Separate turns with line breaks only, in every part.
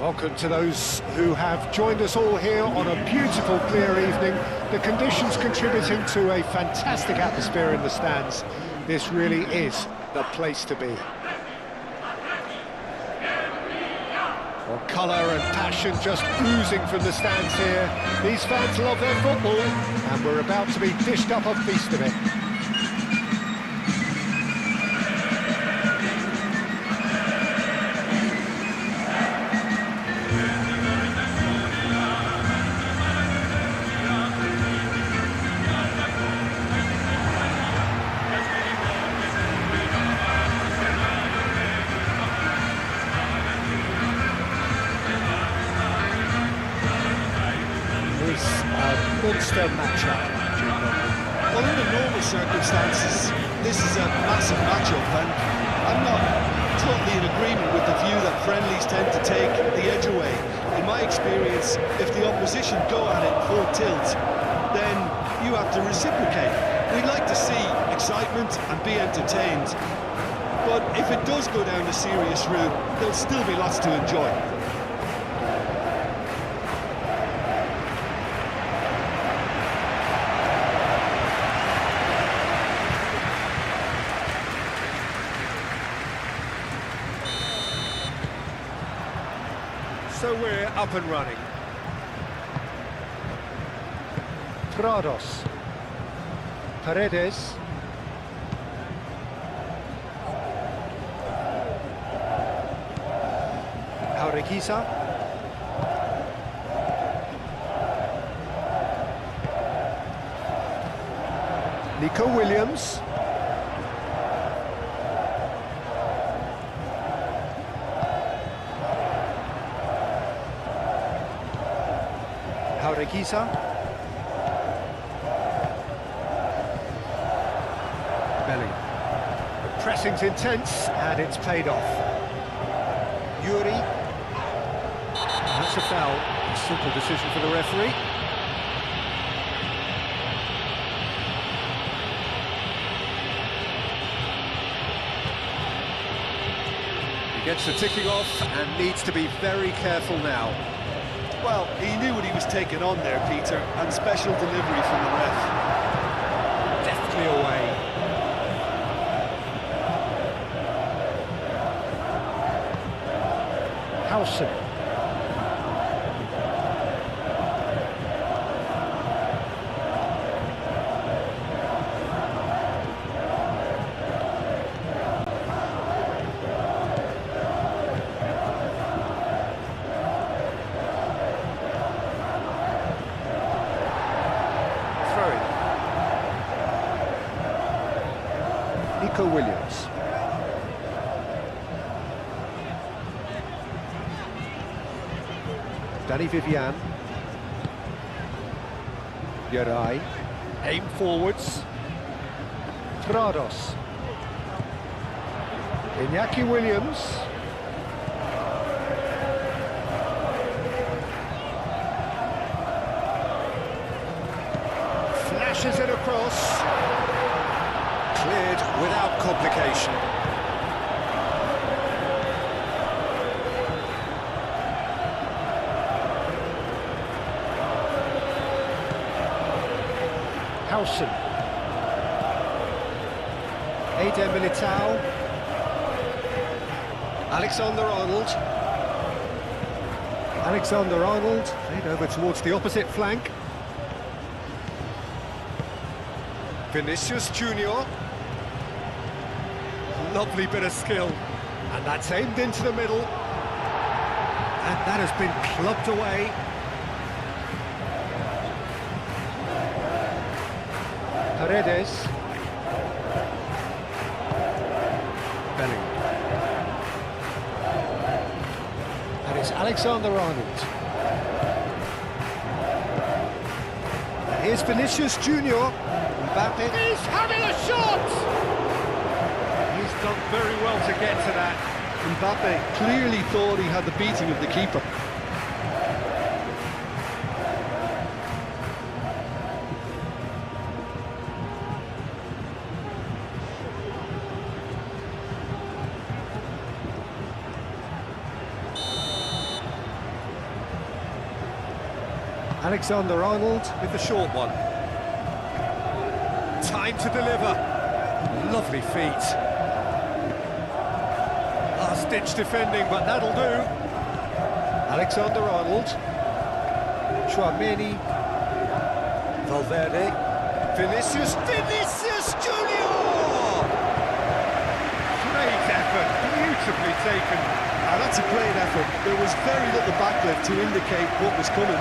Welcome to those who have joined us all here on a beautiful, clear evening. The conditions contributing to a fantastic atmosphere in the stands. This really is the place to be. Well, colour and passion just oozing from the stands here. These fans love their football, and we're about to be dished up a feast of it. Monster matchup.
Well, under normal circumstances, this is a massive matchup, and I'm not totally in agreement with the view that friendlies tend to take the edge away. In my experience, if the opposition go at it full tilt, then you have to reciprocate. We'd like to see excitement and be entertained, but if it does go down a serious route, there'll still be lots to enjoy.
So we're up and running. Prados. Paredes. Jaureguisa. Nico Williams. Jaureguisa. Belly. The pressing's intense, and it's paid off. Yuri. That's a foul. A simple decision for the referee. He gets the ticking off and needs to be very careful now.
Well, he knew what he was taking on there, Peter, and special delivery from the ref.
Deftly away. Howson. Nico Williams. Danny Vivian. Yarai. Aim forwards. Prados. Iñaki Williams. Flashes it across. Cleared without complication. Howson. Eder Militao. Alexander-Arnold. Alexander-Arnold, played over towards the opposite flank. Vinicius Junior. Lovely bit of skill, and that's aimed into the middle, and that has been clubbed away. Paredes. Belling. And it's Alexander-Arnold. And here's Vinicius Junior. Mbappe. He's having a shot! He's done very well to get to that.
Mbappe clearly thought he had the beating of the keeper.
Alexander-Arnold with the short one. Time to deliver. Lovely feet. Last-ditch defending, but that'll do. Alexander-Arnold. Chouameni. Valverde. Vinicius Junior! Great effort, beautifully taken.
Now that's a great effort. There was very little backlift to indicate what was coming.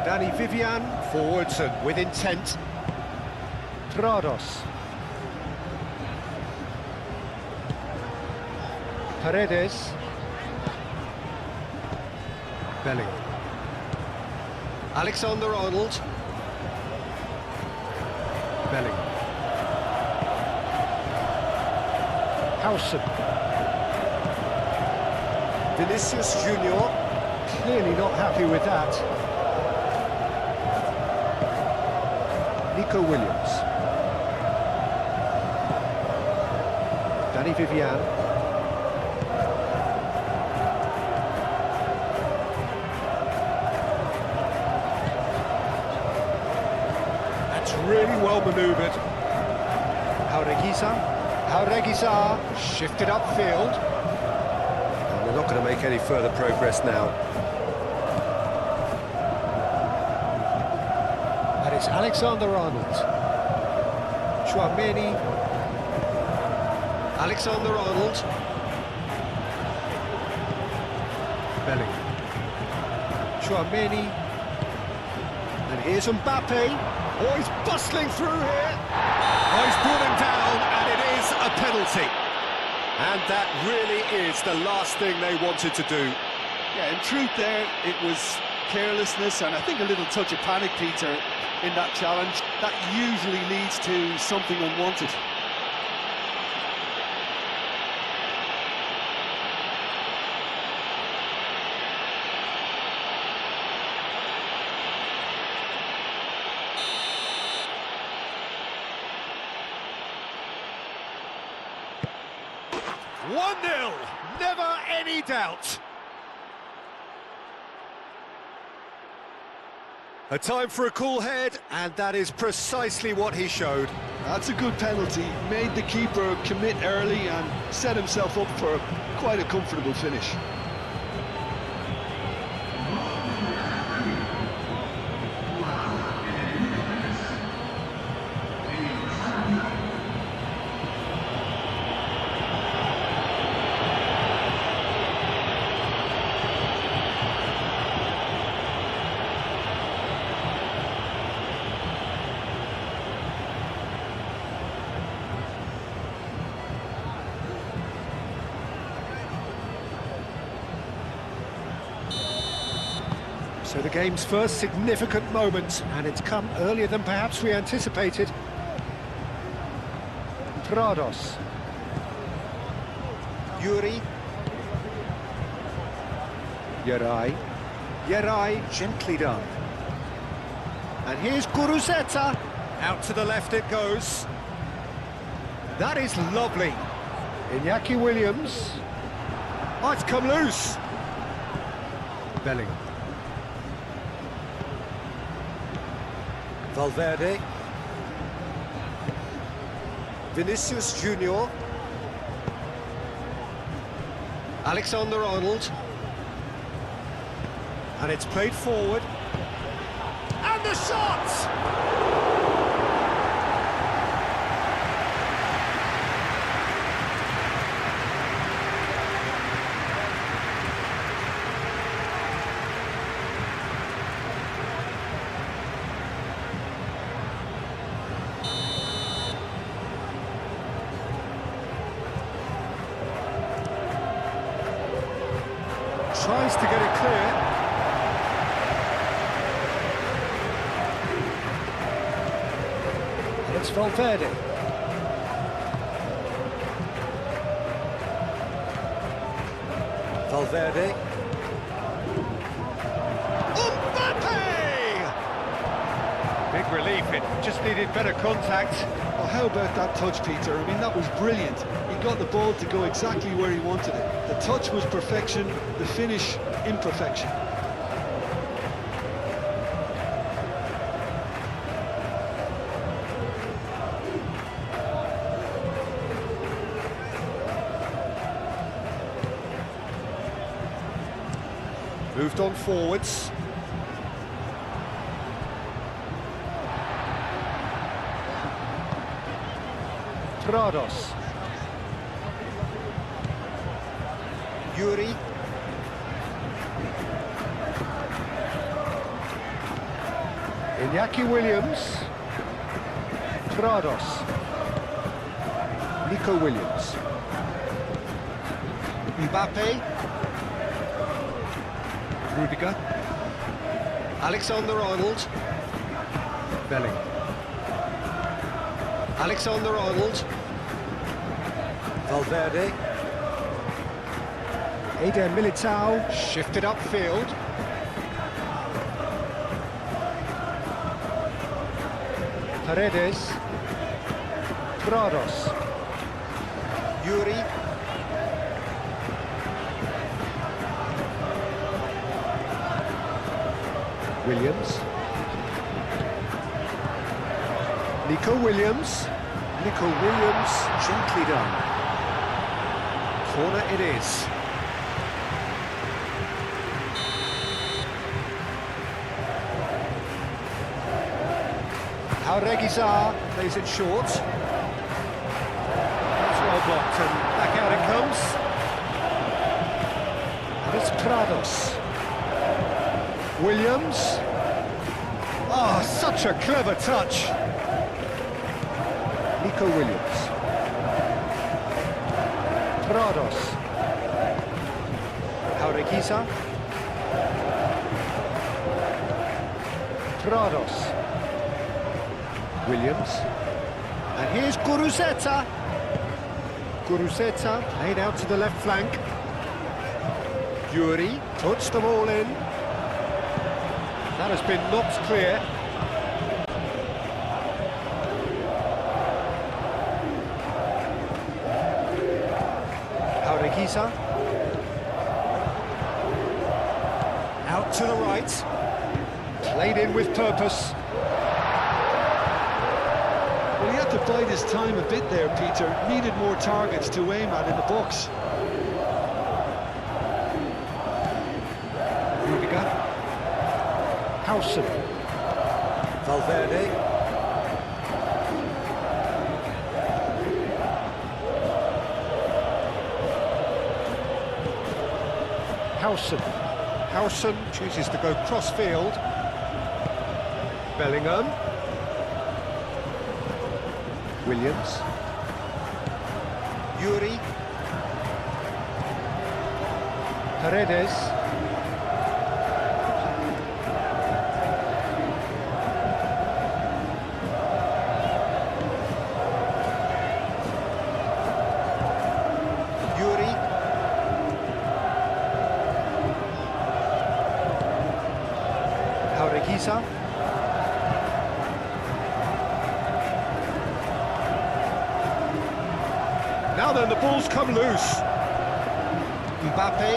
Danny Vivian, forwards and with intent. Prados. Paredes. Bellingham. Alexander-Arnold. Bellingham. Howson. Vinicius Junior. Clearly not happy with that. Nico Williams. Danny Vivian. That's really well manoeuvred. Jaureguizar shifted upfield. And they're not going to make any further progress now. And it's Alexander-Arnold. Chouameni. Alexander-Arnold. Bellingham. Chouameni. And here's Mbappe. Oh, he's bustling through here. Oh, he's brought him down, and it is a penalty. And that really is the last thing they wanted to do.
Yeah, in truth there, it was carelessness and I think a little touch of panic, Peter, in that challenge. That usually leads to something unwanted.
One 0, never any doubt. A time for a cool head, and that is precisely what he showed.
That's a good penalty. Made the keeper commit early and set himself up for quite a comfortable finish.
So the game's first significant moment, and it's come earlier than perhaps we anticipated. Prados. Yuri. Yerai, gently done. And here's Guruzeta. Out to the left it goes. That is lovely. Iñaki Williams. Oh, it's come loose. Bellingham. Valverde. Vinicius Junior. Alexander-Arnold. And it's played forward. And the shot! Tries to get it clear. And it's Valverde. Mbappe! of relief, it just needed better contact.
Oh, how about that touch, Peter? I mean, that was brilliant. He got the ball to go exactly where he wanted it. The touch was perfection, the finish, imperfection.
Moved on forwards. Prados. Yuri. Iñaki Williams. Prados. Nico Williams. Mbappe. Rudiger. Alexander-Arnold. Belling. Alexander-Arnold. Valverde. Eder Militao. Shifted upfield. Paredes. Prados. Yuri. Williams. Nico Williams. Nico Williams, gently done. Corner it is. Jauregui plays it short. That's well blocked, and back out it comes. And it's Prados. Williams. Oh, such a clever touch. Nico Williams. Prados. Jauregui. Prados. Williams. And here's Guruzeta. Guruzeta laid out to the left flank. Yuri puts them all in. That has been knocked clear. Jauregui. Out to the right. Played in with purpose.
Well, he had to bide his time a bit there, Peter. Needed more targets to aim at in the box.
Rudiger. Hausen. Valverde. Hausen. Hausen chooses to go cross-field. Bellingham. Williams. Yuri. Paredes. Yuri. Jauregui. Now then, the ball's come loose. Mbappe.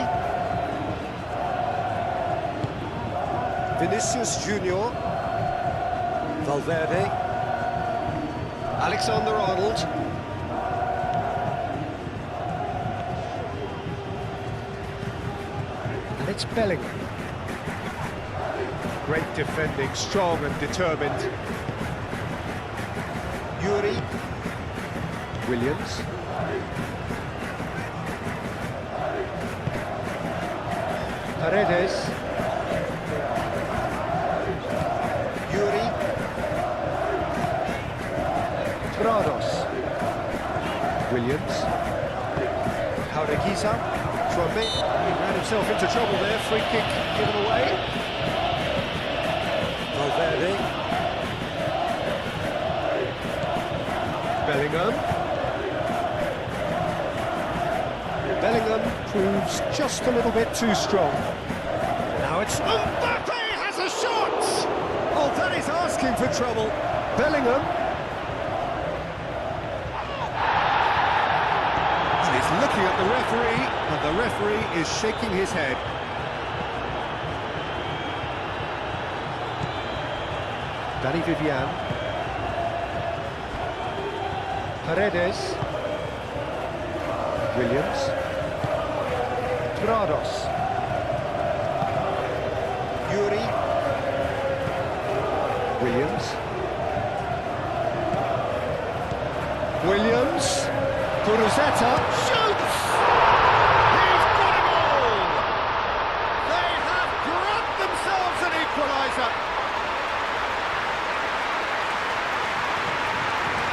Vinicius Junior. Valverde. Alexander-Arnold. And it's Bellingham. Great defending, strong and determined. Yuri. Williams. Paredes. Yuri. Prados. Williams. Jauregui. He ran himself into trouble there. Free kick given away. Valverde. Bellingham. Bellingham proves just a little bit too strong. Now it's Mbappe has a shot! Oh, that is asking for trouble. Bellingham. And he's looking at the referee, and the referee is shaking his head. Danny Vivian. Paredes. Williams. Prados. Yuri. Williams. Williams. Kuruzeta shoots! He's got it all! They have grabbed themselves an equaliser.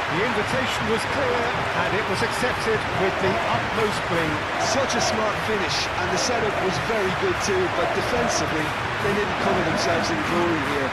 The invitation was clear, and it was accepted with the utmost glee.
Such a smart finish, and the setup was very good too, but defensively, they didn't cover themselves in glory here.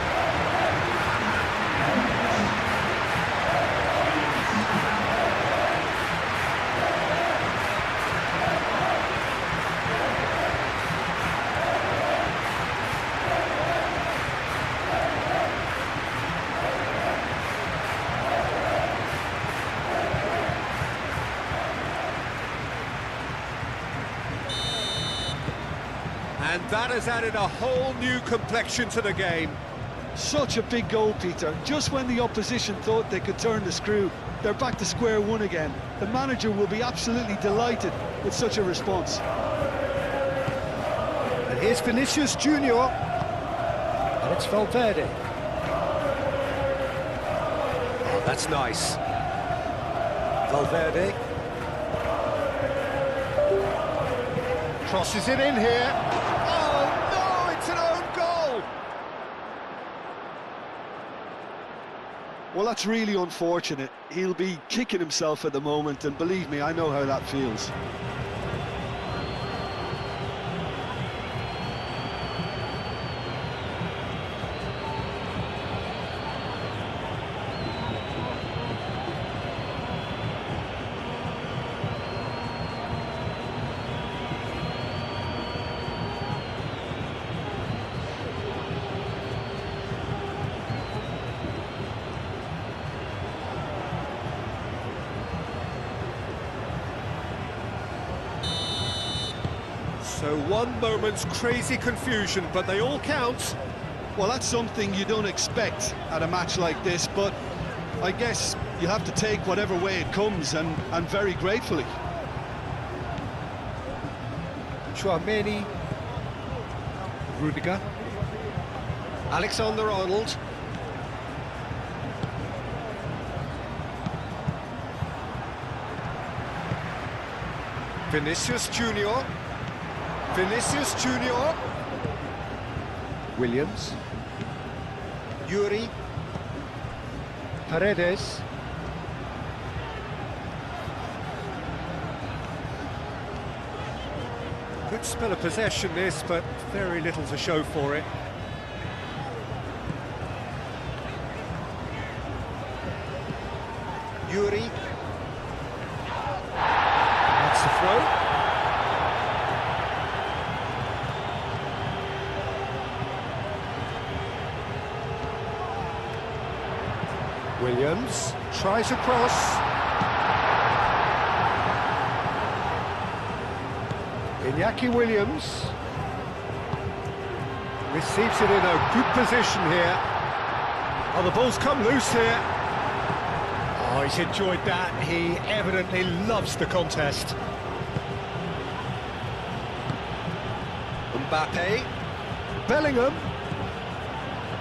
And that has added a whole new complexion to the game.
Such a big goal, Peter. Just when the opposition thought they could turn the screw, they're back to square one again. The manager will be absolutely delighted with such a response.
And here's Vinicius Junior. And it's Valverde. Oh, that's nice. Valverde. Crosses it in here. Oh, no, it's an own goal!
Well, that's really unfortunate. He'll be kicking himself at the moment, and believe me, I know how that feels.
So one moment's crazy confusion, but they all count.
Well, that's something you don't expect at a match like this, but I guess you have to take whatever way it comes, and very gratefully.
Chouameni. Rudiger. Alexander-Arnold. Vinicius Junior. Vinicius Junior. Williams. Yuri. Paredes. Good spell of possession this, but very little to show for it. Yuri. That's the throw. Williams tries a cross. Iñaki Williams receives it in a good position here. Oh, the ball's come loose here. Oh, he's enjoyed that. He evidently loves the contest. Mbappe. Bellingham.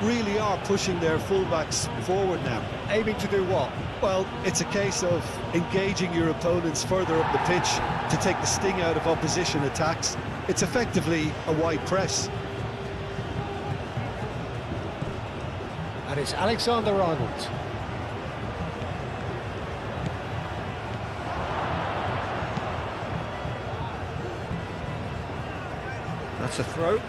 Really are pushing their fullbacks forward now.
Aiming to do what?
Well, it's a case of engaging your opponents further up the pitch to take the sting out of opposition attacks. It's effectively a wide press.
And it's Alexander-Arnold. That's a throw.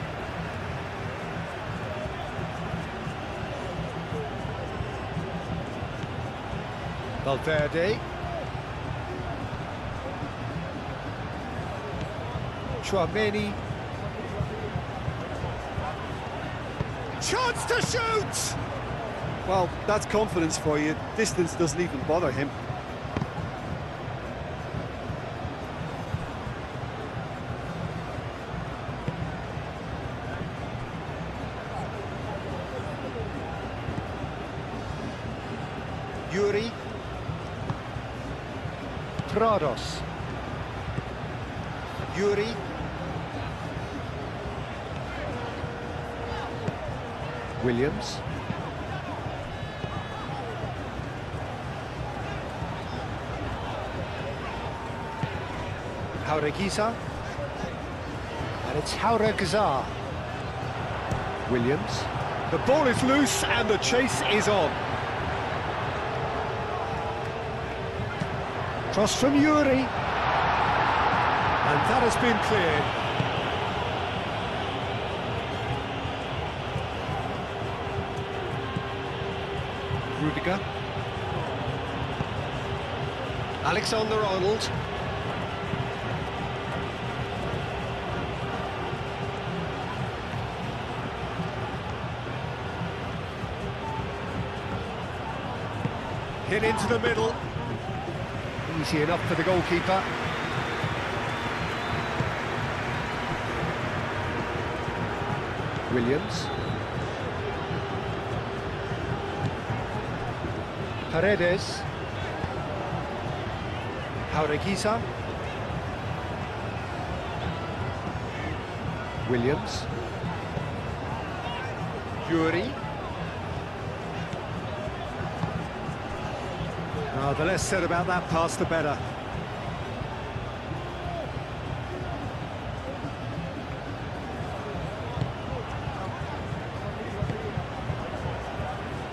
Valverde. Chouameni. Chance to shoot!
Well, that's confidence for you. Distance doesn't even bother him.
Yuri. Prados. Yuri. Williams. Jaureguisa. And it's Jaureguisa. Williams. The ball is loose and the chase is on. Cross from Yuri. And that has been cleared. Rudiger. Alexander-Arnold. Hit into the middle. Easy enough for the goalkeeper. Williams. Paredes. Jaureguisa. Williams. Yuri. Oh, the less said about that pass, the better.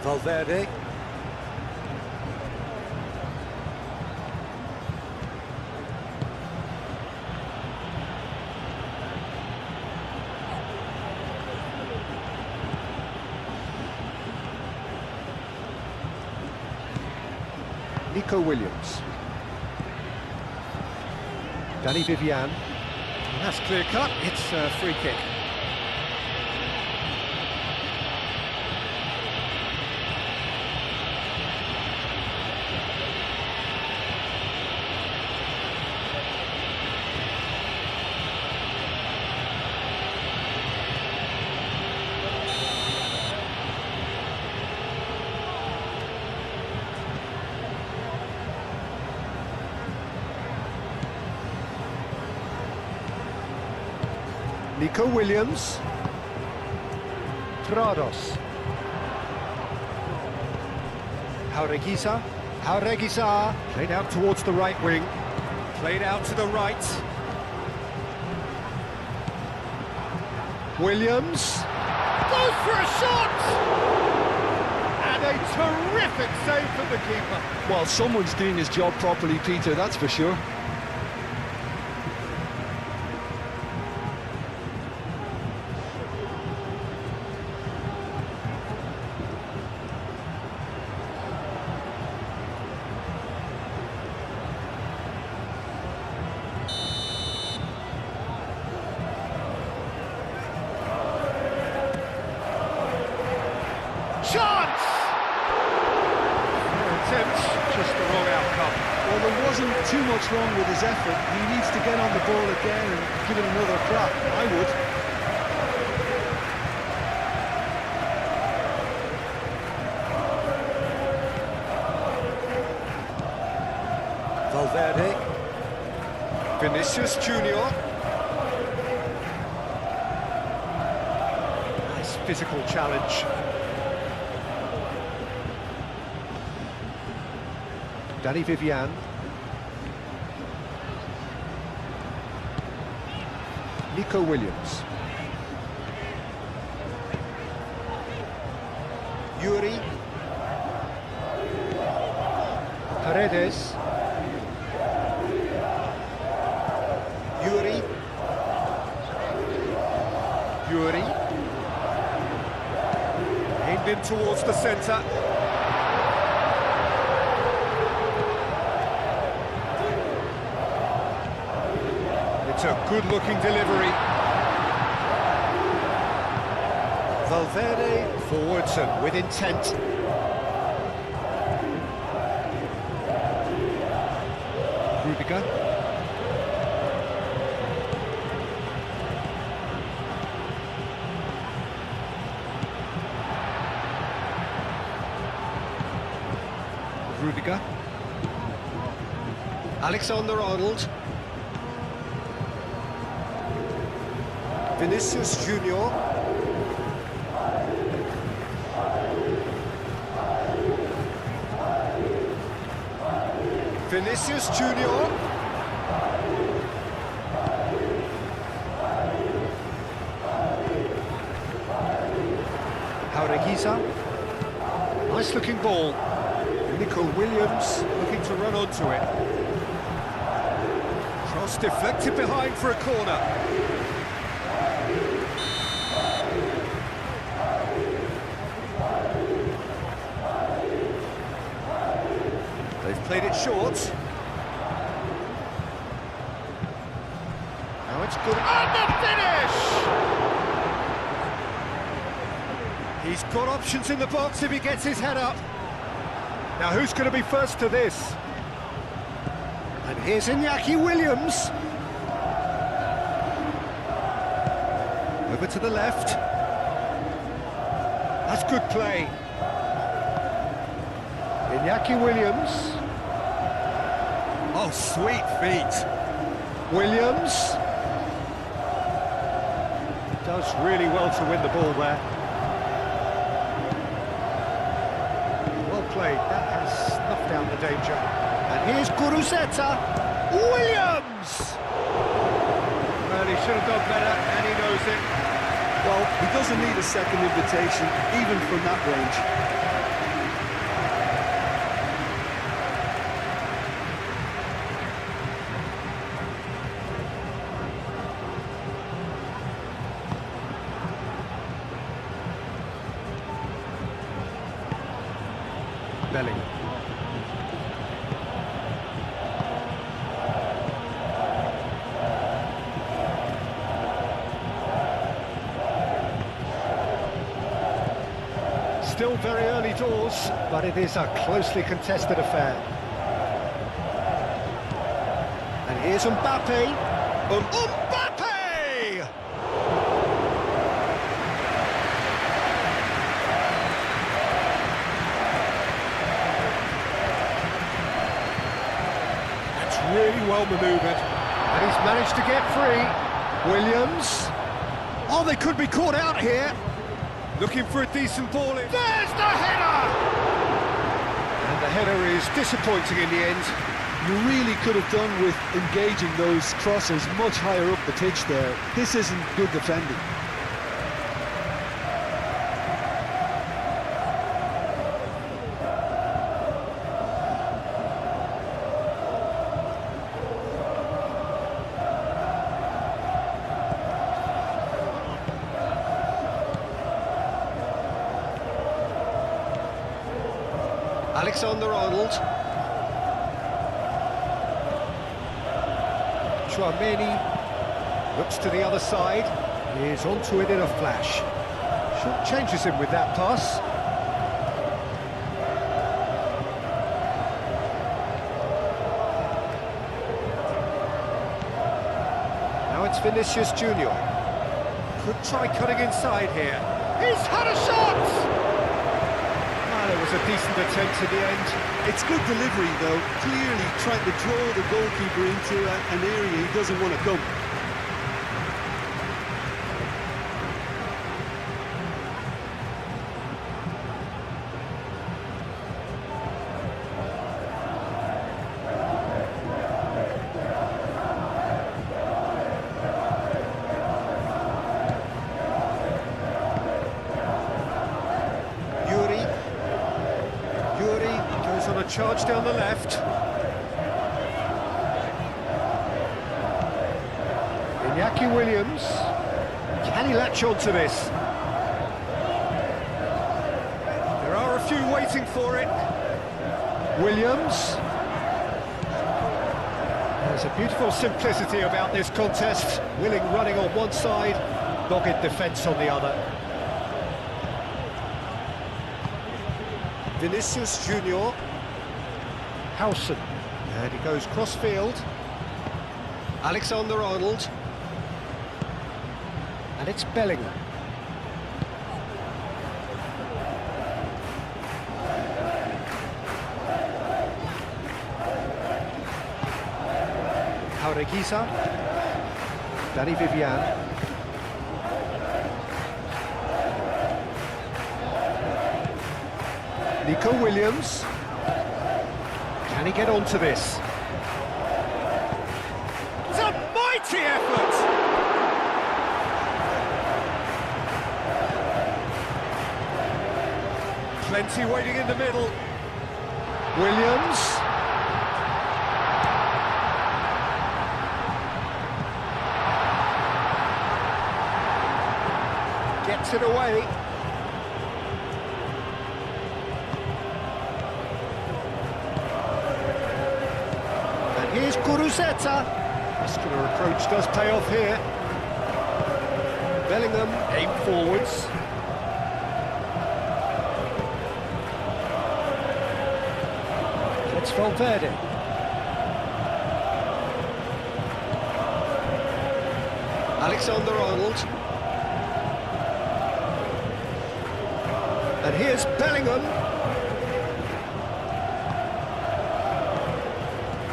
Valverde. Nico Williams. Danny Vivian. That's clear cut, it's a free kick. Nico Williams. Prados. Jaureguisa. Jaureguisa. Played out towards the right wing. Played out to the right. Williams. Goes for a shot! And a terrific save from the keeper.
Well, someone's doing his job properly, Peter, that's for sure.
Chance! Attempts, just the wrong outcome.
Well, there wasn't too much wrong with his effort. He needs to get on the ball again and give it another crack. I would.
Valverde. Vinicius Junior. Nice physical challenge. Danny Vivian. Nico Williams. Yuri. Paredes. Yuri. Yuri. Aimed in towards the centre. It's a good-looking delivery. Valverde forwards and with intent. Rudiger. Rudiger. Alexander-Arnold. Vinicius Junior. Vinicius Junior. Jaureguiza. Nice looking ball. Nico Williams looking to run onto it. Cross deflected behind for a corner. They've played it short. Now it's good. And the finish! He's got options in the box if he gets his head up. Now who's going to be first to this? And here's Iñaki Williams. Over to the left. That's good play. Iñaki Williams. Oh, sweet feet. Williams. Does really well to win the ball there. Well played. That has snuffed out the danger. And here's Guruzeta. Williams! Well, he should have done better, and he knows it.
Well, he doesn't need a second invitation, even from that range.
Bellingham. Still very early doors, but it is a closely contested affair. And here's Mbappe. Mbappe! That's really well manoeuvred. And he's managed to get free. Williams. Oh, they could be caught out here. Looking for a decent ball in. There's the header! And the header is disappointing in the end.
You really could have done with engaging those crosses much higher up the pitch there. This isn't good defending.
Alexander-Arnold. Chouameni looks to the other side. He's onto it in a flash. Short changes him with that pass. Now it's Vinicius Junior. Could try cutting inside here. He's had a shot! It was a decent attempt at the end.
It's good delivery, though. Clearly trying to draw the goalkeeper into an area he doesn't want to come.
On a charge down the left. Iñaki Williams. Can he latch on to this? There are a few waiting for it. Williams. There's a beautiful simplicity about this contest. Willing running on one side, dogged defence on the other. Vinicius Junior. Howson. And he goes cross-field. Alexander-Arnold. And it's Bellingham. Jaureguisa. Danny Vivian. Nico Williams. Can he get onto this? It's a mighty effort! Plenty waiting in the middle. Williams. Gets it away. And here's Kuruzeta. Muscular approach does pay off here. Bellingham aim forwards. It's Valverde. Alexander-Arnold. And here's Bellingham.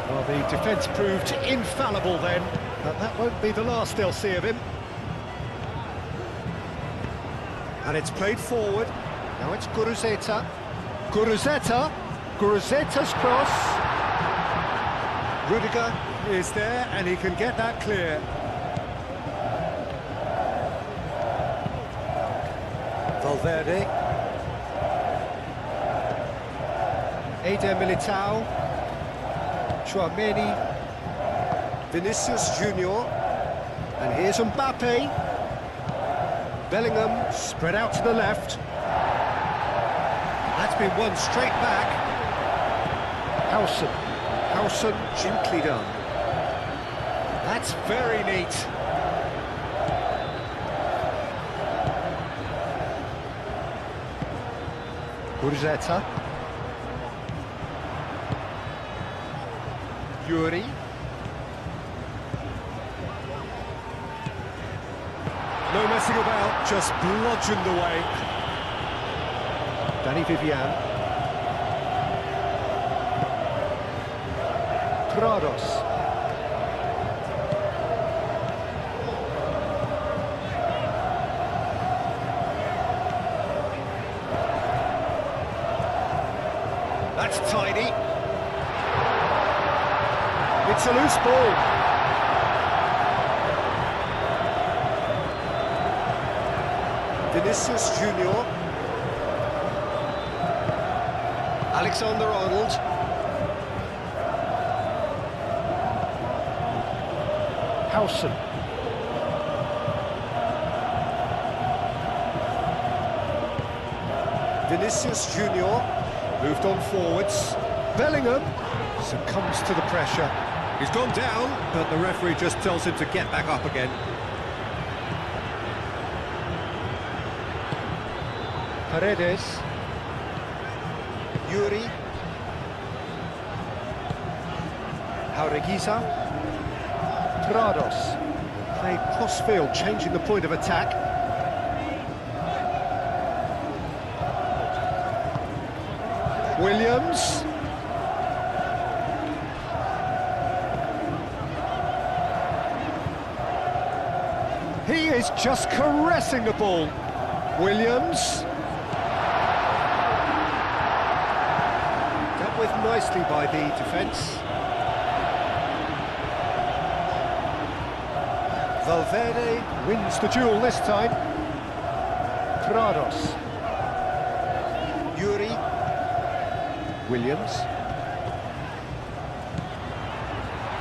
Well, the defence proved infallible then, but that won't be the last they'll see of him. And it's played forward. Now it's Kuruzeta. Kuruzeta. Guruzeta's cross. Rudiger is there, and he can get that clear. Valverde. Eder Militao. Tchouaméni. Vinicius Junior. And here's Mbappe. Bellingham spread out to the left. That's been won straight back. Howson gently done. That's very neat. Kuruzeta. Yuri. No messing about, just bludgeoned away. Danny Vivian. Prados. That's tidy. It's a loose ball. Vinicius Junior. Alexander-Arnold. Howson. Vinicius Junior moved on forwards. Bellingham succumbs to the pressure. He's gone down, but the referee just tells him to get back up again. Paredes. Yuri. Jaureguisa. Prados. Played cross-field, changing the point of attack. Williams. He is just caressing the ball. Williams. Dealt with nicely by the defence. Valverde wins the duel this time. Prados. Yuri. Williams.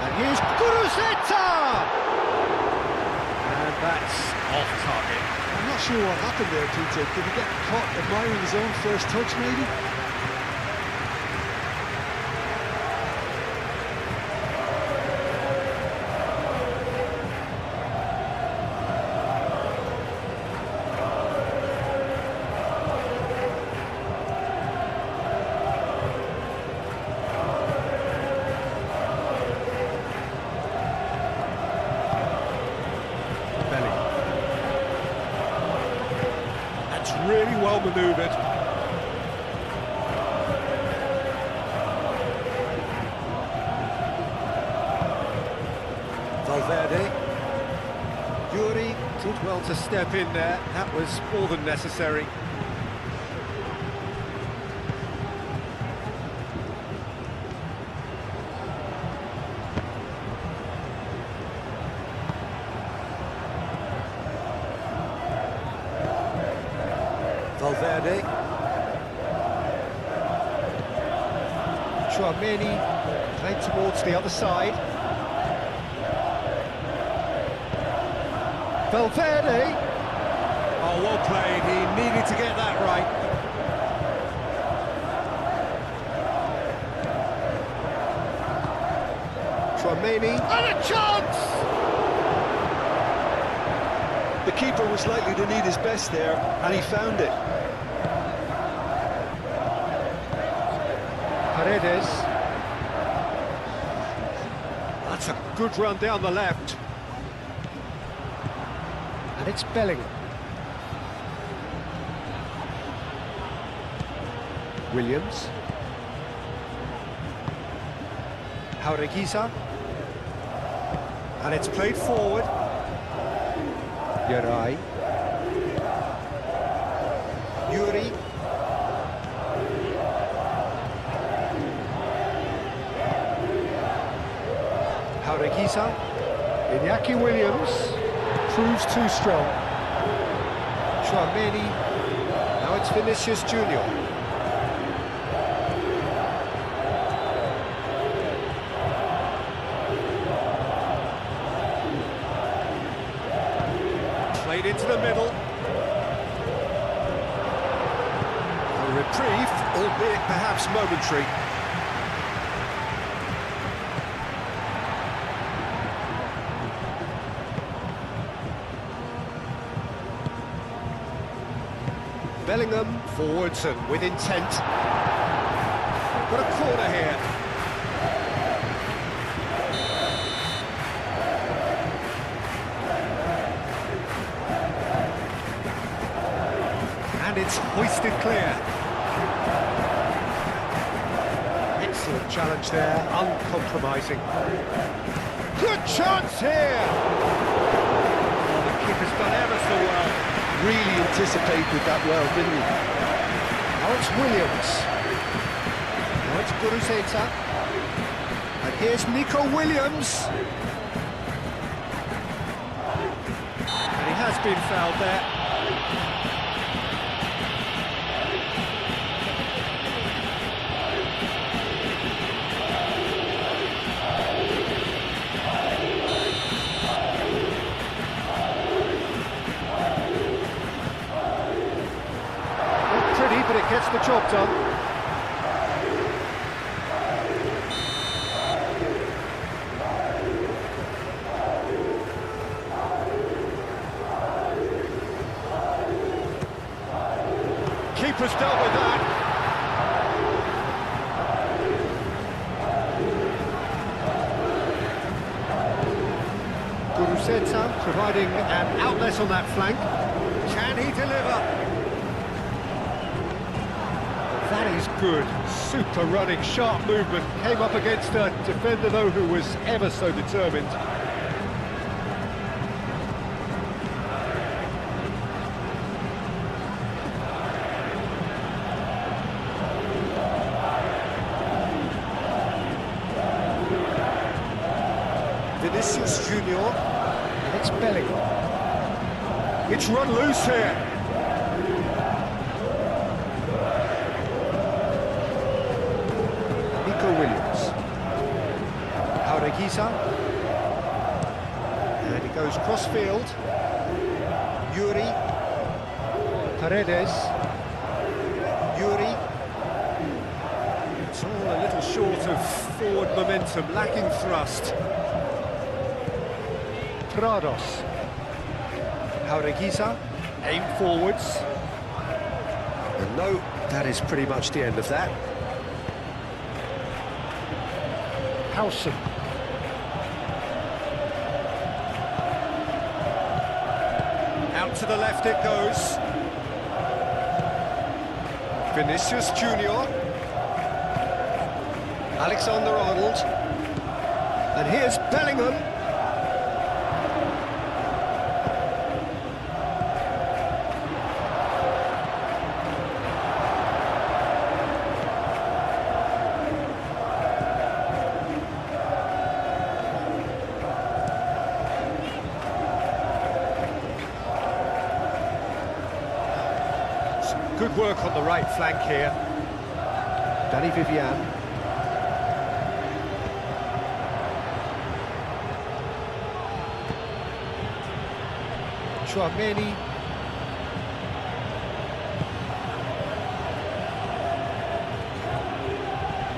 And here's Kuruzeta! And that's off target.
I'm not sure what happened there, Peter. Did he get caught admiring his own first touch, maybe?
well manoeuvred. Valverde. Yuri did well to step in there. That was more than necessary. Valverde. Chouameni played towards the other side. Valverde. Oh, well played. He needed to get that right. Chouameni. And a chance!
The keeper was likely to need his best there, and he found it.
Paredes. That's a good run down the left. And it's Bellingham. Williams. Jaureguisa. And it's played forward. Yarai. Yuri. Jaureguisa. Iñaki Williams proves too strong. Chouameni. Now it's Vinicius Junior. Played into the middle. A reprieve, albeit perhaps momentary. Bellingham forwards and with intent. Got a corner here. And it's hoisted clear. Excellent challenge there, uncompromising. Good chance here! Oh, the keeper's done ever so well.
Really anticipated that well, didn't he?
Now it's Williams. Now it's Guruzeta. And here's Nico Williams. And he has been fouled there. But it gets the job done. Keeper's dealt with that. Guruzeta providing an outlet on that flank. Can he deliver? That is good. Super running, sharp movement. Came up against a defender, though, who was ever so determined. Vinicius Junior. And it's Bellingham. It's run loose here. Williams. Jaureguisa. And he goes cross-field. Yuri. Paredes. Yuri. It's all a little short of forward momentum, lacking thrust. Prados. Jaureguisa. Aim forwards. And no, that is pretty much the end of that. Howson. Out to the left it goes. Vinicius Junior. Alexander-Arnold. And here's Bellingham. Good work on the right flank here. Danny Vivian. Chouameni.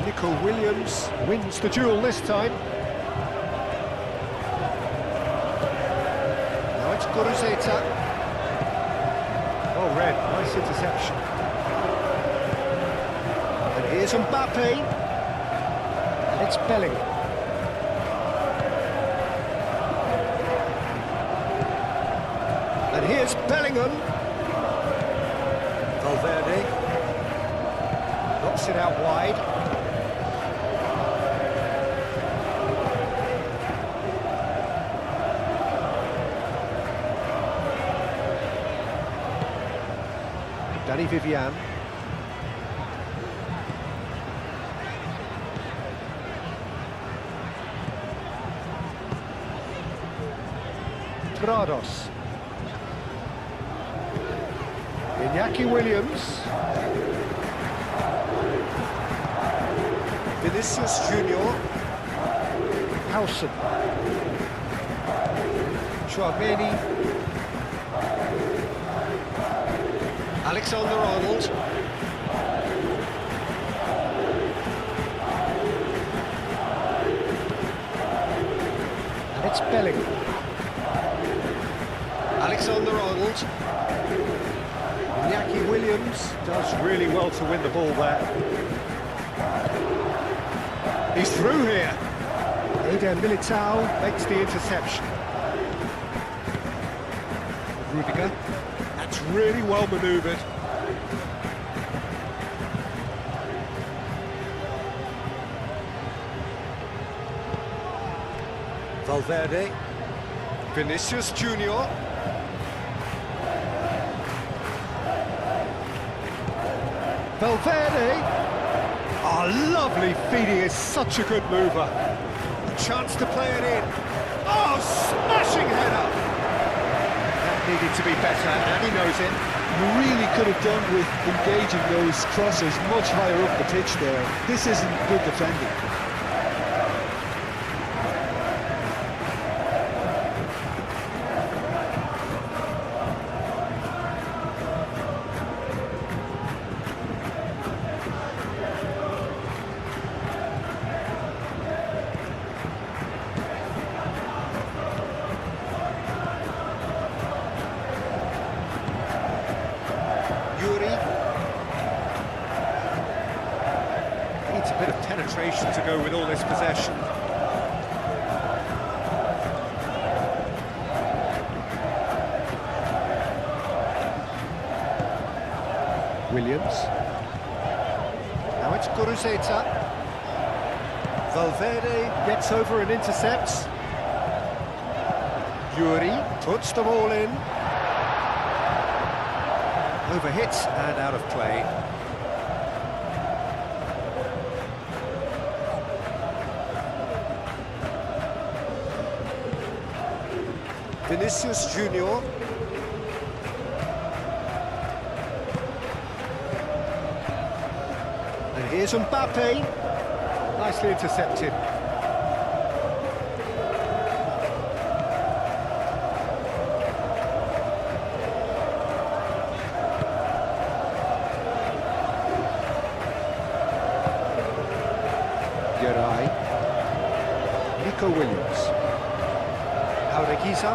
Nico Williams wins the duel this time. Now it's Guruzeta. Oh, red, nice interception. And here's Mbappe. And it's Bellingham. And here's Bellingham. Valverde. Knocks it out wide. Danny Vivian. Prados. Iñaki Williams. Vinicius Junior. Howson. Chouameni. Alexander-Arnold. And it's Bellingham. Alexander-Arnold. Iñaki Williams does really well to win the ball there. He's through here. Eder Militao makes the interception. Rudiger. That's really well manoeuvred. Valverde. Vinicius Junior. Valverde. Oh, lovely feed. He is such a good mover. A chance to play it in. Oh, smashing header. Needed to be better, and he knows it.
You really could have done with engaging those crosses much higher up the pitch there. This isn't good defending.
Needs a bit of penetration to go with all this possession. Williams. Now it's Guruzeta. Valverde gets over and intercepts. Yuri puts the ball in. Overhits and out of play. Vinicius Junior. And here's Mbappe. Nicely intercepted. Nico Williams. Aureguiza.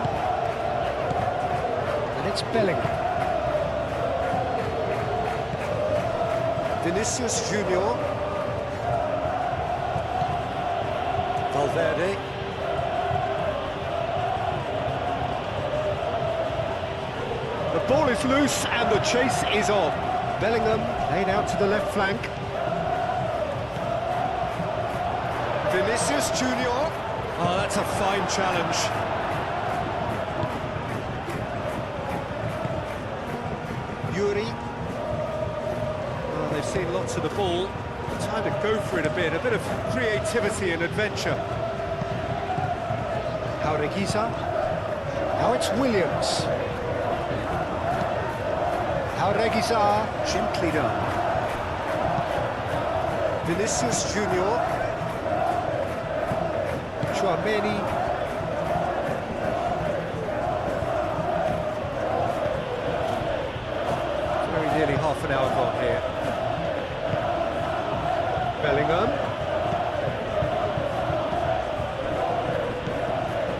And it's Bellingham. Vinicius Junior. Valverde. The ball is loose and the chase is on. Bellingham laid out to the left flank. Vinicius Junior. Oh, that's a fine challenge. Yuri. Oh, they've seen lots of the ball. Time to go for it a bit of creativity and adventure. Jaureguisa. Now it's Williams. Jaureguisa, gently done. Vinicius Junior. Tchouaméni. Very nearly half an hour gone here. Bellingham.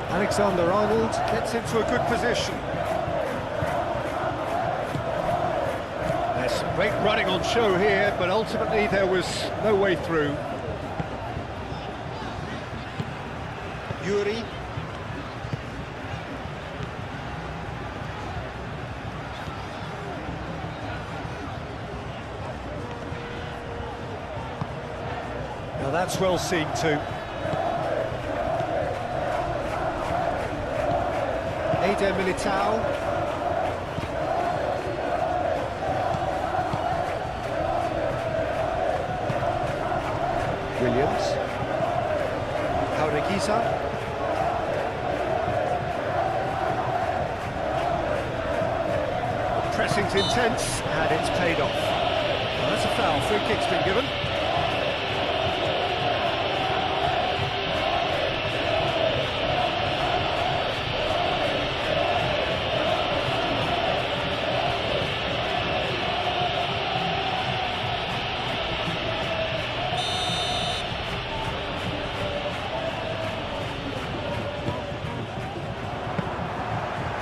Alexander-Arnold gets into a good position. There's some great running on show here, but ultimately there was no way through. Yuri. Now that's well seen too. Eder Militao. Williams. Jaureguisa. The pressing's intense and it's paid off. Well, that's a foul. Free kick's been given.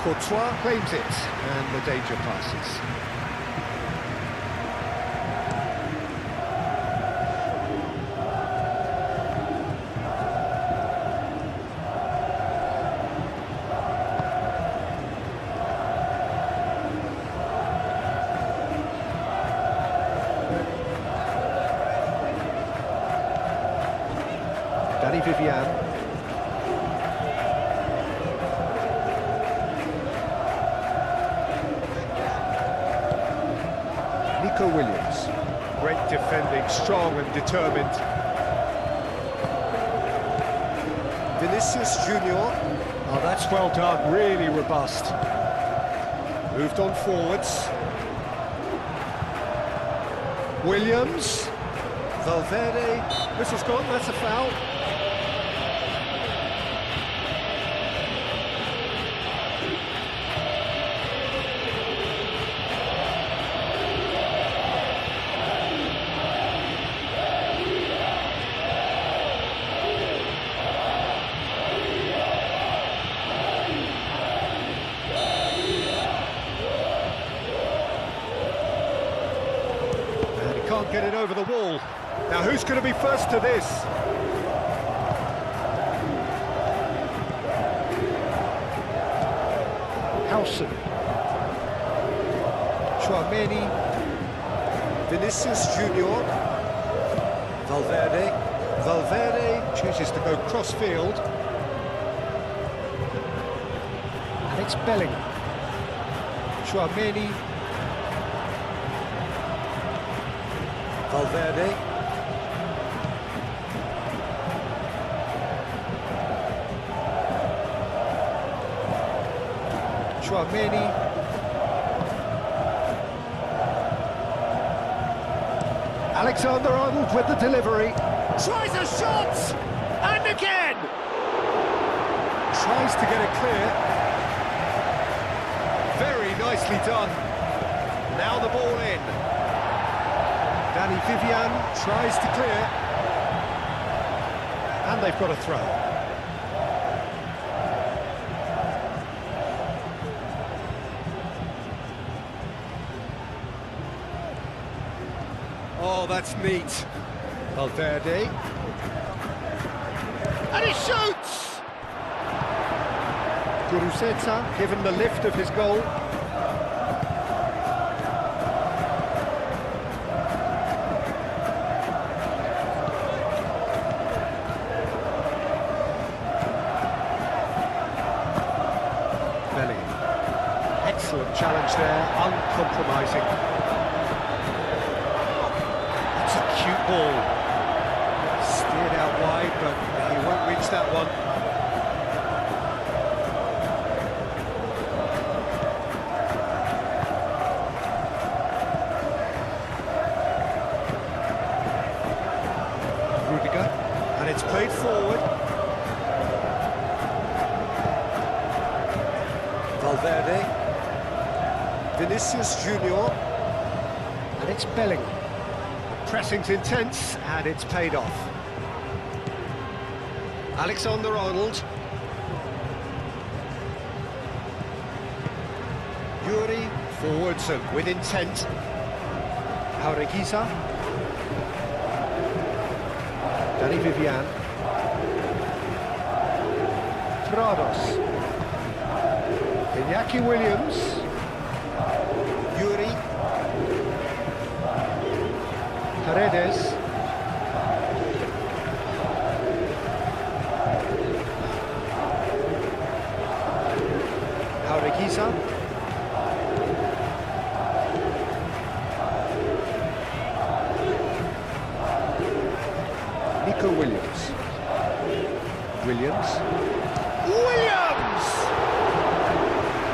Courtois claims it, and the danger passes. Danny Vivian. Williams, great defending, strong and determined. Vinicius Junior. Oh, that's well done, really robust. Moved on forwards. Williams. Valverde. Whistle's gone, that's a foul. Can't get it over the wall. Now who's going to be first to this? Howson. Tchouaméni. Vinicius Junior. Valverde. Valverde chooses to go cross-field. And it's Bellingham. Tchouaméni. Valverde. Tchouaméni. Alexander-Arnold with the delivery. Tries a shot! And again! Tries to get it clear. Very nicely done. Now the ball in. Danny Vivian tries to clear, and they've got a throw. Oh, that's neat. Valverde. And he shoots! Guruceta given the lift of his goal. Excellent challenge there, uncompromising. That's a cute ball. Steered out wide, but he won't reach that one. And it's played forward. Valverde. Vinicius Junior. And it's Bellingham. Pressing's intense, and it's paid off. Alexander-Arnold. Yuri forwards and with intent. Jaureguisa. Danny Vivian. Prados. Iñaki Williams. Yuri. Paredes. Jaureguisa. Nico Williams. Williams.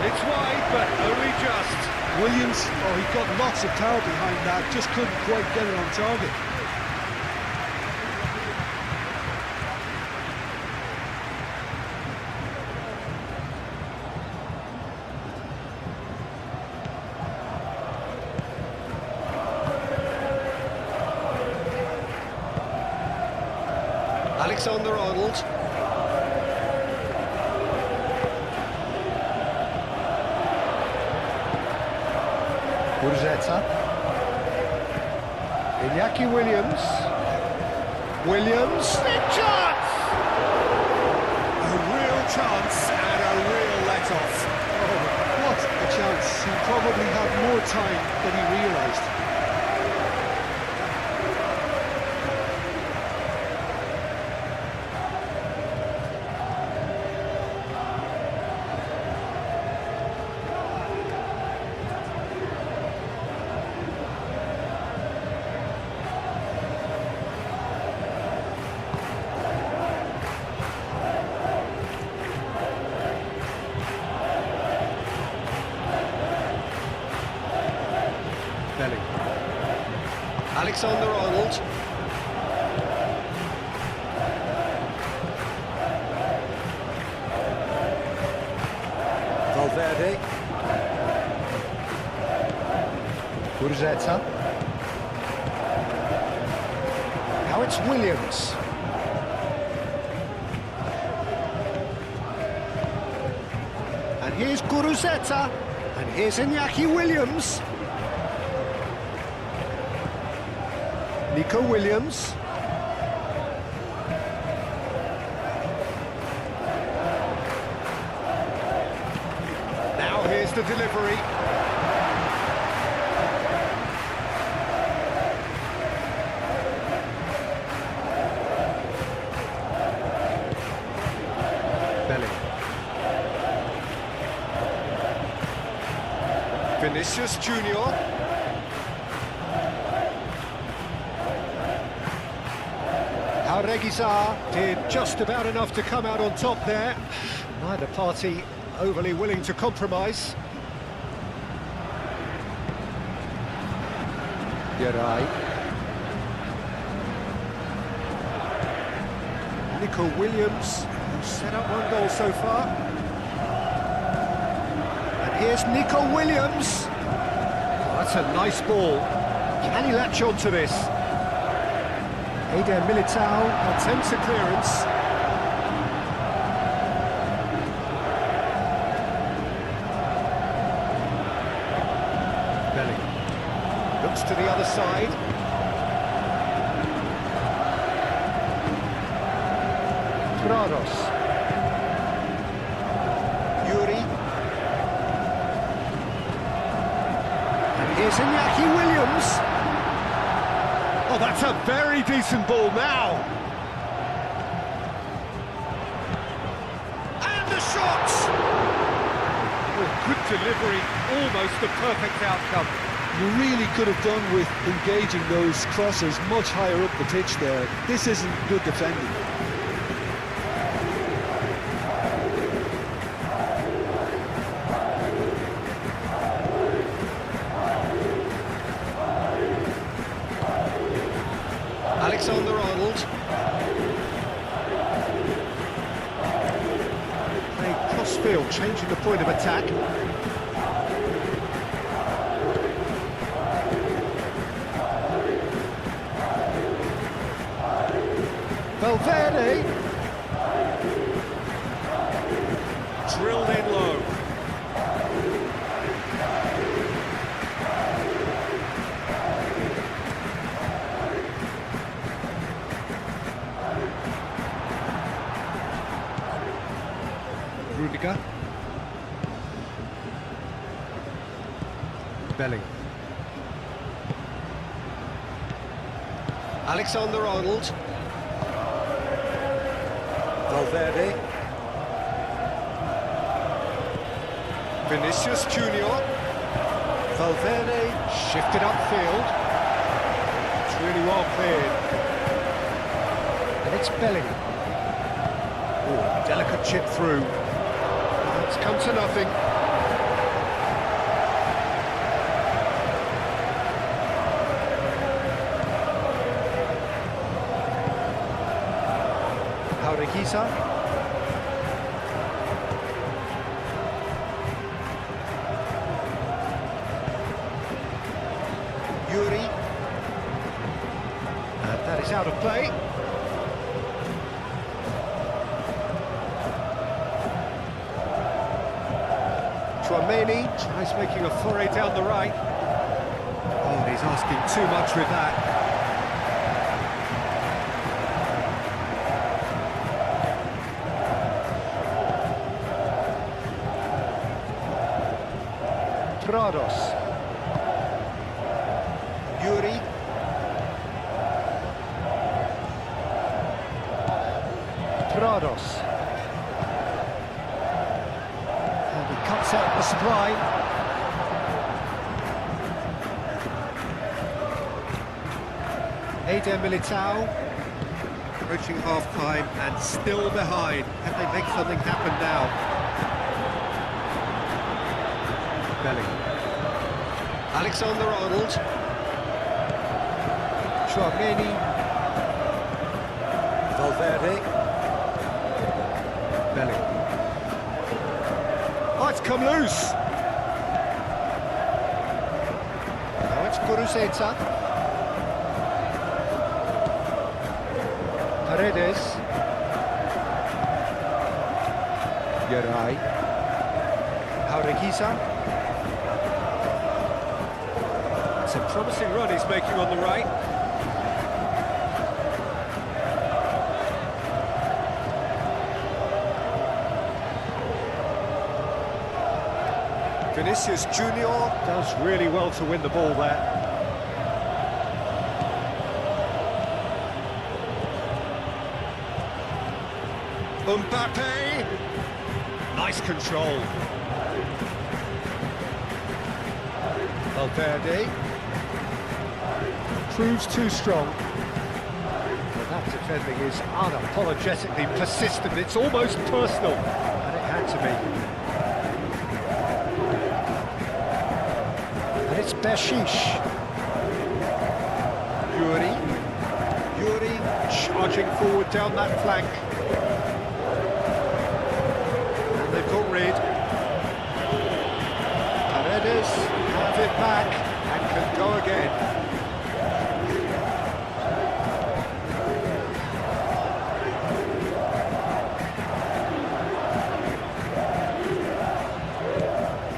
It's wide, but only just.
Williams, oh, he got lots of power behind that, just couldn't quite get it on target.
Alexander-Arnold. Urzeta. Iñaki Williams. Williams. Big chance! A real chance and a real let-off.
Oh, what a chance. He probably had more time than he realised.
Alexander-Arnold. Valverde. Urzeta. Now it's Williams. And here's Guruzzeta. And here's Iñaki Williams. Nico Williams. Now here's the delivery. Bellingham. Vinicius Junior. Jaureguisa did just about enough to come out on top there. Neither party overly willing to compromise. Geray. Nico Williams, who's set up one goal so far. And here's Nico Williams. Oh, that's a nice ball. Can he latch on to this? Eder Militao attempts a clearance. Bellingham looks to the other side. Prados. Yuri. And here's Iñaki Williams. Oh, that's a very decent ball now. And the shot! Oh, good delivery, almost the perfect outcome.
You really could have done with engaging those crosses much higher up the pitch there. This isn't good defending.
Alexander-Arnold. Playing cross-field, changing the point of attack. Valverde. Drilled in low. Rudiger. Belling. Alexander-Arnold. Valverde. Vinicius Junior. Valverde shifted upfield. It's really well cleared. And it's Belling. Oh, delicate chip through. It's come to nothing. Hisa. Yuri. And that is out of play. Tchouaméni tries making a foray down the right. Oh, he's asking too much with that. Prados. Yuri. Prados. And he cuts out the supply. Eder Militao. Approaching half-time and still behind. Can they make something happen now? Belling. Alexander-Arnold. Tchouaméni. Valverde. Belling. Oh, it's come loose. Now it's Guruceta. Paredes. Yeray. Jaureguisa. It's a promising run he's making on the right. Vinicius Junior does really well to win the ball there. Mbappe! Nice control. Valverde. Proves too strong. But that defending is unapologetically persistent. It's almost personal. And it had to be. And it's Bershish. Yuri charging forward down that flank. And they've got rid. Paredes have it back and can go again.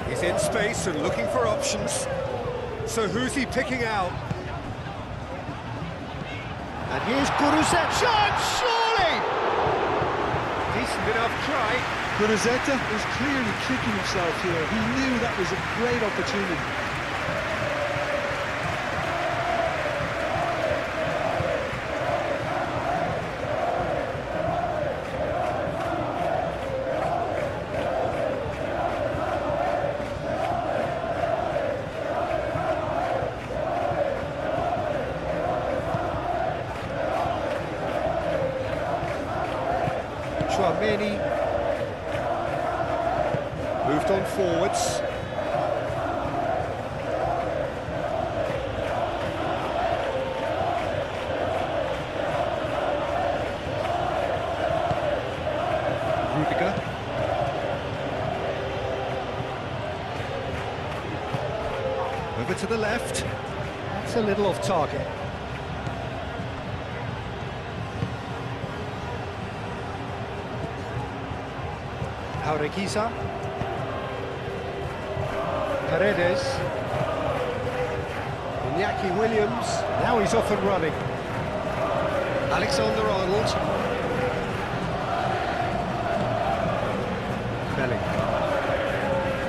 He's in space and looking for options. So who's he picking out? And here's Guruceta. Shot, surely! Decent enough try.
Guruceta is clearly kicking himself here. He knew that was a great opportunity.
Chouameni. Moved on forwards. Over to the left. That's a little off target. Jaureguisa. Paredes. Iñaki Williams. Now he's off and running. Alexander-Arnold. Belling.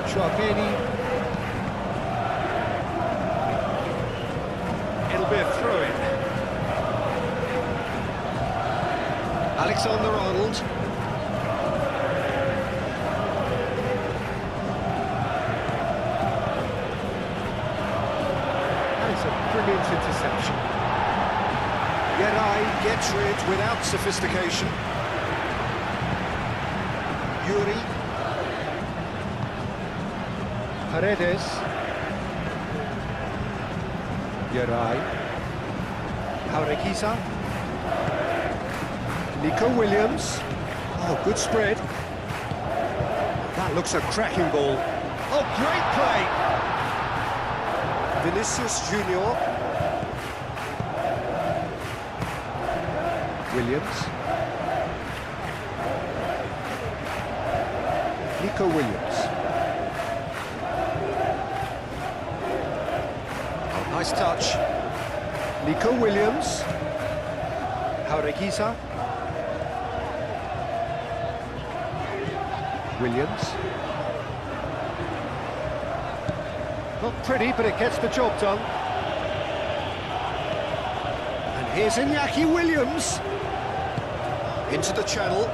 Chouameni. It'll be a throw-in. Alexander-Arnold. That is a brilliant interception. Yeray gets rid without sophistication. Yuri. Paredes. Yeray. Jaureguisa. Nico Williams. Oh, good spread. That looks a cracking ball. Oh, great play! Vinicius Junior. Williams. Nico Williams. Oh, nice touch. Nico Williams. Jaureguisa. Williams. Not pretty, but it gets the job done. And here's Iñaki Williams. Into the channel.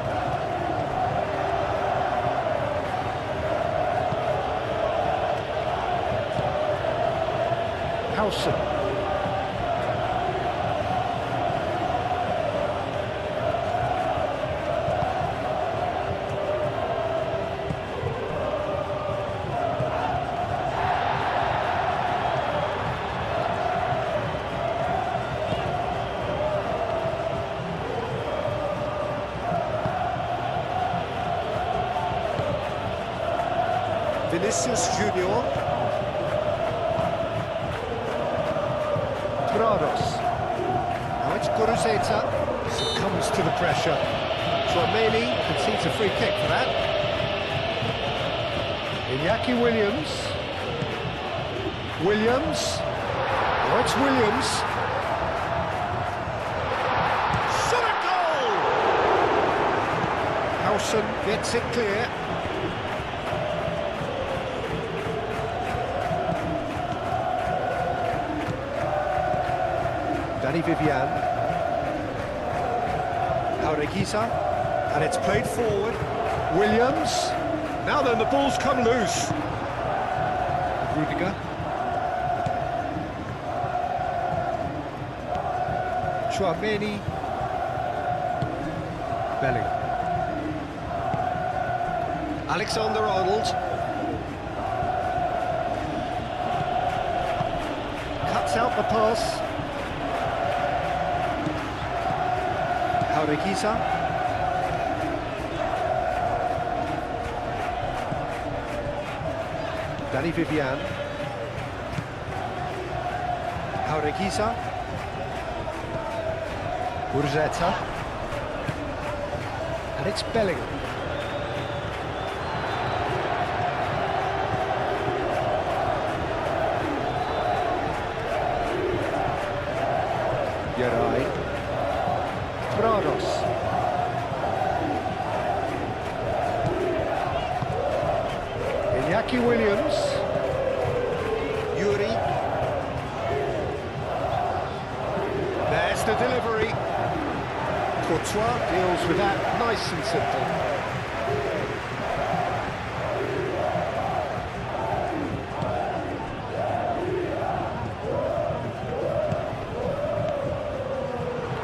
Howson. Vinicius Junior. Prados. Now it's Guruzeta. Succumbs to the pressure. Chouameni concedes a free kick for that. Iñaki Williams. Williams. Oh, it's Williams. Shot a goal! Howson gets it clear. Danny Vivian. Jaureguisa. And it's played forward. Williams. Now then, the ball's come loose. Rudiger. Chouameni. Belling. Alexander-Arnold. Cuts out the pass. Jaureguisa. Danny Vivian. Jaureguisa. Guruzeta. And it's Belling. Yeray. Prados. Iñaki Williams. Yuri. There's the delivery. Courtois deals with that nice and simple.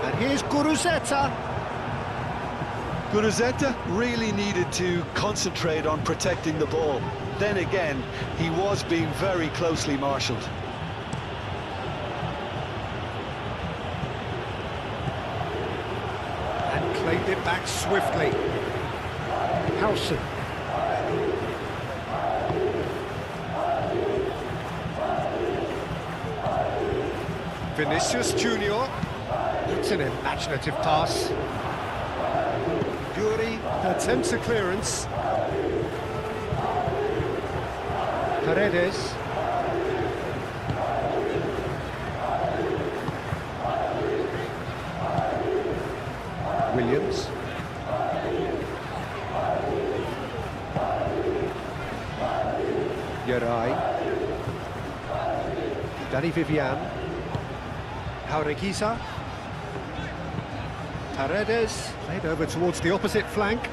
And here's Guruzeta.
Guruzzetta really needed to concentrate on protecting the ball. Then again, he was being very closely marshalled.
And claimed it back swiftly. Howson. Vinicius Junior. It's an imaginative pass. Yuri attempts a clearance. Paredes. Williams. Yeray. Danny Vivian. Jaureguisa. Paredes, played over towards the opposite flank.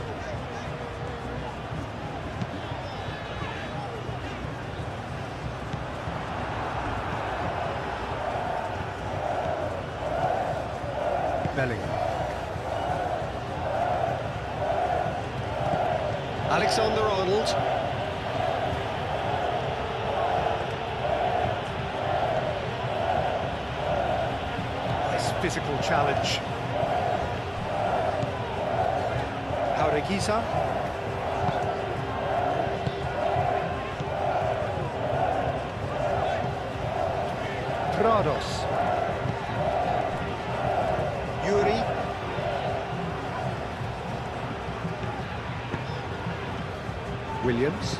Bellingham. Alexander-Arnold. Nice physical challenge. Jaureguisa. Prados. Yuri. Williams.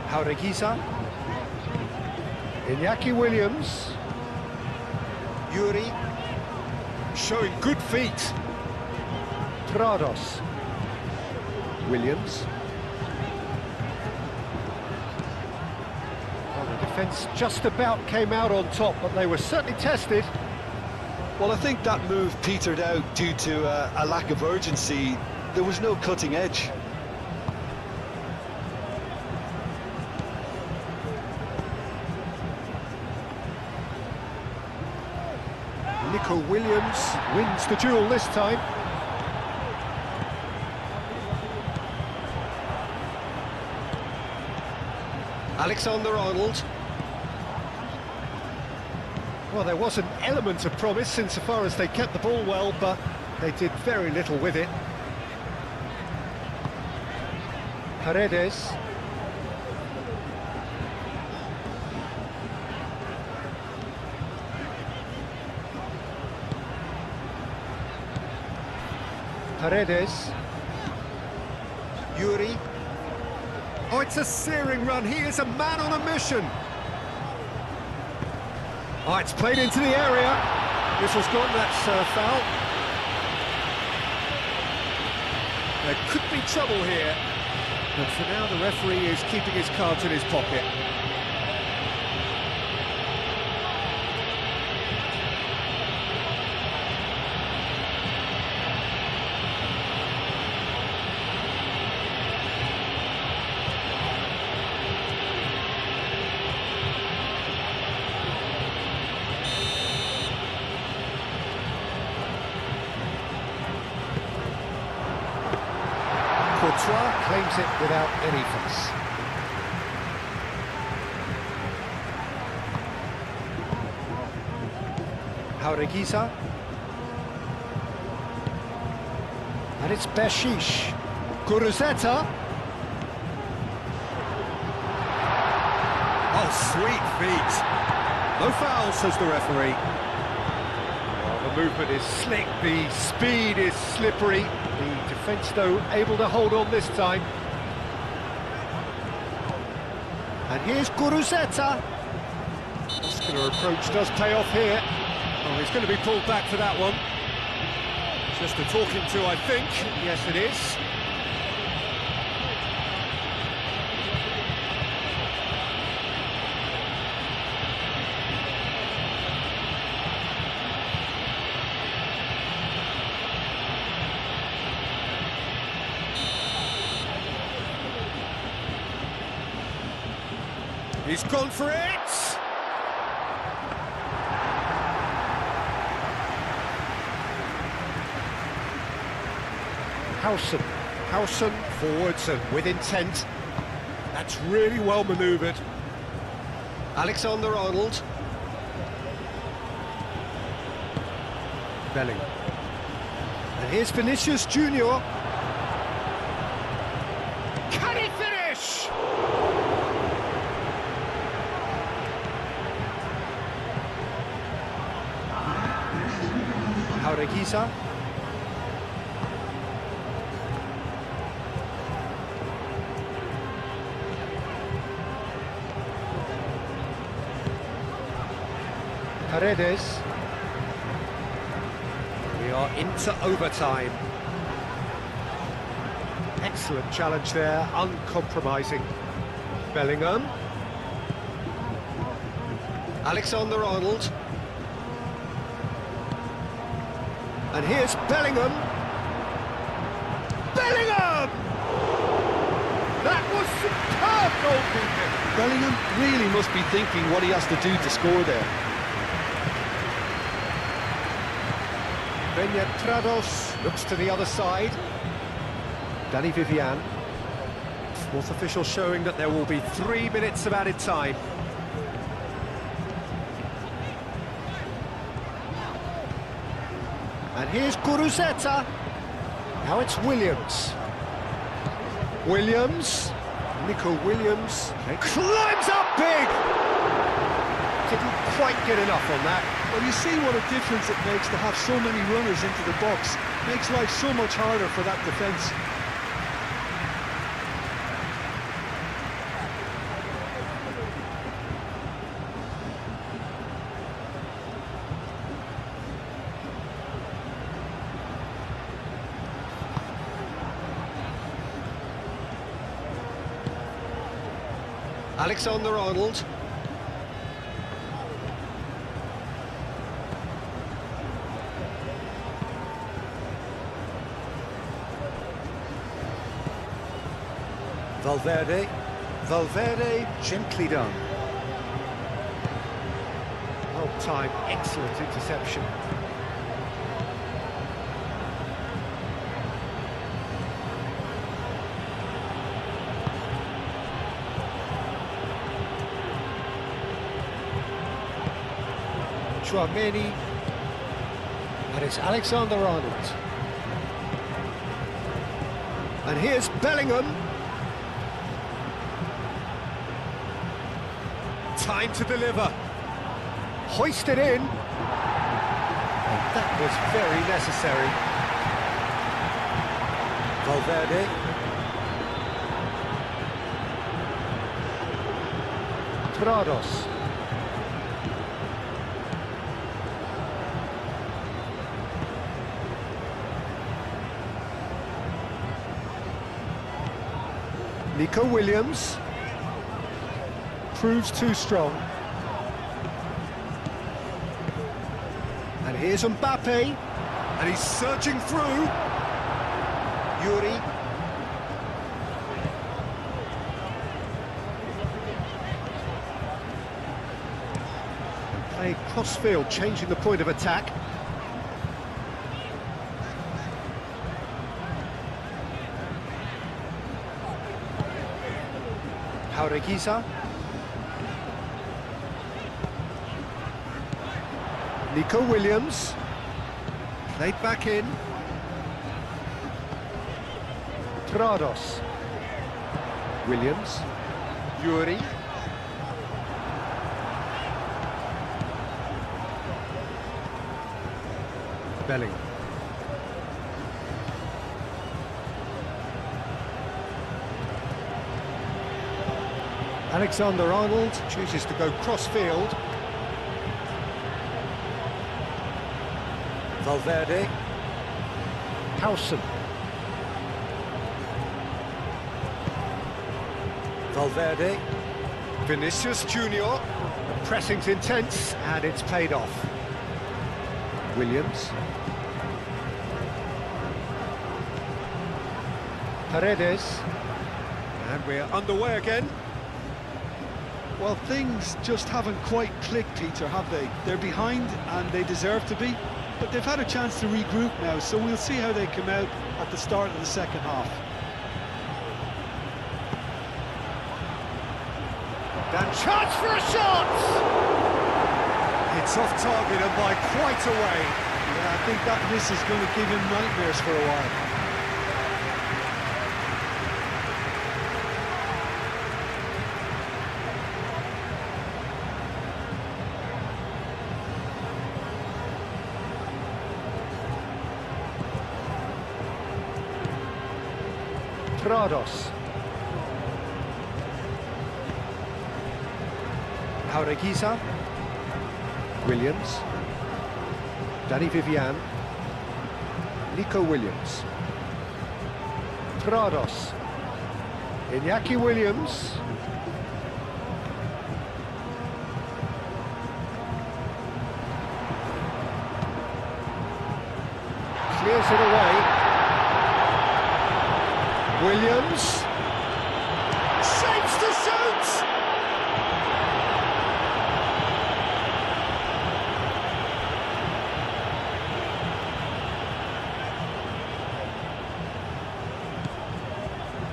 Jaureguisa. Iñaki Williams. Yuri. Showing good feet. Prados. Williams. Well, the defence just about came out on top, but they were certainly tested.
Well, I think that move petered out due to a lack of urgency. There was no cutting edge.
Nico Williams wins the duel this time. Alexander-Arnold. Well, there was an element of promise insofar as they kept the ball well, but they did very little with it. Paredes. Paredes. Yuri. Oh, it's a searing run. He is a man on a mission. Oh, it's played into the area. This was gone, that's foul. There could be trouble here. But for now, the referee is keeping his cards in his pocket. Courtois claims it without any fuss. Jaureguisa. And it's Beshish. Guruzzetta. Oh, sweet feet. No foul, says the referee. Oh, the movement is slick, the speed is slippery. The defence, though, able to hold on this time. And here's Guruzzetta. Muscular approach does pay off here. Oh, he's going to be pulled back for that one. Just a talking to, I think. Yes, it is. He's gone for it! Howson. Howson forwards and with intent. That's really well manoeuvred. Alexander-Arnold. Belling. And here's Vinicius Junior. Can he finish? Jaureguisa. Paredes. We are into overtime. Excellent challenge there, uncompromising. Bellingham. Alexander-Arnold. And here's Bellingham. Bellingham! That was superb goalkeeping.
Bellingham really must be thinking what he has to do to score there.
Trados looks to the other side. Danny Vivian. Fourth official showing that there will be 3 minutes of added time. And here's Guruzeta. Now it's Williams. Williams. Nico Williams. Climbs up big! Didn't quite get enough on that.
Well, you see what a difference it makes to have so many runners into the box. Makes life so much harder for that defence.
Alexander-Arnold. Valverde. Valverde, gently done. Well timed, excellent interception. Chouameni. And it's Alexander-Arnold. And here's Bellingham. Time to deliver. Hoisted in. And that was very necessary. Valverde. Trados. Nico Williams. Proves too strong. And here's Mbappe. And he's surging through. Yuri. Playing cross-field, changing the point of attack. Jaureguisa. Nico Williams. Played back in. Trados. Williams. Yuri. Belling. Alexander-Arnold chooses to go cross-field. Valverde. Howson. Valverde. Vinicius Junior. The pressing's intense and it's paid off. Williams. Paredes. And we're underway again.
Well, things just haven't quite clicked, Peter, have they? They're behind and they deserve to be. but they've had a chance to regroup now, so we'll see how they come out at the start of the second half.
And chance for a shot! It's off target and by quite a way.
Yeah, I think that miss is going to give him nightmares for a while.
Prados. Jaureguisa. Williams. Danny Vivian. Nico Williams. Prados. Iñaki Williams. Clears it away. Williams saves to suit.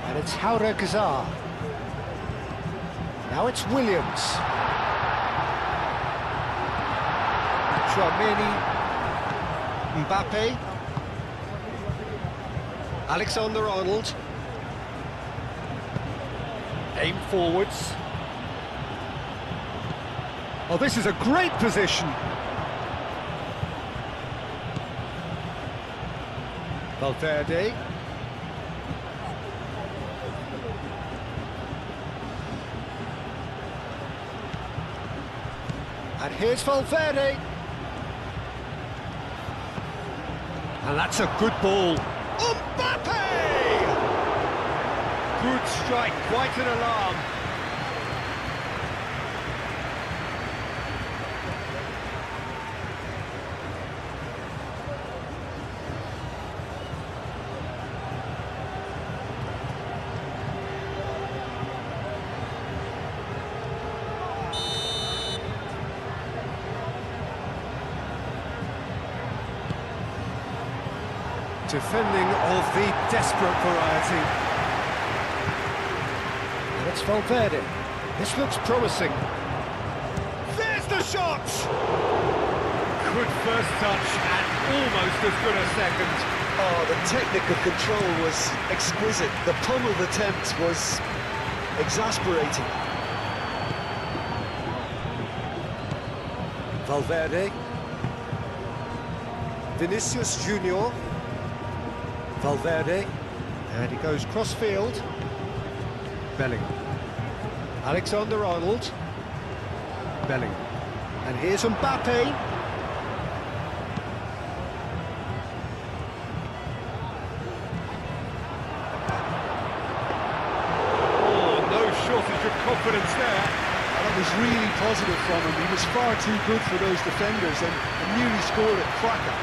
And it's Jaureguisa. Now it's Williams. Chouameni. Mbappe. Alexander-Arnold. Aim forwards. Oh, this is a great position. Valverde. And here's Valverde. And that's a good ball. Mbappe! Good strike, quite an alarm. Defending of the desperate variety. And it's Valverde. This looks promising. There's the shot! Good first touch and almost as good a second.
Oh, the technical control was exquisite. The pummeled attempt was exasperating.
Valverde. Vinicius Junior. Valverde, and he goes cross-field. Bellingham. Alexander-Arnold. Bellingham. And here's Mbappe. Oh, no shortage of confidence there.
That was really positive from him. He was far too good for those defenders and nearly scored a cracker.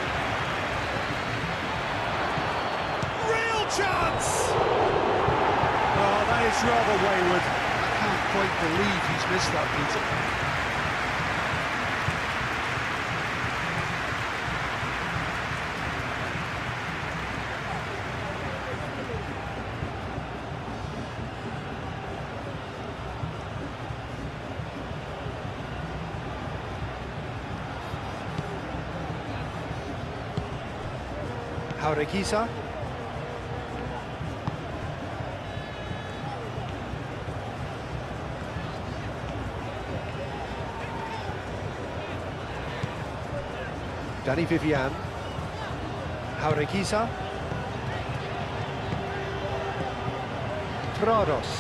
Chance! Oh, that is rather wayward.
I can't quite believe he's missed that,
Peter. Jaureguisa. Danny Vivian. Jaureguisa. Prados.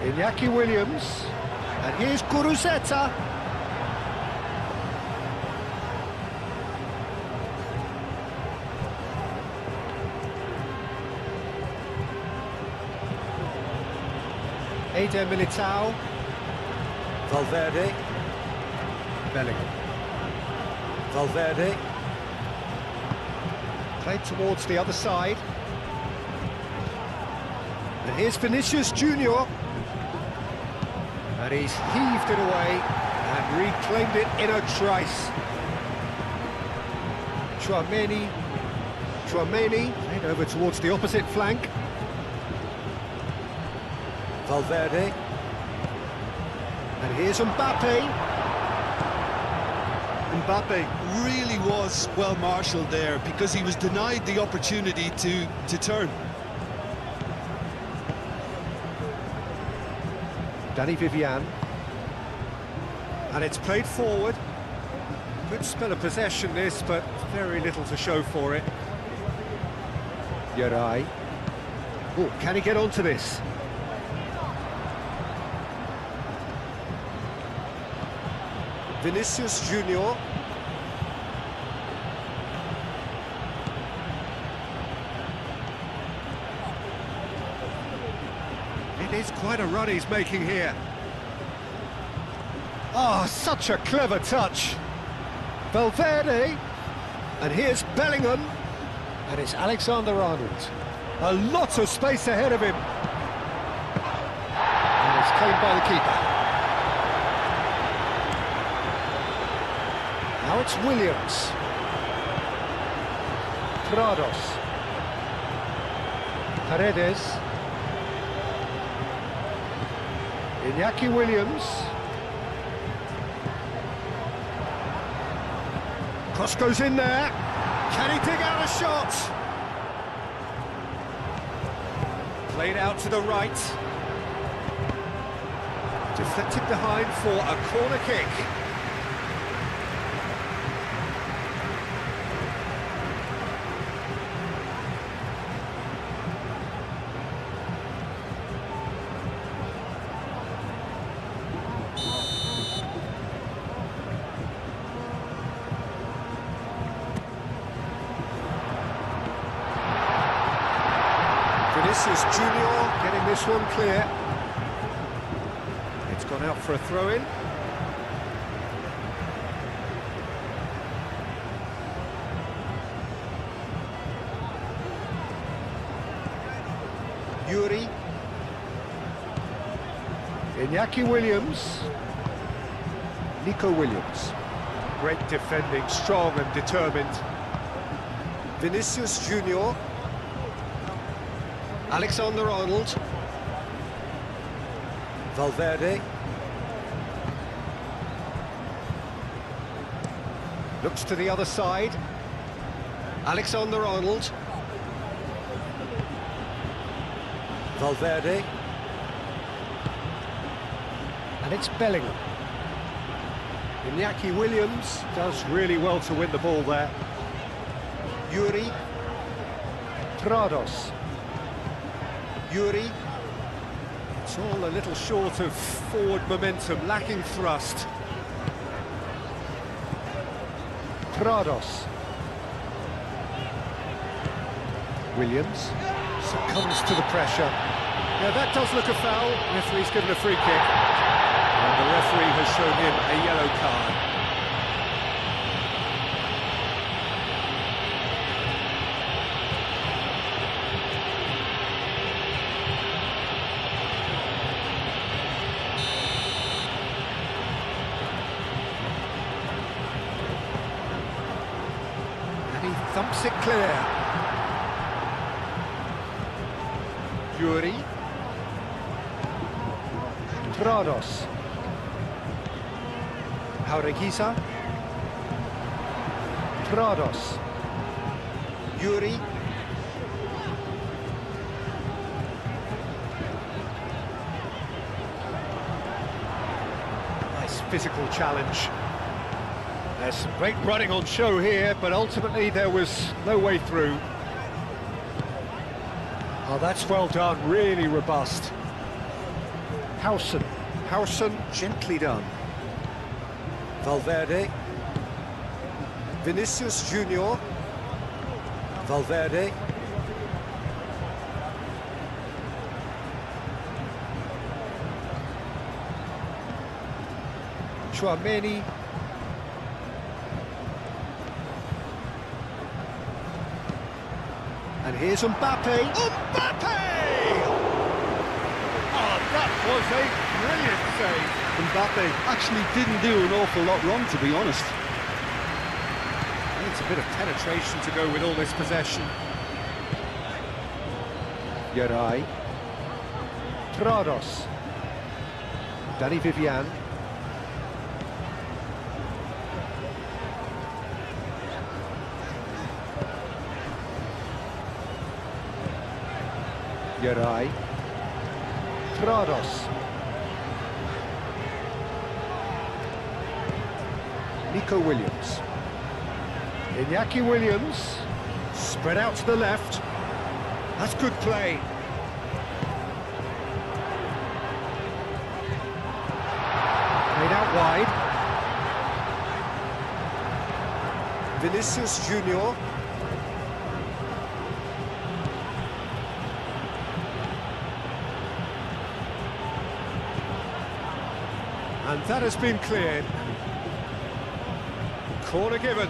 Iñaki Williams. And here's Guruceta. Eder Militao. Valverde. Bellingham. Valverde. Played towards the other side. And here's Vinicius Junior. And he's heaved it away and reclaimed it in a trice. Chouameni. Played over towards the opposite flank. Valverde. And here's Mbappe.
Mbappe really was well marshalled there because he was denied the opportunity to turn.
Danny Vivian. And it's played forward. Good spell of possession this, but very little to show for it. Yarai. Oh, can he get onto this? Vinicius Junior. It is quite a run he's making here. Oh, such a clever touch. Valverde. And here's Bellingham. And it's Alexander-Arnold. A lot of space ahead of him. And it's claimed by the keeper. Now it's Williams. Prados. Paredes. Iñaki Williams. Cross goes in there. Can he dig out a shot? Played out to the right. Deflected behind for a corner kick. Vinicius Junior getting this one clear. It's gone out for a throw-in. Yuri. Iñaki Williams. Nico Williams. Great defending, strong and determined. Vinicius Junior. Alexander-Arnold. Valverde. Looks to the other side. Alexander-Arnold. Valverde. And it's Bellingham. Iñaki Williams does really well to win the ball there. Yuri. Prados. Yuri. It's all a little short of forward momentum, lacking thrust. Prados. Williams succumbs to the pressure. Yeah, that does look a foul. Referee's given a free kick. And the referee has shown him a yellow card. Thumps it clear. Yuri. Prados. Jaureguisa. Prados. Yuri. Nice physical challenge. There's some great running on show here, but ultimately there was no way through. Oh, that's well done, really robust. Howson gently done. Valverde. Vinicius Junior. Valverde. Chouameni. And here's Mbappe. Mbappe! Oh, that was a brilliant save.
Mbappe actually didn't do an awful lot wrong, to be honest.
Needs a bit of penetration to go with all this possession. Yeray. Trados. Danny Vivian. Yeray. Trados. Nico Williams. Iñaki Williams. Spread out to the left. That's good play. Played out wide. Vinicius Junior. And that has been cleared. Corner given.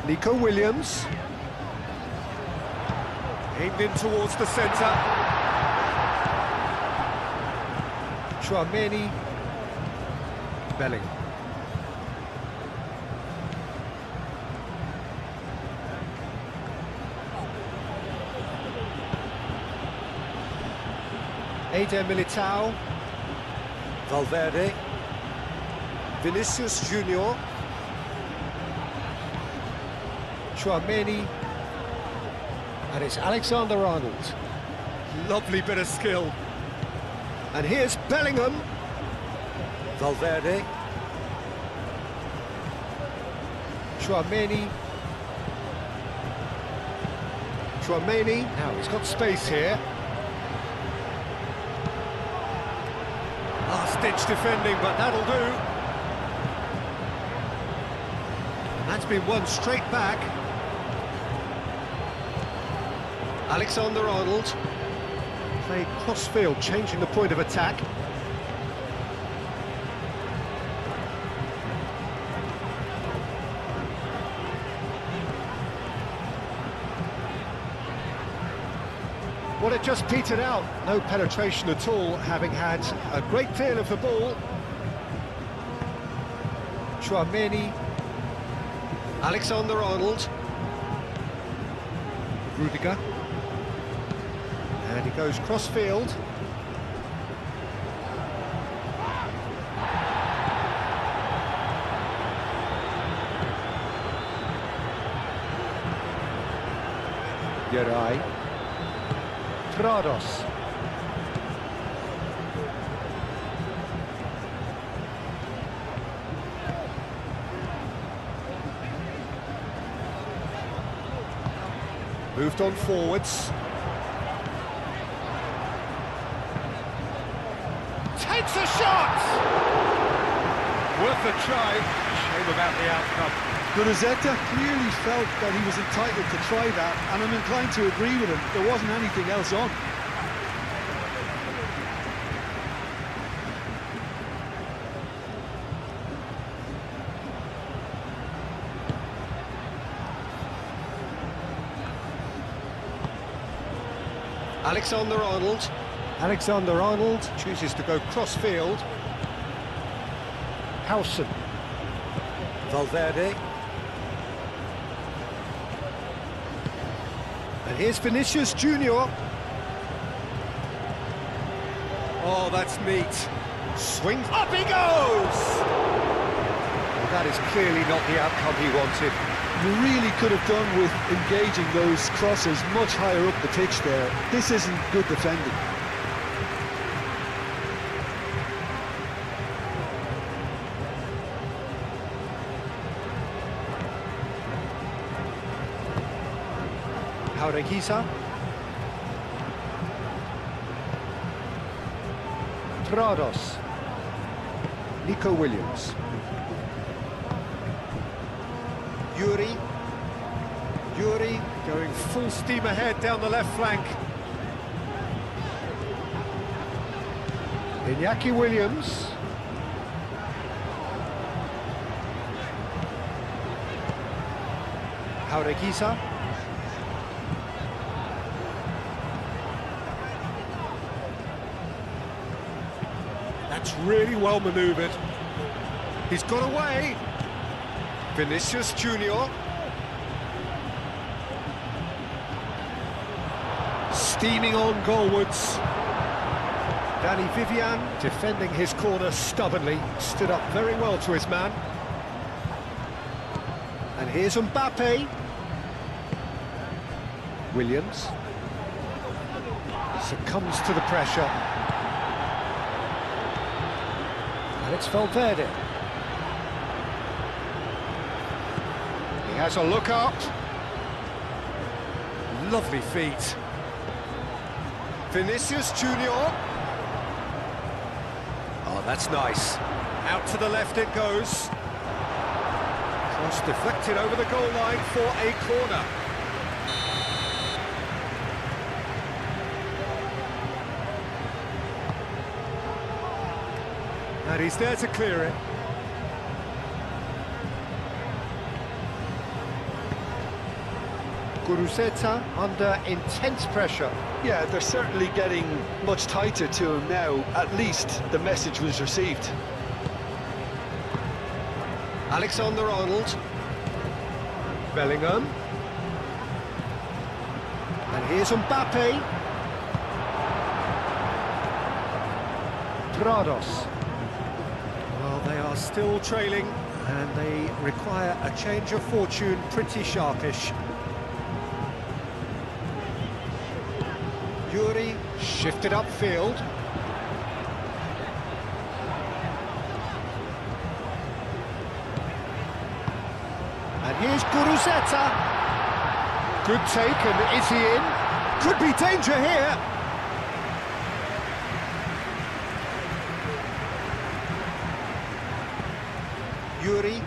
Nico Williams. Aimed in towards the centre. Chouameni. Belling. Eder Militao. Valverde. Vinicius Junior. Chouameni, and it's Alexander-Arnold. Lovely bit of skill. And here's Bellingham. Valverde. Chouameni. Chouameni, now he's got space here. Last-ditch defending, but that'll do. That's been won straight back. Alexander-Arnold played cross-field, changing the point of attack. Well, it just petered out. No penetration at all, having had a great feel of the ball. Chouameni. Alexander-Arnold. Rudiger. And he goes cross-field. Yeray. Trados. Moved on forwards. Takes a shot! Worth a try. Shame about the outcome.
Guruzzetta clearly felt that he was entitled to try that, and I'm inclined to agree with him. There wasn't anything else on.
Alexander-Arnold. Alexander-Arnold chooses to go cross-field. Howson. Valverde. And here's Vinicius Junior. Oh, that's neat. Swings, up he goes! Well, that is clearly not the outcome he wanted.
You really could have done with engaging those crosses much higher up the pitch there. This isn't good defending.
Jaureguisa. Trados. Nico Williams. Yuri. Yuri going full steam ahead down the left flank. Iñaki Williams. Jaureguisa. That's really well manoeuvred. He's got away. Vinicius Junior. Steaming on goalwards. Danny Vivian defending his corner stubbornly, stood up very well to his man. And here's Mbappe. Williams succumbs to the pressure. And it's Valverde. He has a look up. Lovely feet. Vinicius Junior. Oh, that's nice. Out to the left it goes. Cross deflected over the goal line for a corner. And he's there to clear it. Guruceta under intense pressure.
Yeah, they're certainly getting much tighter to him now. At least the message was received.
Alexander-Arnold. Bellingham. And here's Mbappe. Prados. Well, they are still trailing, and they require a change of fortune pretty sharpish. Yuri shifted upfield. And here's Guruceta. Good take, and is he in? Could be danger here. Yuri.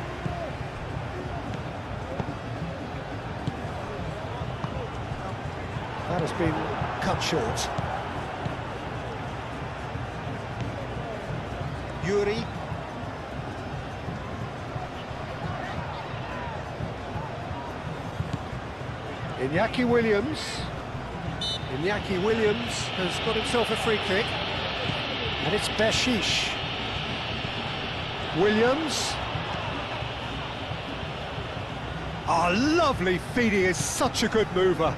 That has been cut short. Yuri. Iñaki Williams. Iñaki Williams has got himself a free kick. And it's Beshish. Williams. Oh, lovely feet, he is such a good mover.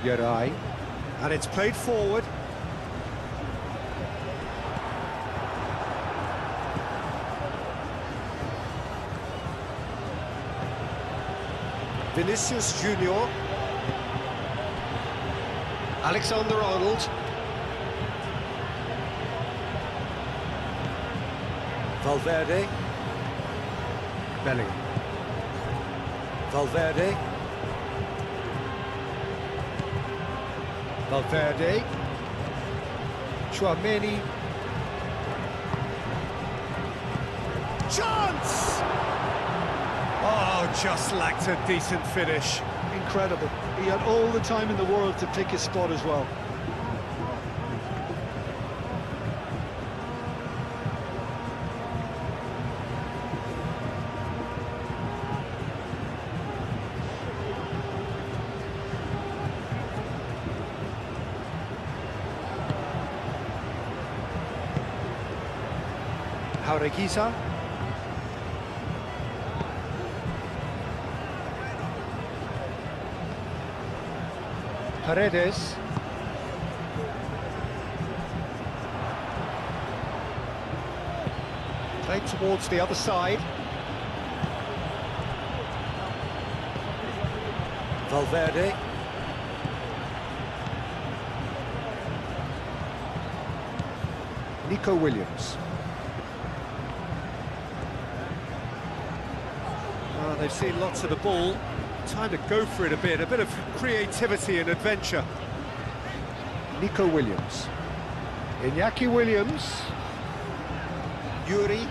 Geray. And it's played forward. Vinicius Junior. Alexander-Arnold. Valverde. Bellingham. Valverde. Valverde. Chouameni. Chance! Oh, just lacked a decent finish.
Incredible. He had all the time in the world to pick his spot as well.
Jaureguisa. Paredes. Played towards the other side. Valverde. Nico Williams. They've seen lots of the ball. Time to go for it a bit of creativity and adventure. Nico Williams. Iñaki Williams. Yuri.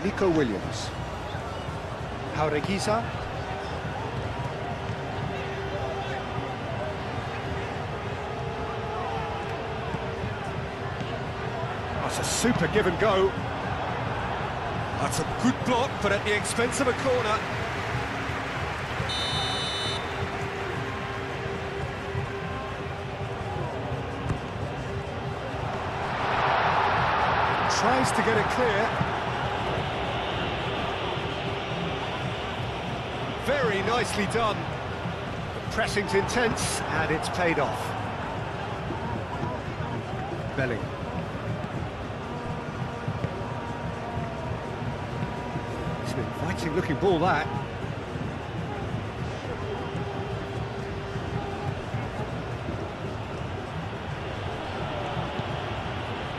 Nico Williams. Jaureguisa. That's a super give and go. That's a good block, but at the expense of a corner. Tries to get it clear. Very nicely done. The pressing's intense, and it's paid off. Bellingham. It's an inviting looking ball, that.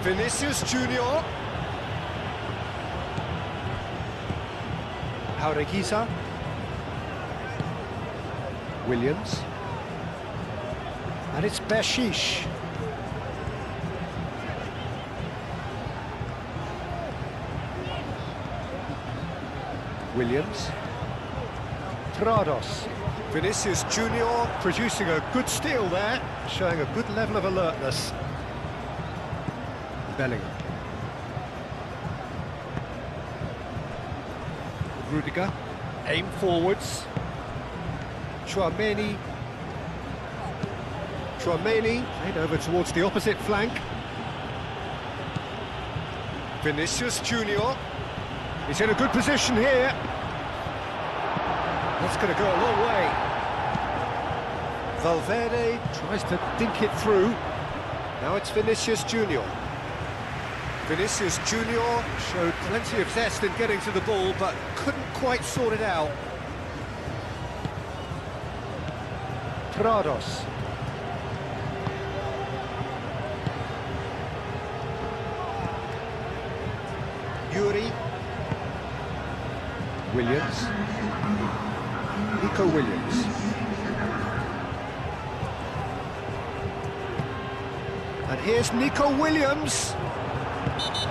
Vinicius Junior. Jaureguisa. Williams. And it's Bershish. Williams. Prados. Vinicius Junior producing a good steal there, showing a good level of alertness. Bellingham. Rudiger. Aim forwards. Tchouaméni. Played over towards the opposite flank. Vinicius Junior. He's in a good position here. That's going to go a long way. Valverde tries to dink it through. Now it's Vinicius Junior. Vinicius Junior showed plenty of zest in getting to the ball, but couldn't quite sort it out. Prados. Yuri. Williams. Nico Williams. And here's Nico Williams.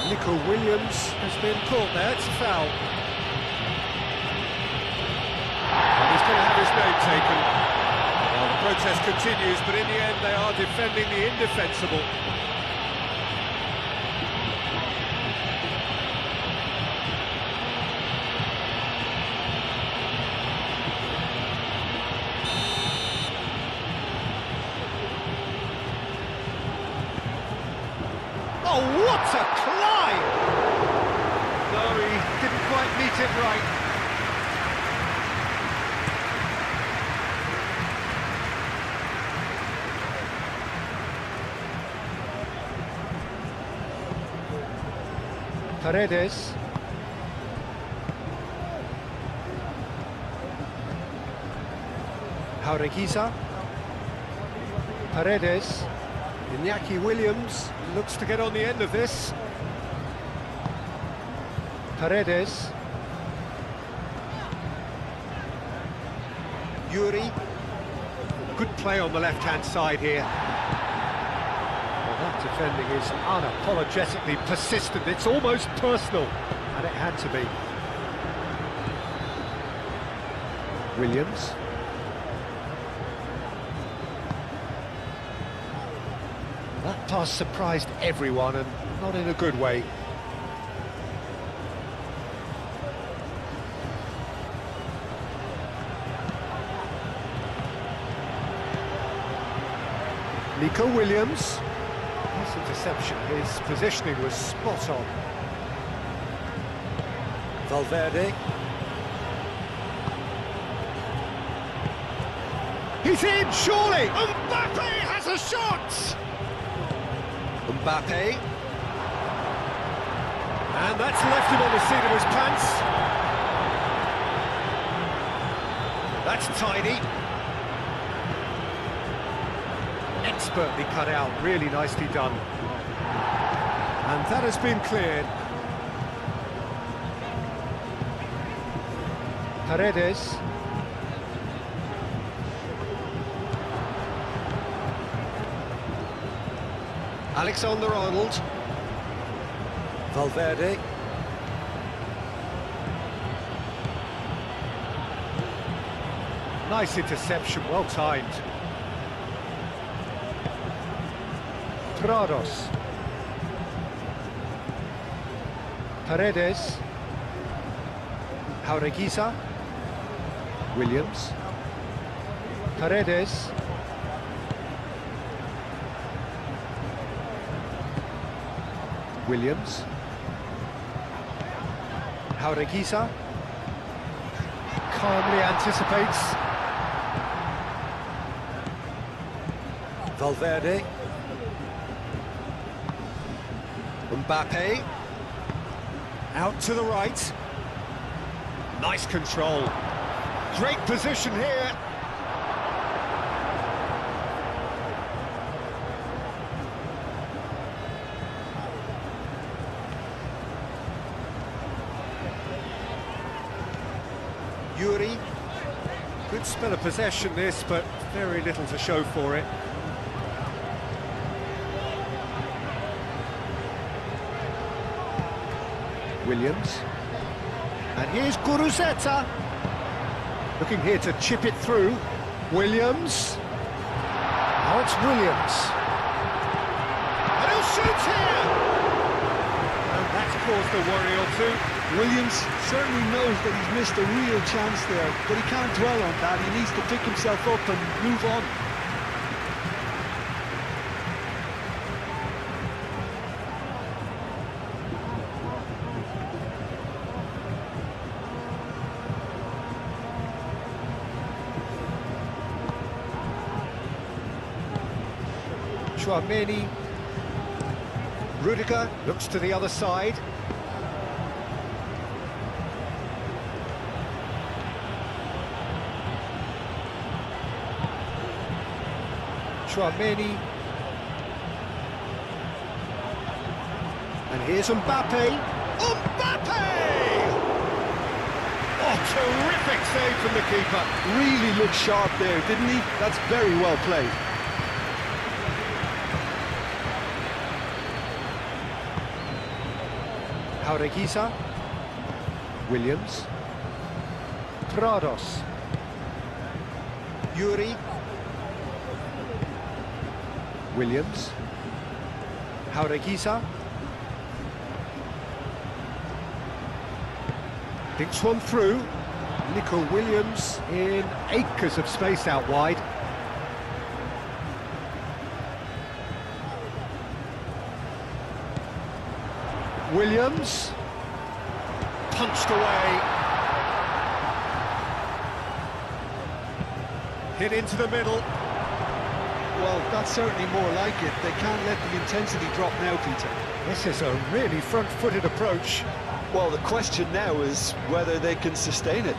Nico Williams has been caught there, it's a foul. And he's going to have his name taken. Well, the protest continues, but in the end they are defending the indefensible. Oh, what a climb! No, he didn't quite meet it right. Paredes. Jaureguisa. Paredes. Iñaki Williams looks to get on the end of this. Paredes. Yuri. Good play on the left-hand side here. Well, that defending is unapologetically persistent. It's almost personal, and it had to be. Williams. That pass surprised everyone, and not in a good way. Nico Williams. Nice interception. His positioning was spot on. Valverde. He's in, surely! Mbappe has a shot! Mbappe. And that's left him on the seat of his pants. That's tidy. Expertly cut out, really nicely done. And that has been cleared. Paredes. Alexander-Arnold. Valverde. Nice interception, well timed. Prados. Paredes. Jaureguisa. Williams. Paredes. Williams. Jaureguisa. Calmly anticipates. Valverde. Mbappe. Out to the right. Nice control. Great position here. Yuri. Good spell of possession this, but very little to show for it. Williams. And here's Guruzeta. Looking here to chip it through. Williams. Now it's Williams. And he'll shoot here! And that's caused a worry or two.
Williams certainly knows that he's missed a real chance there, but he can't dwell on that. He needs to pick himself up and move on.
Tchouaméni. Rudiger looks to the other side. Tchouaméni. And here's Mbappe. Mbappe! Oh, terrific save from the keeper.
Really looked sharp there, didn't he? That's very well played.
Jaureguisa. Williams. Prados. Yuri. Williams. Jaureguisa. Dinks one through. Nico Williams in acres of space out wide. Williams. Punched away. Hit into the middle.
Well, that's certainly more like it. They can't let the intensity drop now, Peter.
This is a really front-footed approach.
Well, the question now is whether they can sustain it.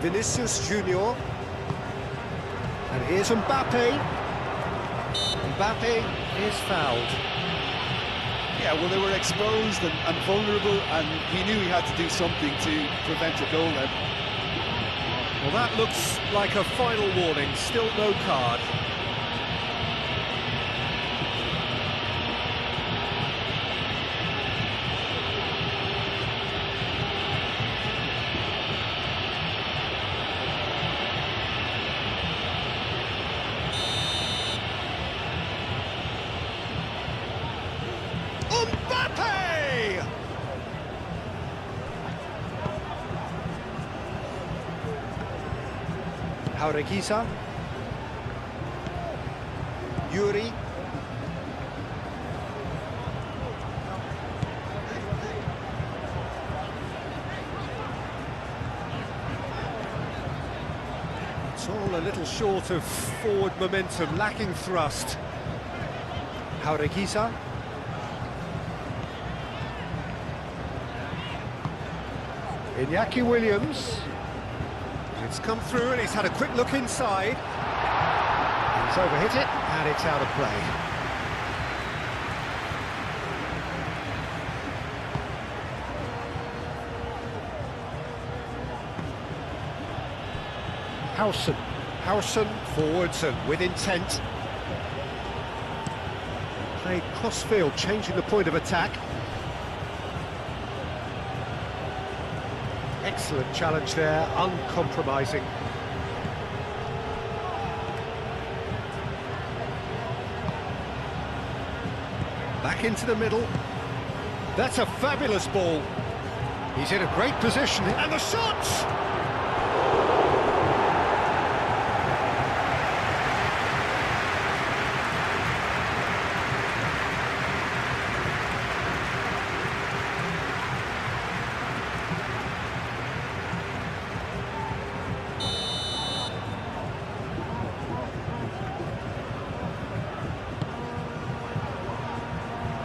Vinicius Junior. And here's Mbappe. Mbappe is fouled.
Yeah, well, they were exposed and vulnerable, and he knew he had to do something to prevent a goal then.
Well, that looks like a final warning. Still no card. Mbappe! Jaureguisa. Yuri. It's all a little short of forward momentum, lacking thrust. Jaureguisa. Iñaki Williams. It's come through and he's had a quick look inside. He's overhit it and it's out of play. Howson. Howson forwards and with intent. Played cross-field, changing the point of attack. Excellent challenge there, uncompromising. Back into the middle. That's a fabulous ball. He's in a great position, and the shots!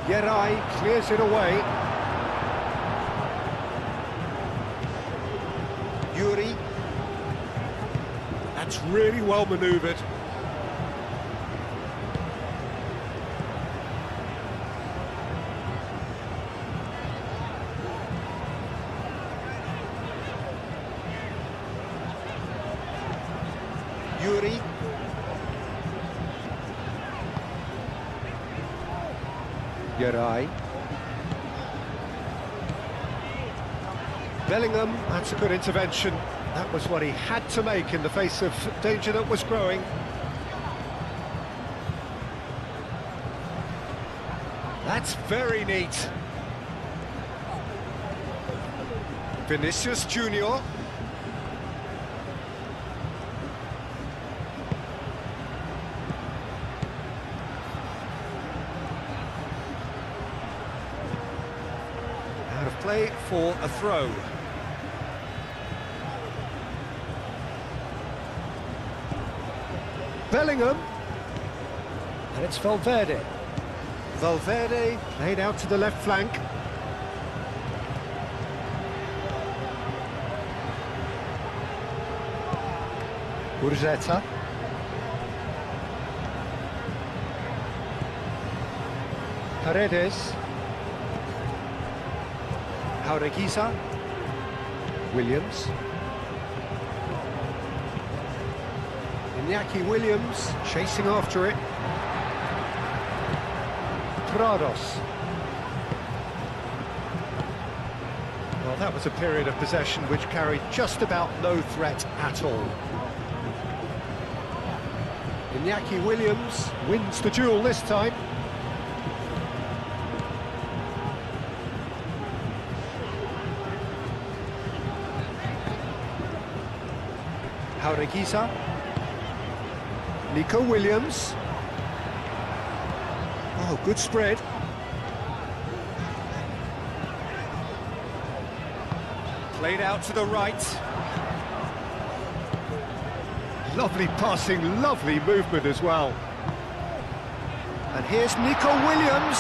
Geray clears it away. Yuri. That's really well manoeuvred. Yuri. Geray. Bellingham, that's a good intervention. That was what he had to make in the face of danger that was growing. That's very neat. Vinicius Junior. Out of play for a throw. Bellingham, and it's Valverde. Valverde played out to the left flank. Urzeta. Paredes. Jaureguiza. Williams. Iñaki Williams chasing after it. Prados. Well, that was a period of possession which carried just about no threat at all. Iñaki Williams wins the duel this time. Jaureguiza. Nico Williams. Oh, good spread. Played out to the right. Lovely passing, lovely movement as well. And here's Nico Williams.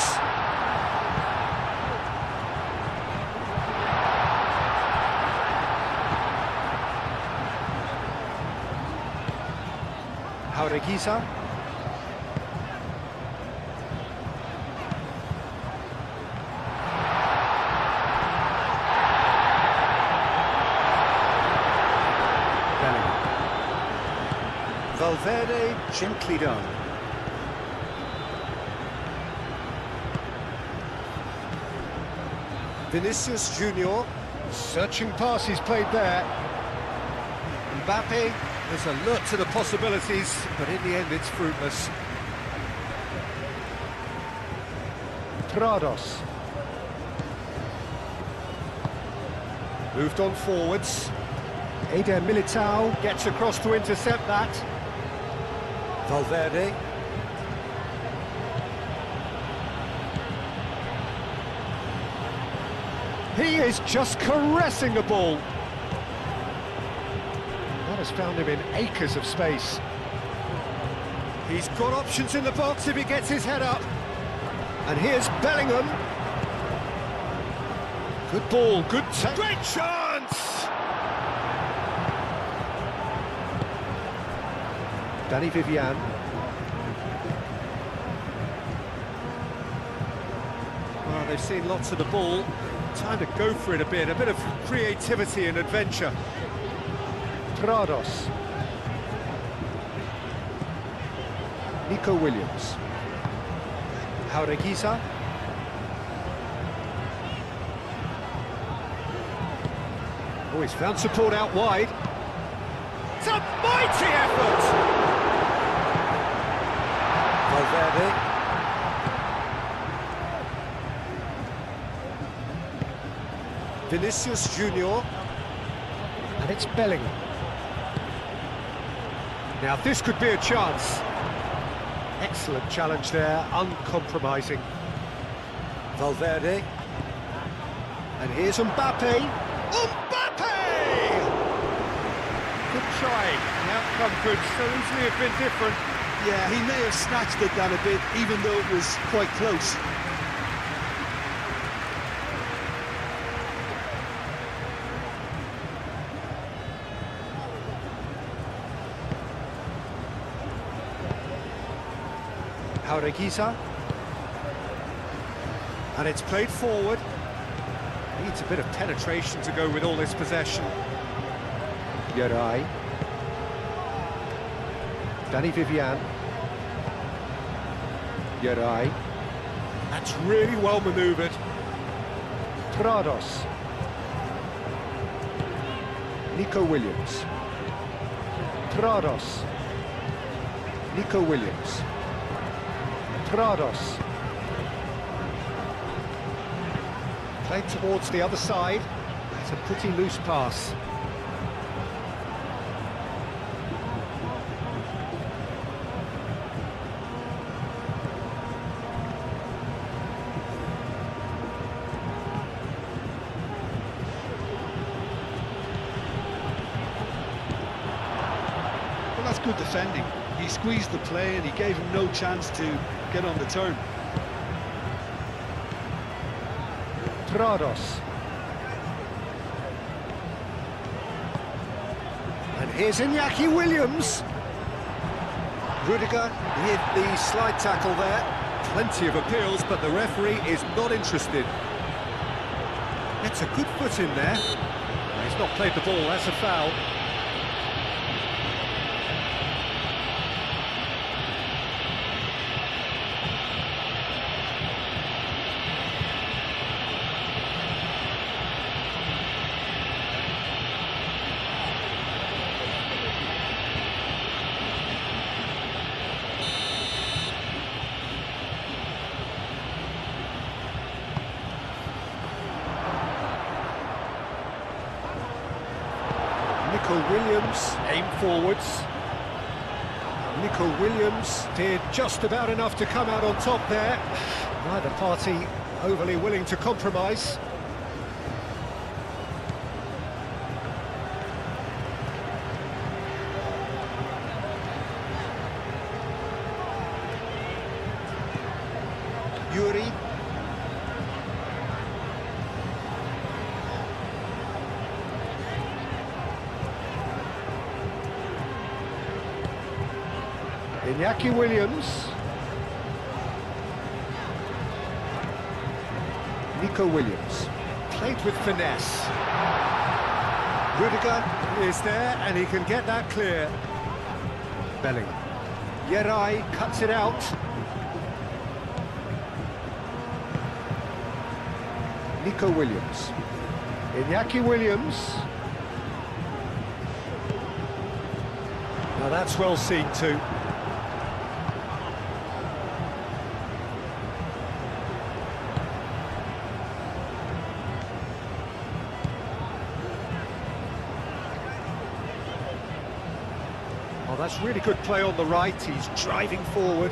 Jaureguiza. Valverde, gently done. Vinicius Junior, searching passes played there. Mbappe is alert to the possibilities, but in the end it's fruitless. Prados. Moved on forwards. Eder Militao gets across to intercept that. Valverde. He is just caressing the ball. That has found him in acres of space. He's got options in the box if he gets his head up. And here's Bellingham. Good ball, good great chance! Danny Vivian. Well, they've seen lots of the ball. Time to go for it a bit of creativity and adventure. Prados. Nico Williams. Jaureguisa. Oh, he's found support out wide. It's a mighty effort! Valverde. Vinicius Junior. And it's Bellingham. Now this could be a chance. Excellent challenge there, uncompromising. Valverde. And here's Mbappe. Mbappe! Good try. The outcome could so easily have been different.
Yeah, he may have snatched it down a bit, even though it was quite close.
Jaureguisa. And it's played forward. Needs a bit of penetration to go with all this possession. Yarai. Danny Vivian. Yarai. That's really well manoeuvred. Prados. Nico Williams. Prados. Nico Williams. Prados. Played towards the other side. It's a pretty loose pass.
Well, that's good defending. He squeezed the play and he gave him no chance to get on the turn.
Prados. And here's Iñaki Williams. Rudiger hit the slide tackle there. Plenty of appeals, but the referee is not interested. It's a good foot in there. He's not played the ball, that's a foul. Nico Williams, aim forwards. Nico Williams did just about enough to come out on top there. Neither party overly willing to compromise. Yuri. Iñaki Williams. Nico Williams. Played with finesse. Rudiger is there and he can get that clear. Bellingham. Yarai cuts it out. Nico Williams. Iñaki Williams. Now that's well seen too. Oh, that's really good play on the right. He's driving forward.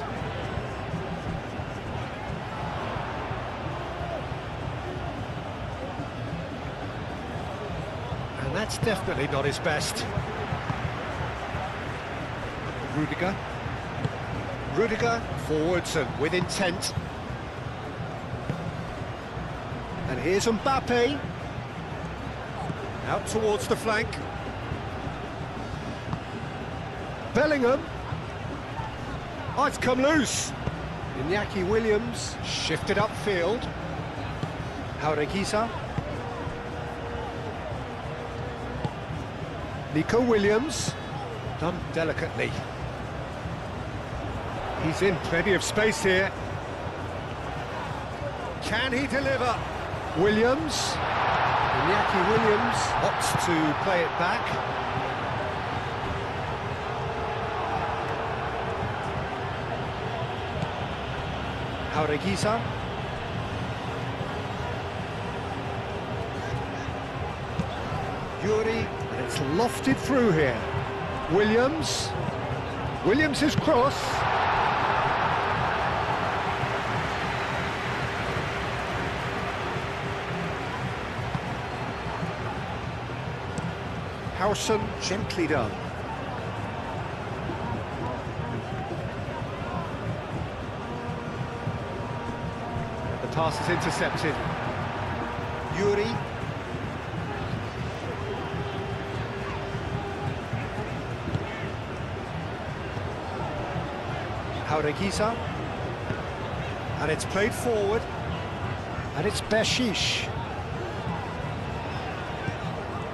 And that's definitely not his best. Rudiger. Rudiger, forwards and with intent. And here's Mbappe. Out towards the flank. Bellingham. Oh, it's come loose. Iñaki Williams shifted upfield. Jaureguisa. Nico Williams. Done delicately. He's in plenty of space here. Can he deliver? Williams. Iñaki Williams opts to play it back. Jaureguisa. Yuri, and it's lofted through here. Williams. Williams' cross. Howson, gently done. The pass is intercepted. Yuri. Jaureguisa. And it's played forward. And it's Beshish.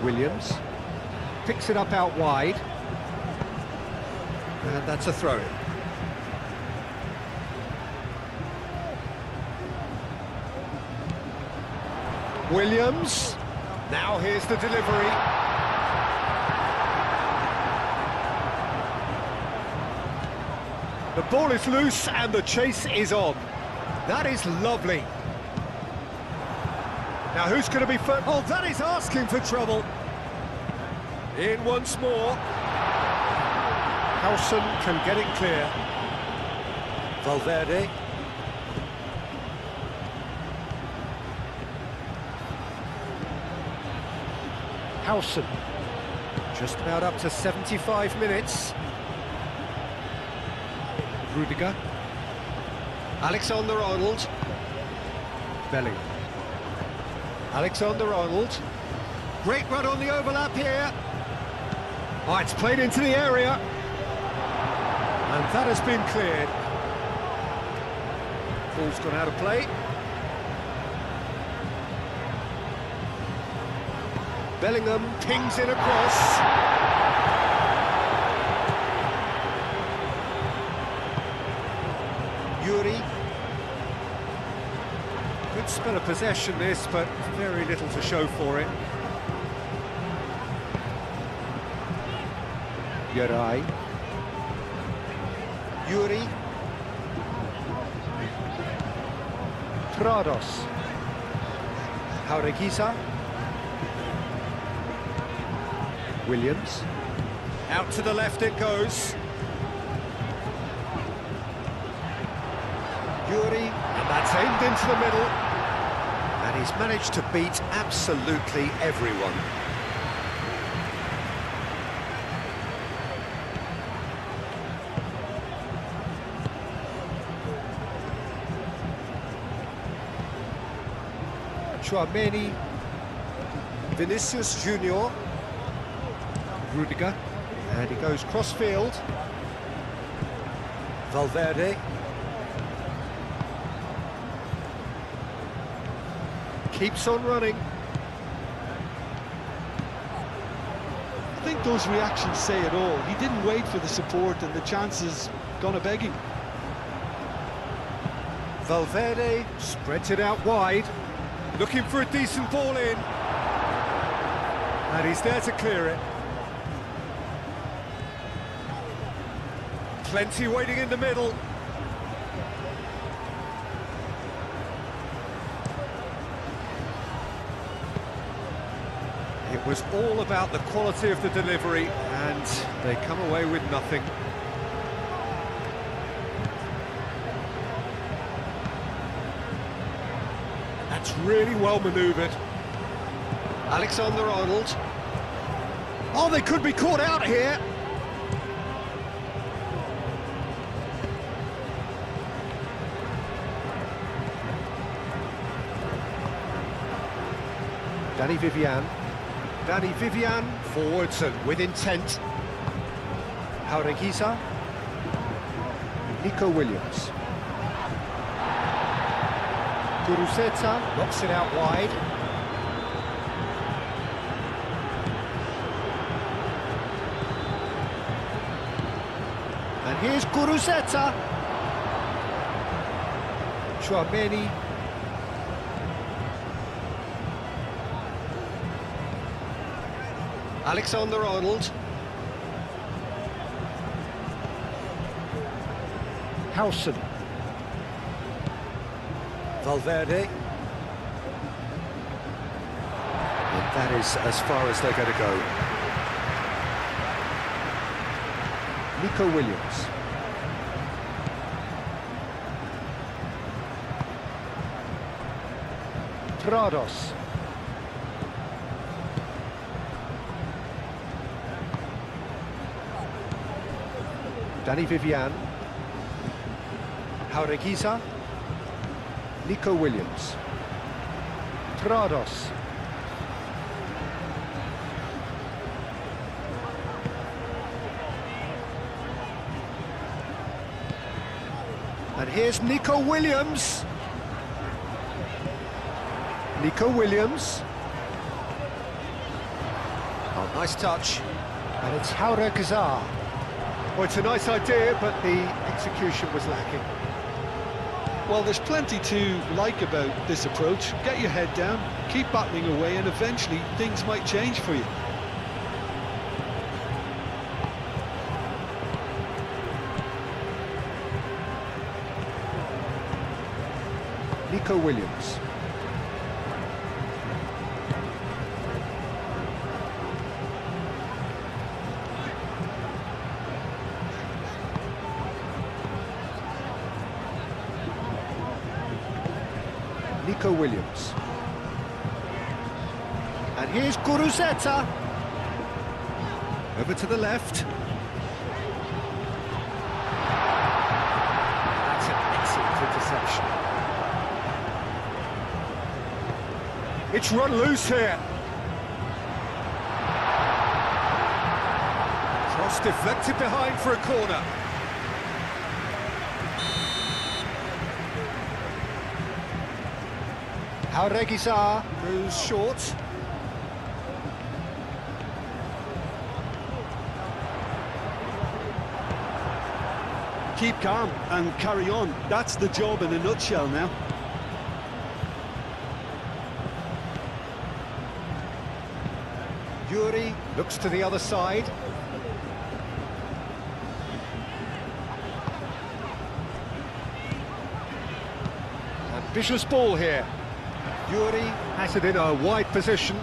Williams. Picks it up out wide. And that's a throw-in. Williams. Now here's the delivery. The ball is loose and the chase is on. That is lovely. Now who's going to be first? Oh, that is asking for trouble. In once more. Howson can get it clear. Valverde. Howson. Just about up to 75 minutes. Rudiger. Alexander-Arnold. Bellingham. Alexander-Arnold. Great run on the overlap here. Oh, it's played into the area. And that has been cleared. Ball's gone out of play. Bellingham pings in across. Yuri. Good spell of possession this, but very little to show for it. Yeray. Yuri. Prados. Jaureguisa. Williams. Out to the left it goes. Yuri, and that's aimed into the middle. And he's managed to beat absolutely everyone. Chouameni, Vinicius Junior, Rudiger, and he goes cross-field. Valverde. Keeps on running.
I think those reactions say it all. He didn't wait for the support and the chances gonna begging.
Valverde spreads it out wide. Looking for a decent ball in. And he's there to clear it. Plenty waiting in the middle. It was all about the quality of the delivery, and they come away with nothing. That's really well manoeuvred. Alexander-Arnold. Oh, they could be caught out here. Danny Vivian. Danny Vivian forwards and with intent. Jaureguisa. Nico Williams. Guruzeta knocks it out wide. And here's Guruzeta. Chouameni. Alexander-Arnold. Howson. Valverde. And that is as far as they're going to go. Nico Williams. Prados. Danny Vivian. Jaureguiza. Nico Williams. Prados. And here's Nico Williams. Nico Williams. Oh, nice touch. And it's Jaureguiza. Well, it's a nice idea, but the execution was lacking.
Well, there's plenty to like about this approach. Get your head down, keep battling away, and eventually things might change for you.
Nico Williams. Nico Williams. And here's Guruzeta. Over to the left. That's an excellent interception. It's run loose here. Cross deflected behind for a corner. Jaureguiza goes short.
Keep calm and carry on. That's the job in a nutshell now.
Yuri looks to the other side. Ambitious ball here. Yuri has it in a wide position.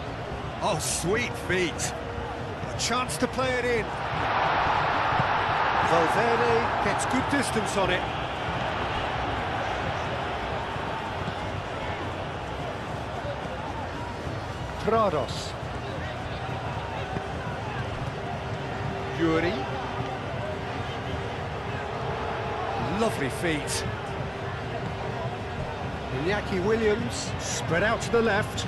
Oh, sweet feet. A chance to play it in. Valverde gets good distance on it. Prados. Yuri. Lovely feet. Iñaki Williams spread out to the left.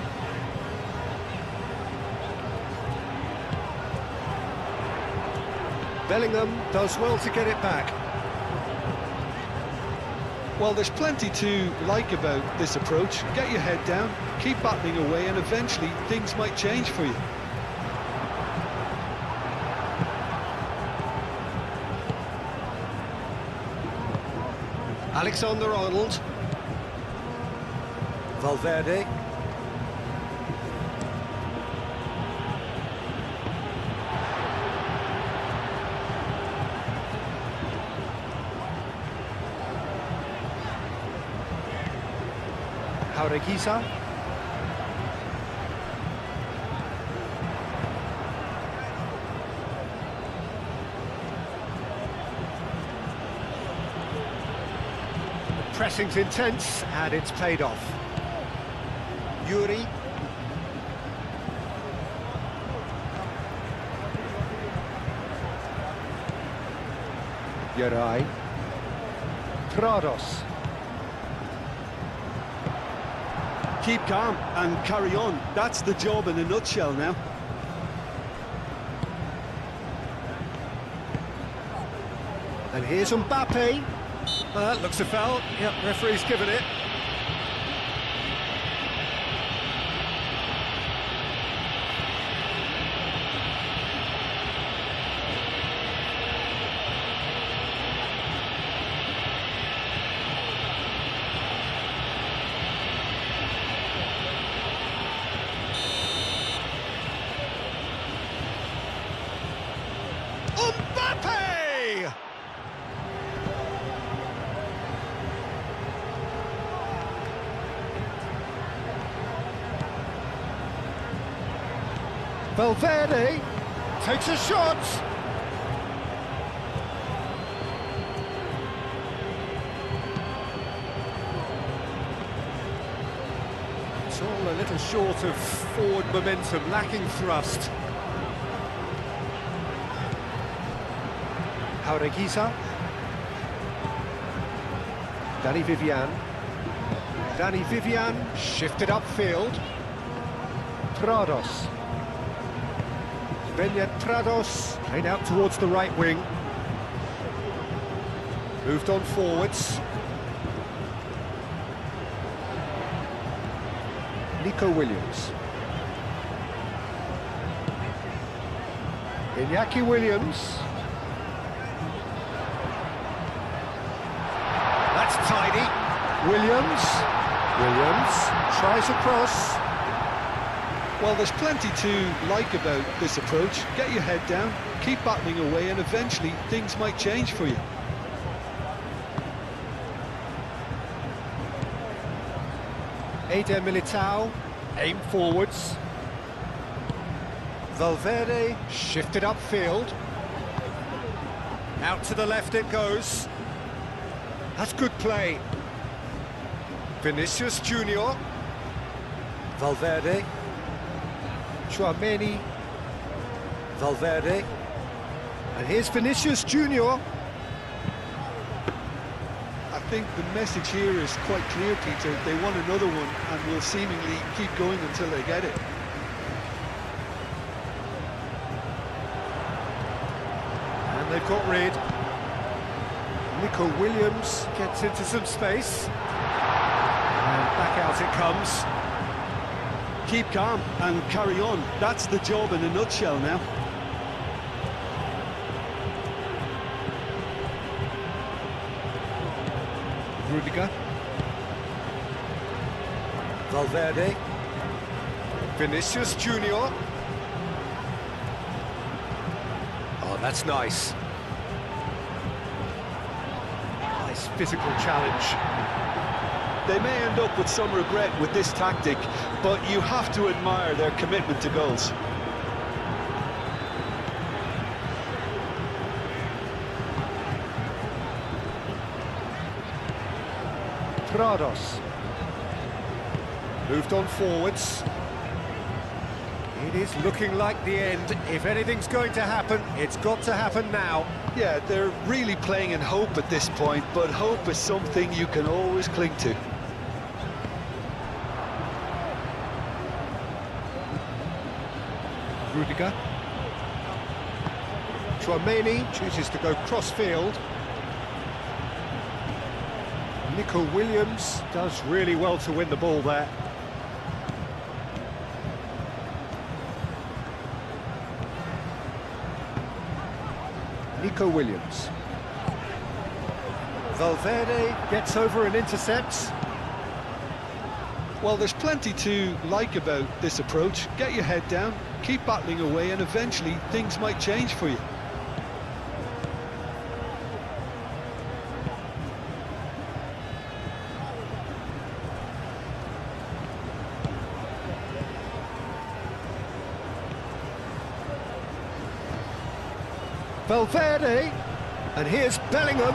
Bellingham does well to get it back.
Well, there's plenty to like about this approach. Get your head down, keep battling away, and eventually things might change for you.
Alexander-Arnold. Valverde. Jaureguiza. Pressing's intense and it's paid off. Yuri. Yarai. Prados.
Keep calm and carry on. That's the job in a nutshell now.
And here's Mbappe. That looks a foul. Yep, referee's given it. Valverde takes a shot. It's all a little short of forward momentum, lacking thrust. Jaureguisa. Dani Vivian. Dani Vivian shifted upfield. Prados. Benyat Prados played out towards the right wing. Moved on forwards. Nico Williams. Iñaki Williams. That's tidy. Williams tries across.
Well, there's plenty to like about this approach. Get your head down, keep battling away, and eventually things might change for you.
Eder Militao, aim forwards. Valverde shifted upfield. Out to the left it goes. That's good play. Vinicius Junior. Valverde. Tchouaméni. Valverde. And here's Vinicius Junior.
I think the message here is quite clear, Peter. They want another one and will seemingly keep going until they get it.
And they've got rid. Nico Williams gets into some space. And back out it comes.
Keep calm and carry on. That's the job in a nutshell now.
Rudiger. Valverde. Vinicius Junior. Oh, that's nice. Nice physical challenge.
They may end up with some regret with this tactic, but you have to admire their commitment to goals.
Prados. Moved on forwards. It is looking like the end. If anything's going to happen, it's got to happen now.
Yeah, they're really playing in hope at this point, but hope is something you can always cling to.
Rudiger. Tchouaméni chooses to go cross-field. Nico Williams does really well to win the ball there. Nico Williams. Valverde gets over and intercepts.
Well, there's plenty to like about this approach. Get your head down, keep battling away, and eventually things might change for you.
Valverde, and here's Bellingham.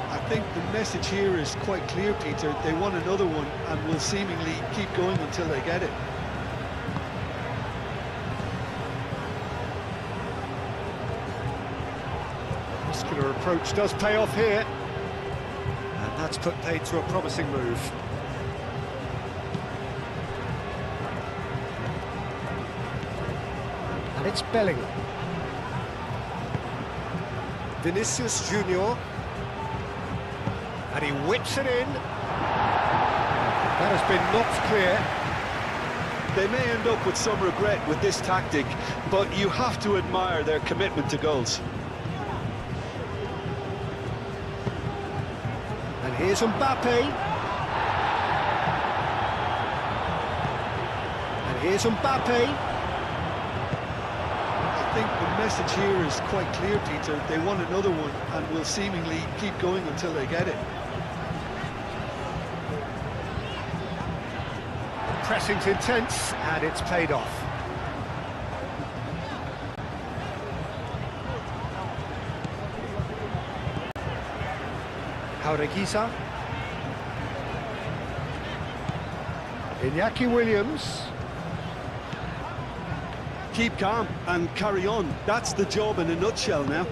I think the message here is quite clear, Peter. They want another one and will seemingly keep going until they get it.
Muscular approach does pay off here. And that's put paid to a promising move. And it's Bellingham. Vinicius Junior. And he whips it in. That has been knocked clear.
They may end up with some regret with this tactic, but you have to admire their commitment to goals.
And here's Mbappe. And here's Mbappe.
I think the message here is quite clear, Peter. They want another one and will seemingly keep going until they get it.
Pressing's intense, and it's paid off. Jaureguisa. Iñaki Williams.
Keep calm and carry on. That's the job in a nutshell now.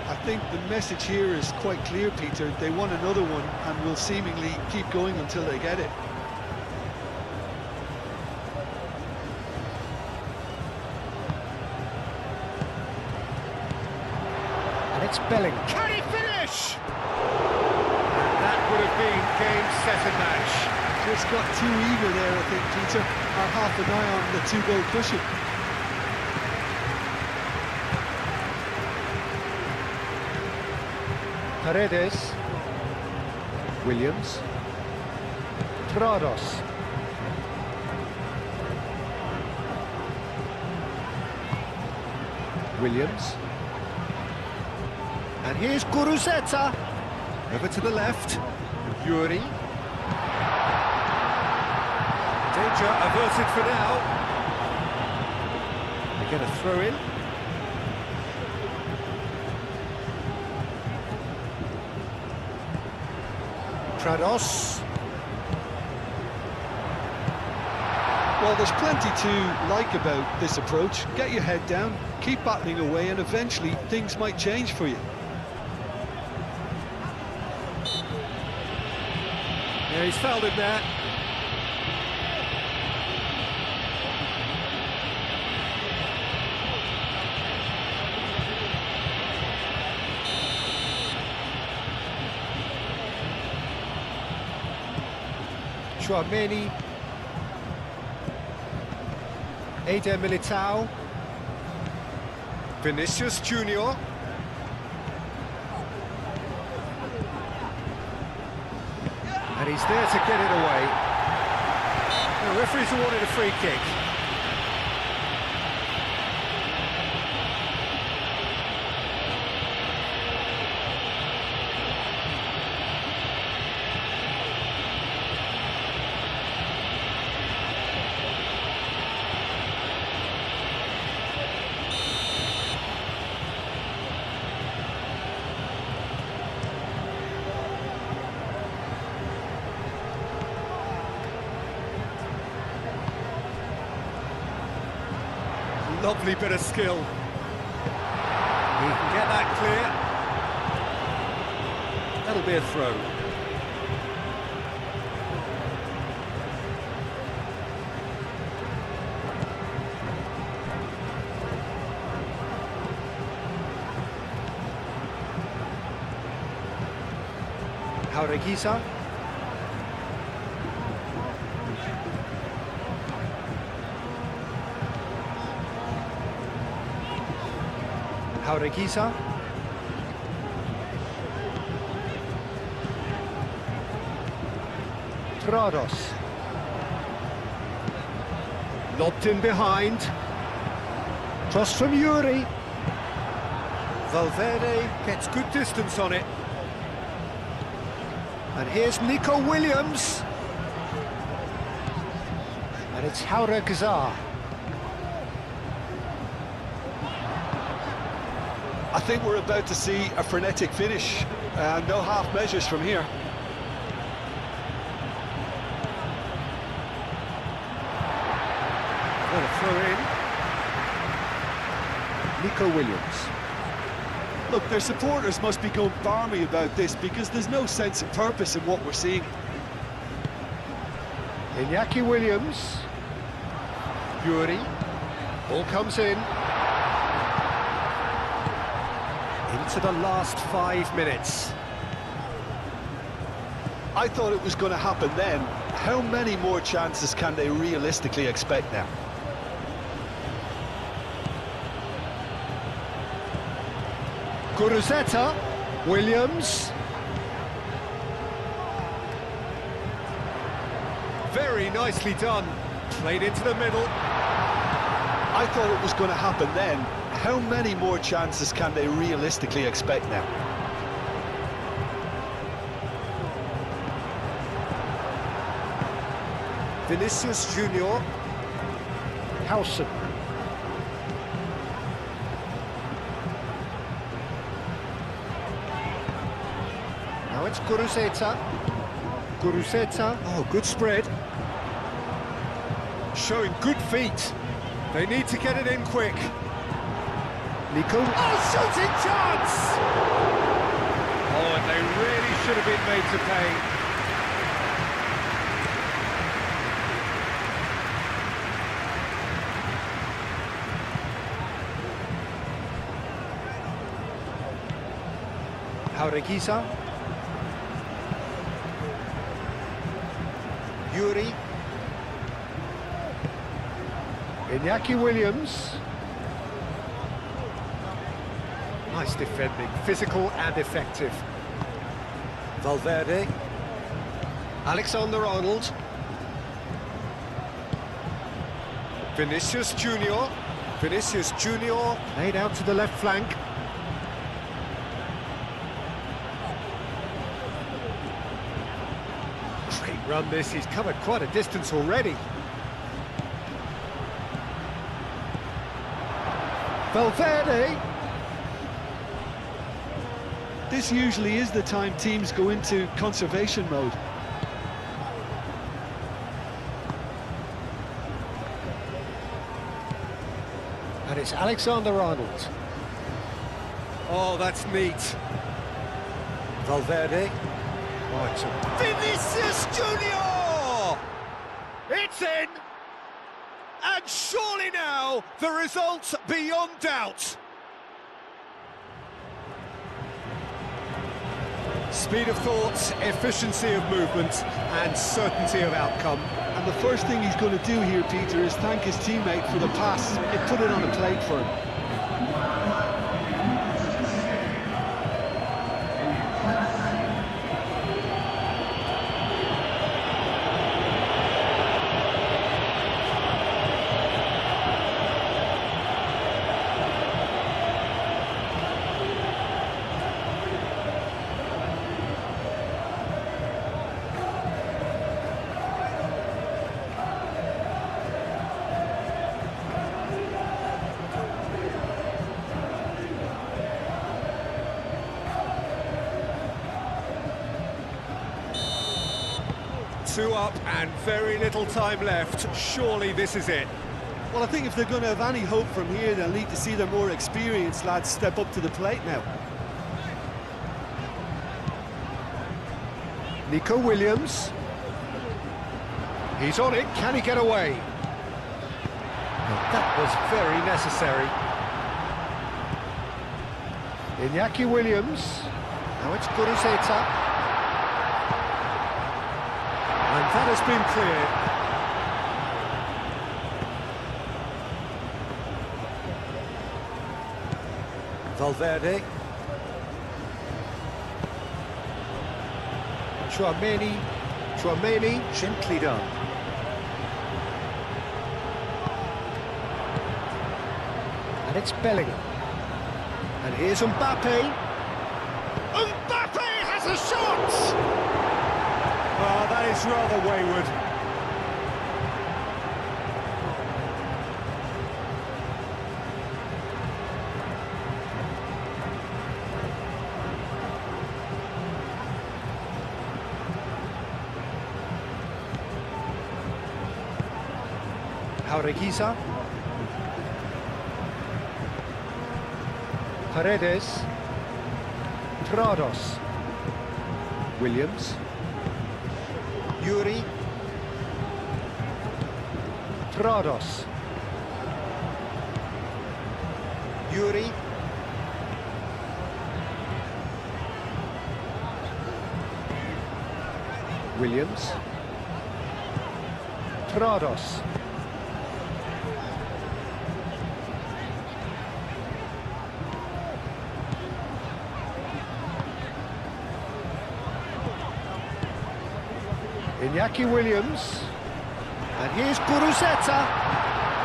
I think the message here is quite clear, Peter. They want another one and will seemingly keep going until they get it.
And it's Belling. Can he finish? And that would have been game, set and match.
Just got too eager there, I think, Peter. Had half an eye on the two-goal cushion.
Paredes. Williams. Trados. Williams. And here's Guruzeta. Over to the left. Yuri. Danger averted for now. They get a throw in. Trados.
Well, there's plenty to like about this approach. Get your head down, keep battling away, and eventually things might change for you.
Yeah, he's fouled him there. Chouameni. Eder Militao. Vinicius Junior. And he's there to get it away. The referee's awarded a free kick. Lovely bit of skill. He can get that clear. That'll be a throw. Jaureguisa. Jaureguisa. Trados. Lobbed in behind. Cross from Yuri. Valverde gets good distance on it. And here's Nico Williams. And it's Jaureguisa.
I think we're about to see a frenetic finish. No half measures from here.
What a throw in. Nico Williams.
Look, their supporters must be going barmy about this because there's no sense of purpose in what we're seeing.
Iñaki Williams. Yuri. Ball comes in. Into the last 5 minutes.
I thought it was going to happen then. How many more chances can they realistically expect now?
Guruzeta. Williams. Very nicely done. Played into the middle.
I thought it was going to happen then. How many more chances can they realistically expect now?
Vinicius Junior. Howson. Now it's Guruzeta. Guruzeta. Oh, good spread. Showing good feet. They need to get it in quick. Nico. Oh, shooting chance! Oh, and they really should have been made to pay. Jaureguisa. Yuri. Iñaki Williams. Nice defending, physical and effective. Valverde. Alexander-Arnold. Vinicius Junior. Vinicius Junior laid out to the left flank. Great run this, he's covered quite a distance already. Valverde.
This usually is the time teams go into conservation mode.
And it's Alexander-Arnold. Oh, that's neat. Valverde. Oh, it's a... Vinicius Junior! It's in! And surely now, the result's beyond doubt. Speed of thought, efficiency of movement, and certainty of outcome.
And the first thing he's going to do here, Peter, is thank his teammate for the pass. It put it on a plate for him.
Two up and very little time left. Surely this is it.
Well, I think if they're going to have any hope from here, they'll need to see their more experienced lads step up to the plate now.
Nico Williams. He's on it. Can he get away? That was very necessary. Iñaki Williams. Now it's Guruzeta. And that has been cleared. Valverde. Chouameni, gently done. And it's Bellingham. And here's Mbappe. Mbappe has a shot! Oh, that is rather wayward. Jaureguisa. Paredes. Prados. Williams. Yuri. Prados. Yuri. Williams. Prados. Iñaki Williams, and here's Guruzeta,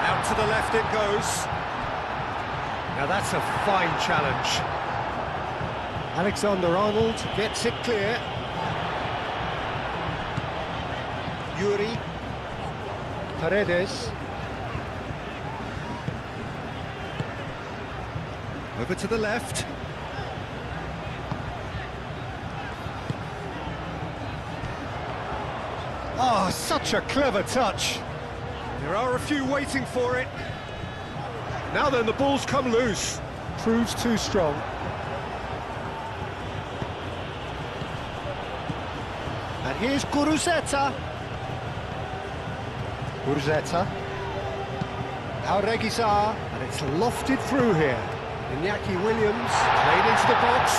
out to the left it goes. Now that's a fine challenge. Alexander-Arnold gets it clear. Yuri, Paredes. Over to the left. Oh, such a clever touch. There are a few waiting for it. Now then, the ball's come loose. Proves too strong. And here's Guruceta. Guruceta. Jauregui, and it's lofted through here. Iñaki Williams played into the box.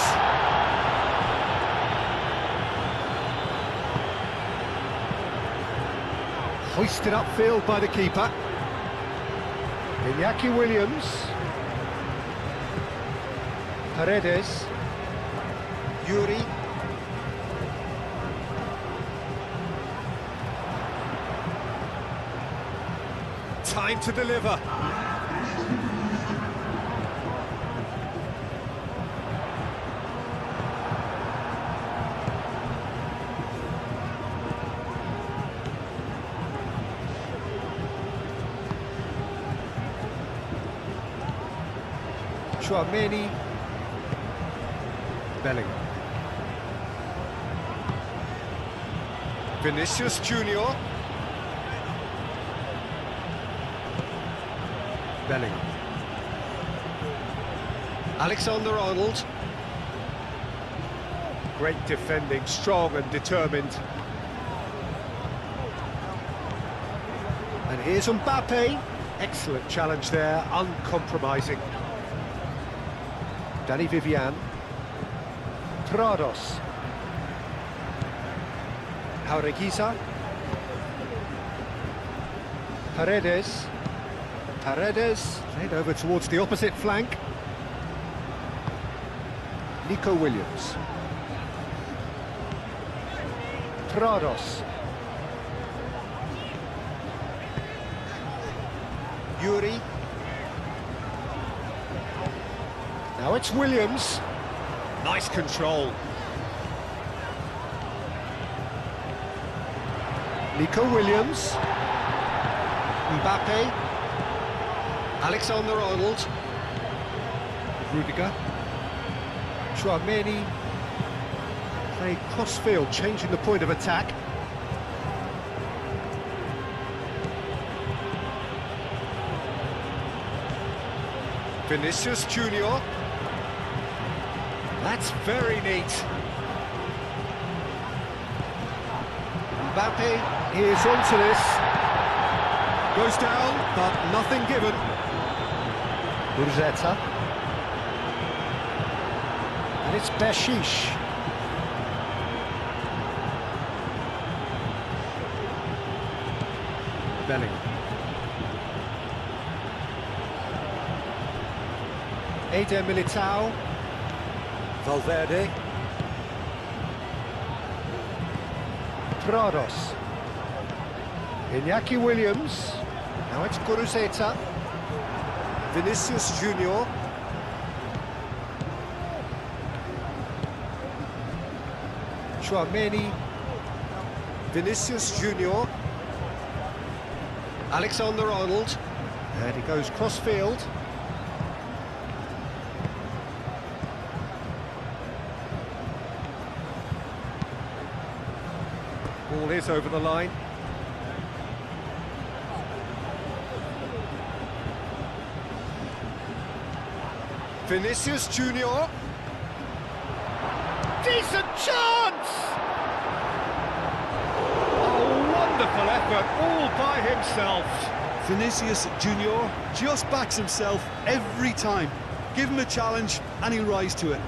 Hoisted upfield by the keeper. Iñaki Williams. Paredes. Yuri. Time to deliver. Tchouaméni. Bellingham. Vinicius Junior. Bellingham. Alexander-Arnold. Great defending, strong and determined. And here's Mbappe. Excellent challenge there, uncompromising. Danny Vivian. Prados. Jauregui. Paredes. Paredes, played over towards the opposite flank. Nico Williams. Prados. Yuri. Now it's Williams. Nice control. Nico Williams. Mbappe. Alexander-Arnold. Rudiger. Tchouaméni. Played cross-field, changing the point of attack. Vinicius Junior. That's very neat. Mbappe, here's onto this. Goes down, but nothing given. Guruceta. And it's Beshish. Bellingham. Eder Militao. Valverde. Prados. Iñaki Williams. Now it's Guruceta. Vinicius Junior. Tchouaméni. Vinicius Junior. Alexander-Arnold. And he goes cross-field. Ball is over the line. Vinicius Junior. Decent chance! A wonderful effort, all by himself.
Vinicius Junior just backs himself every time. Give him a challenge and he'll rise to it.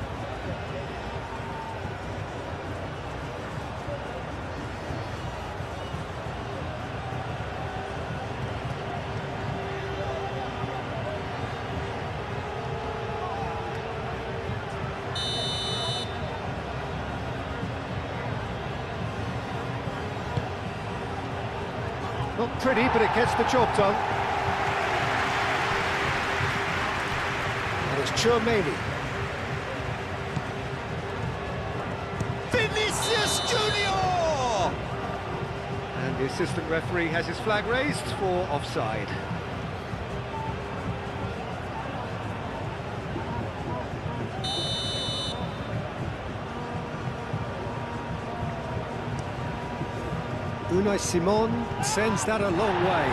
Not pretty, but it gets the job done. And it's Tchouaméni. Vinicius Junior! And The assistant referee has his flag raised for offside. Unai Simon sends that a long way.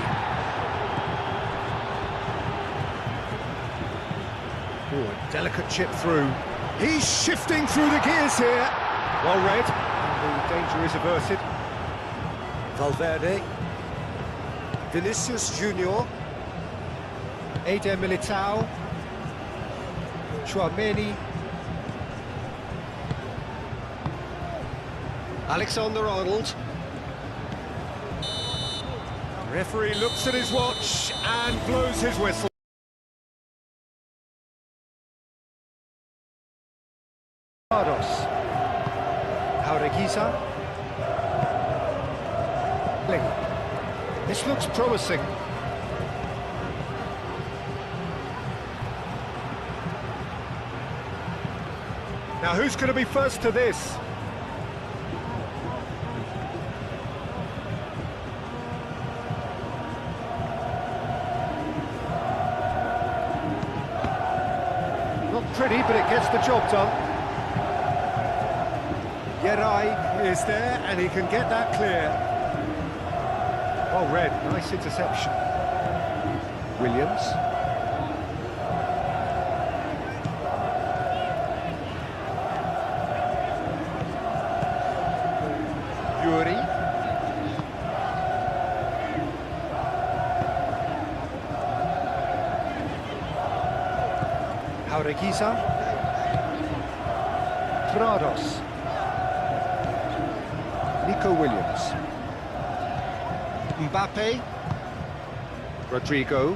Oh, a delicate chip through. He's shifting through the gears here. Well read, and the danger is averted. Valverde. Vinicius Junior. Eder Militao. Tchouaméni. Alexander-Arnold. Referee looks at his watch and blows his whistle. Jaureguiza. This looks promising. Now who's going to be first to this? Not pretty, but it gets the job done. Yerai is there, and he can get that clear. Well read, nice interception. Williams. Yuri. Jaureguiza. Prados. Nico Williams. Mbappe. Rodrigo.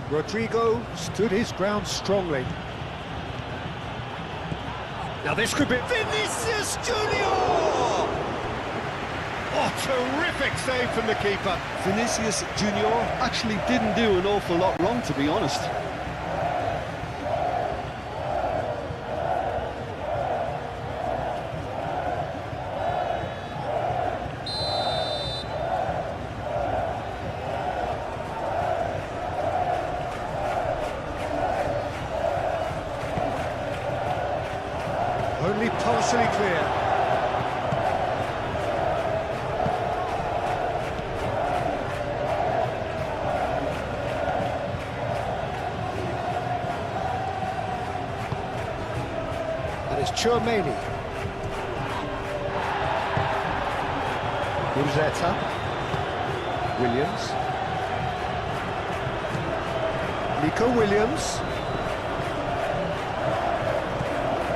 Rodrigo stood his ground strongly. Now this could be Vinicius Junior! Oh, terrific save from the keeper.
Vinicius Junior actually didn't do an awful lot wrong, to be honest.
Only partially clear. That is Tchouaméni. Rosetta. Williams. Nico Williams.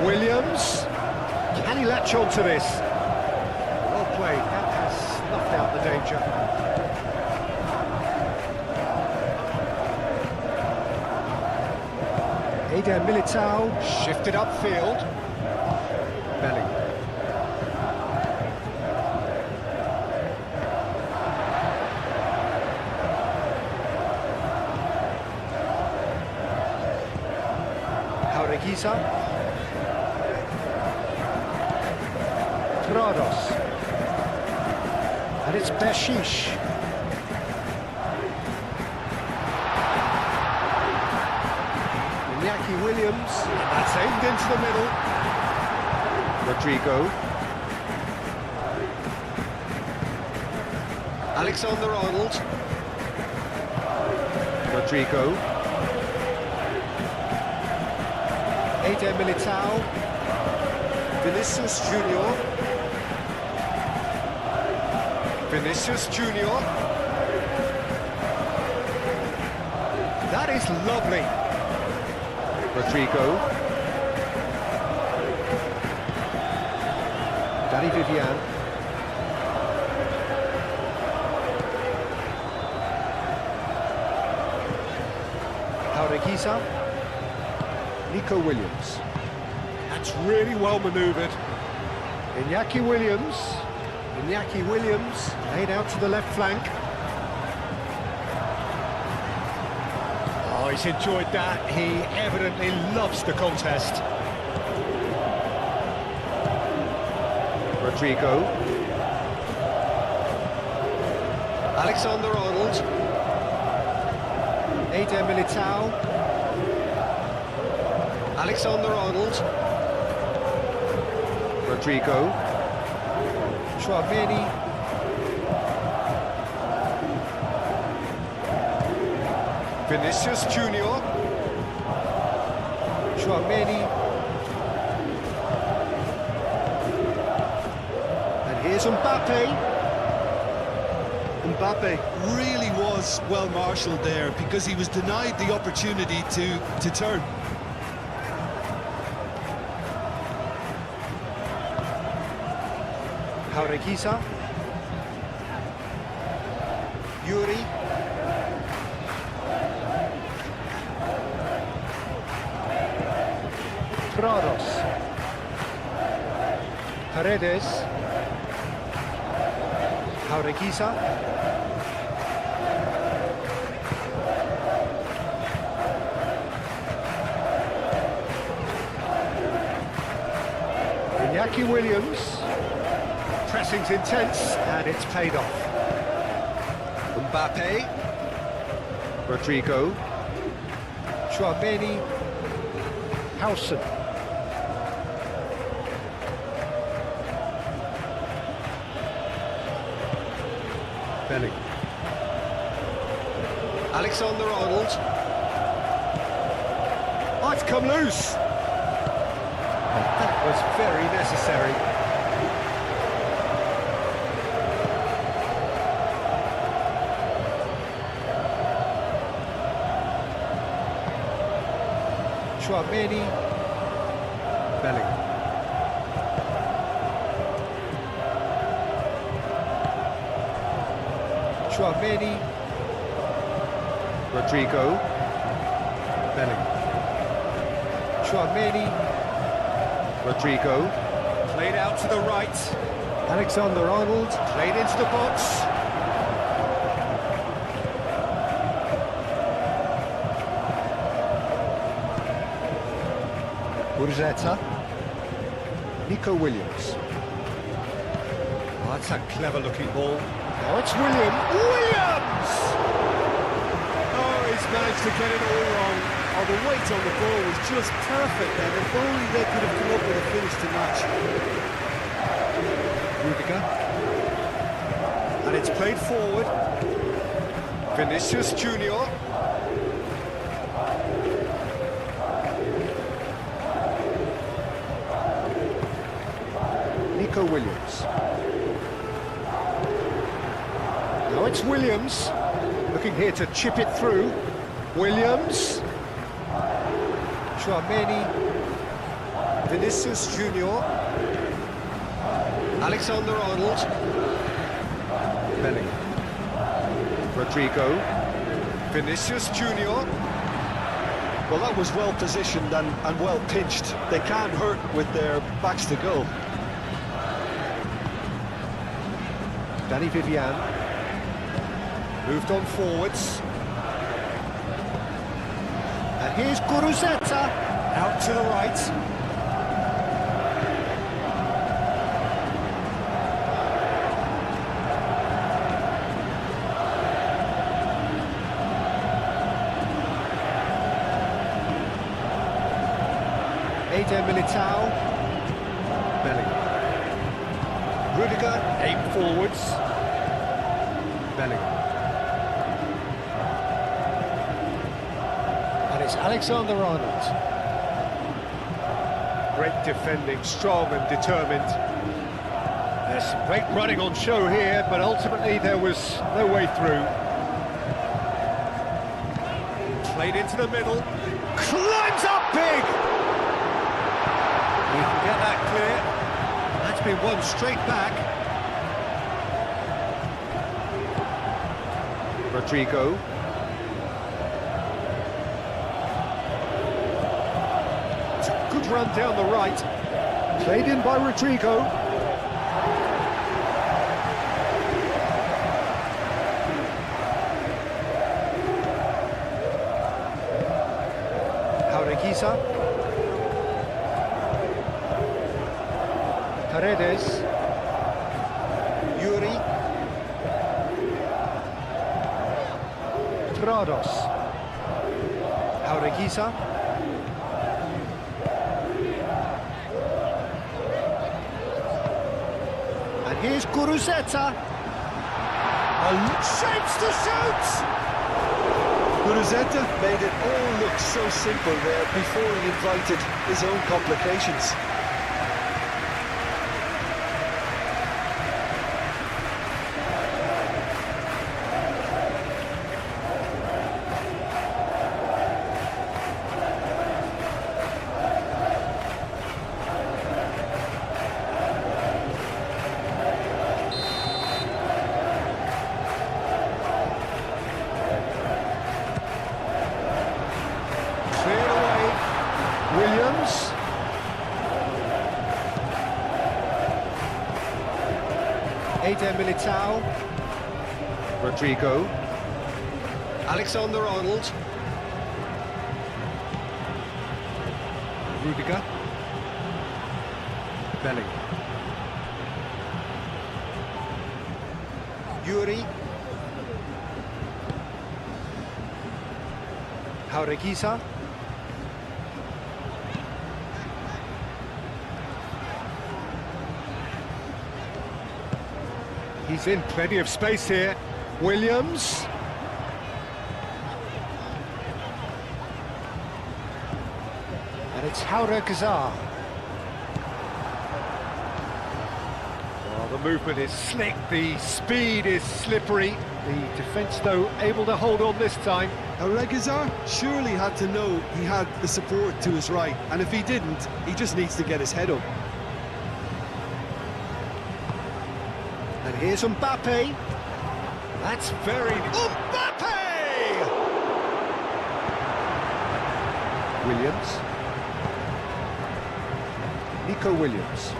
Williams, can he latch on to this? Well played, that has snuffed out the danger. Eder Militao shifted upfield. Belling. Jaureguiza. Prados. And it's Beshish. Iñaki Williams. And that's aimed into the middle. Rodrigo. Alexander-Arnold. Rodrigo. Eder Militao. Vinicius Junior. Vinicius Junior. That is lovely. Rodrigo. Danny Vivian. Jaureguiza. Nico Williams. That's really well manoeuvred. Iñaki Williams. Iñaki Williams laid out to the left flank. Oh, he's enjoyed that. He evidently loves the contest. Rodrigo. Alexander-Arnold. Eder Militao. Alexander-Arnold. Rodrigo. Tchouaméni. Vinicius Junior. Tchouaméni. And here's Mbappe.
Mbappe really was well marshalled there because he was denied the opportunity to turn.
Jaureguisa. Yuri. Prados. Paredes. Jaureguisa. Iñaki Williams. Pressing's intense, and it's paid off. Mbappe. Rodrigo. Tchouaméni. Howson. Belling. Alexander-Arnold. Oh, it's come loose. That was very necessary. Tchouaméni. Belling. Tchouaméni. Rodrigo. Belling. Tchouaméni. Rodrigo. Played out to the right. Alexander-Arnold. Played into the box. Urzeta. Nico Williams. Oh, that's a clever-looking ball. Now it's Williams!
Oh, he's managed to get it all wrong. Oh, the weight on the ball was just perfect then. If only they could have come up with a finish to match.
Rudiger. And it's played forward. Vinicius Junior. Nico Williams. Now it's Williams. Looking here to chip it through. Williams. Tchouaméni. Vinicius Junior. Alexander-Arnold. Belling. Rodrigo. Vinicius Junior.
Well, that was well positioned and well pitched. They can't hurt with their backs to goal.
Danny Vivian. Moved on forwards. And here's Guruzeta. Out to the right. Eder Militao. Belling. Rudiger, aim forwards. Belling. And it's Alexander-Arnold. Great defending, strong and determined. There's some great running on show here, but ultimately there was no way through. Played into the middle. Climbs up big! He can get that clear. That's been won straight back. Rodrigo. It's a good run down the right. Played in by Rodrigo. Jaureguisa. Paredes. Yuri. Prados. Jaureguisa. And here's Guruzeta. Shapes to shoot!
Guruzeta made it all look so simple there before he invited his own complications.
Williams. Eder Militao. Rodrigo. Alexander-Arnold. Rudiger. Belling. Yuri. Jaureguisa. He's in plenty of space here. Williams. And it's Jaureguisa. Well, the movement is slick, the speed is slippery. The defence, though, able to hold on this time.
Jaureguisa surely had to know he had the support to his right, and if he didn't, he just needs to get his head up.
And here's Mbappe. That's very... Mbappe! Williams. Nico Williams.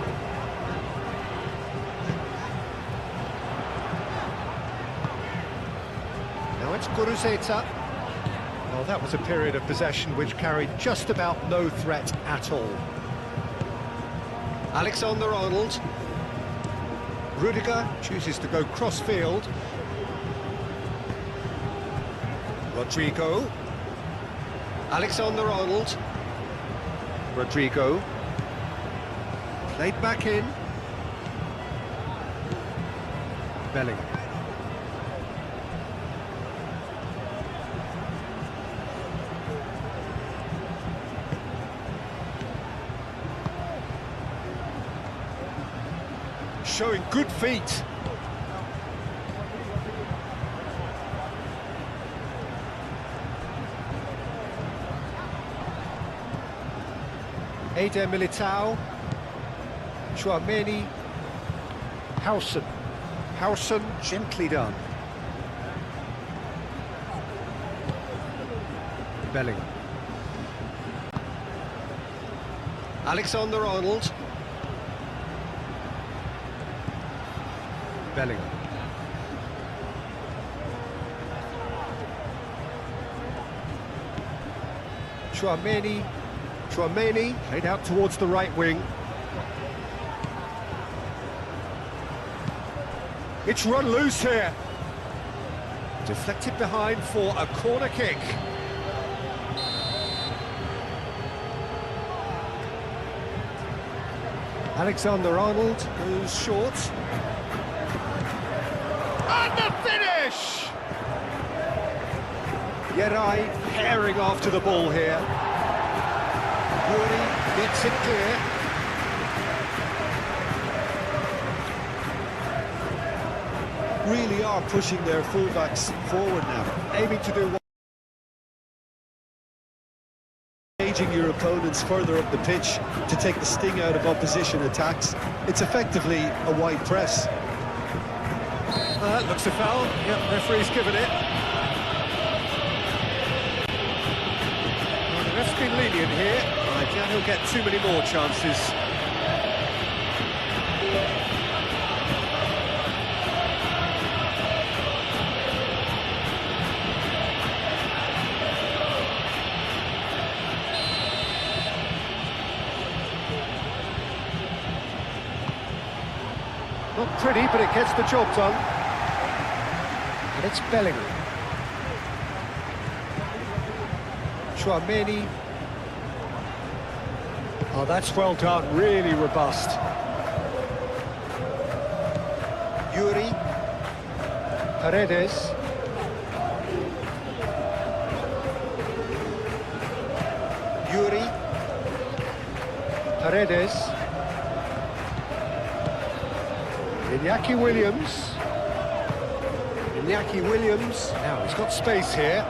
Now it's Guruzeta. Well, that was a period of possession which carried just about no threat at all. Alexander-Arnold. Rudiger chooses to go cross-field. Rodrigo. Alexander-Arnold. Rodrigo. Played back in. Belling. Showing good feet. Eder Militao. Chouameni. Howson. Howson, gently done. Belling. Alexander-Arnold. Belling. Chouameni. Chouameni played out towards the right wing. It's run loose here. Deflected behind for a corner kick. Alexander-Arnold goes short. And the finish! Yerai herring after the ball here. Yuri gets it clear.
Really are pushing their fullbacks forward now.
Aiming to do what?
Engaging your opponents further up the pitch to take the sting out of opposition attacks. It's effectively a wide press.
That looks a foul. Yep, referee's given it. Well, the ref's been lenient here. I doubt he'll get too many more chances. Not pretty, but it gets the job done. And it's Bellingham. Tchouaméni. Oh, that's well done, really robust. Yuri. Paredes. Yuri. Paredes. Iñaki Williams. Iñaki Williams. Now he's got space here.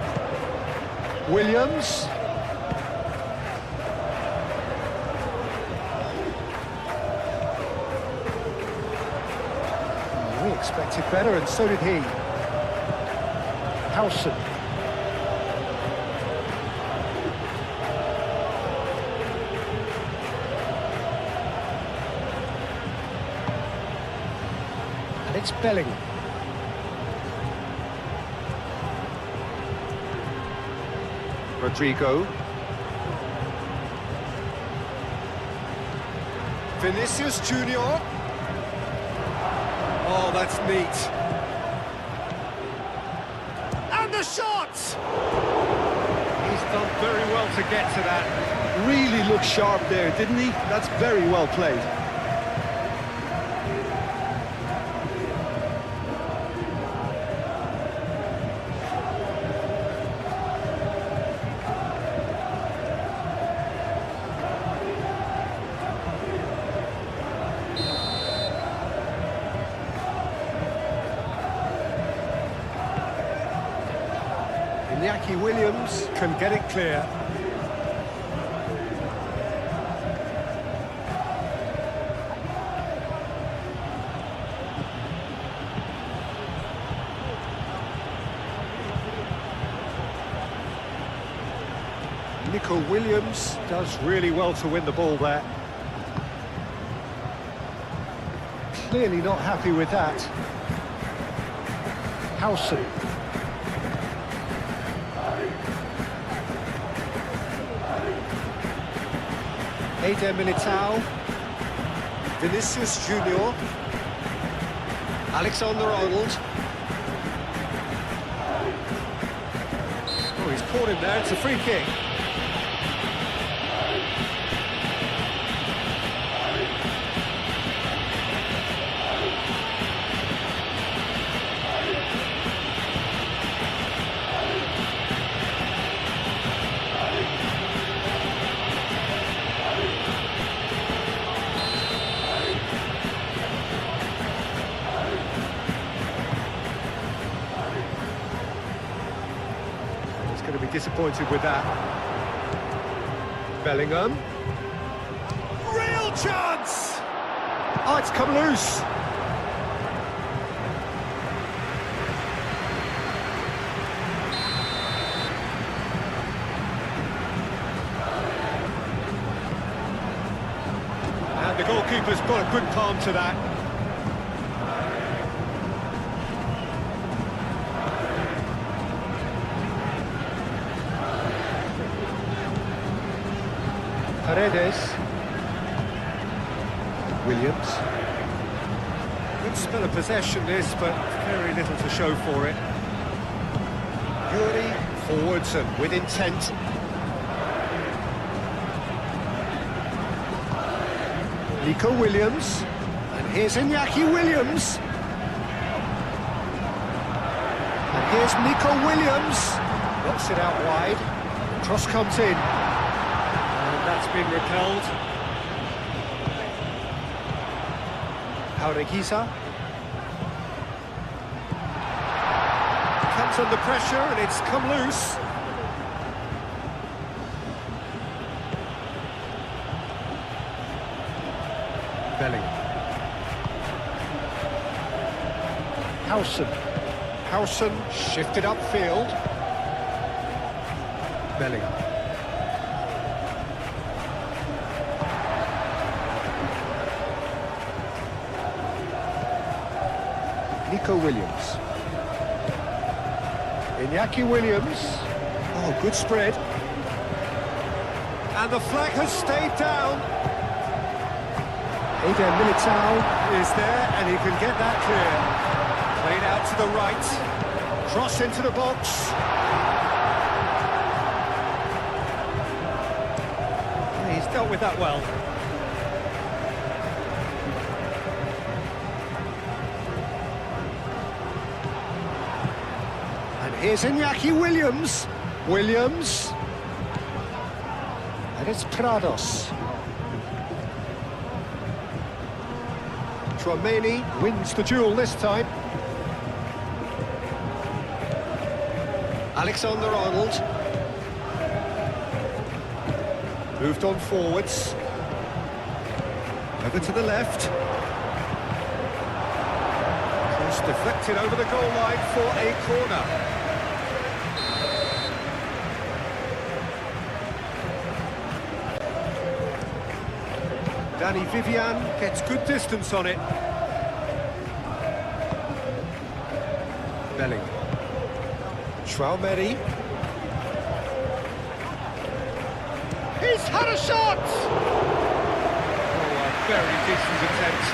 Williams. We expected better, and so did he. Howson. And it's Bellingham. Rodrigo. Vinicius Junior. Oh, that's neat. And the shot! He's done very well to get to that.
Really looked sharp there, didn't he? That's very well played.
Iñaki Williams can get it clear. Nico Williams does really well to win the ball there. Clearly not happy with that. Howson. Eder Militao, Vinicius Junior, Alexander-Arnold. Oh, he's caught him there, it's a free kick. Going to be disappointed with that. Bellingham. Real chance! Oh, it's come loose. And the goalkeeper's got a good palm to that. Paredes. Williams. Good spell of possession this, but very little to show for it. Yuri forwards and with intent. Nico Williams. And here's Iñaki Williams. And here's Nico Williams. Knocks it out wide. The cross comes in. That's been repelled. Jaureguisa. Comes under pressure and it's come loose. Bellingham. Howson. Howson shifted upfield. Bellingham. Nico Williams. Iñaki Williams. Oh, good spread. And the flag has stayed down. Eder Militao is there and he can get that clear. Played out to the right. Cross into the box. Dealt with that well. And here's Iñaki Williams. Williams. And it's Prados. Tchouaméni wins the duel this time. Alexander-Arnold. Moved on forwards. Over to the left. Cross deflected over the goal line for a corner. Danny Vivian gets good distance on it. Belling. Tchouaméni. He's had a shot! Oh, a very decent attempt.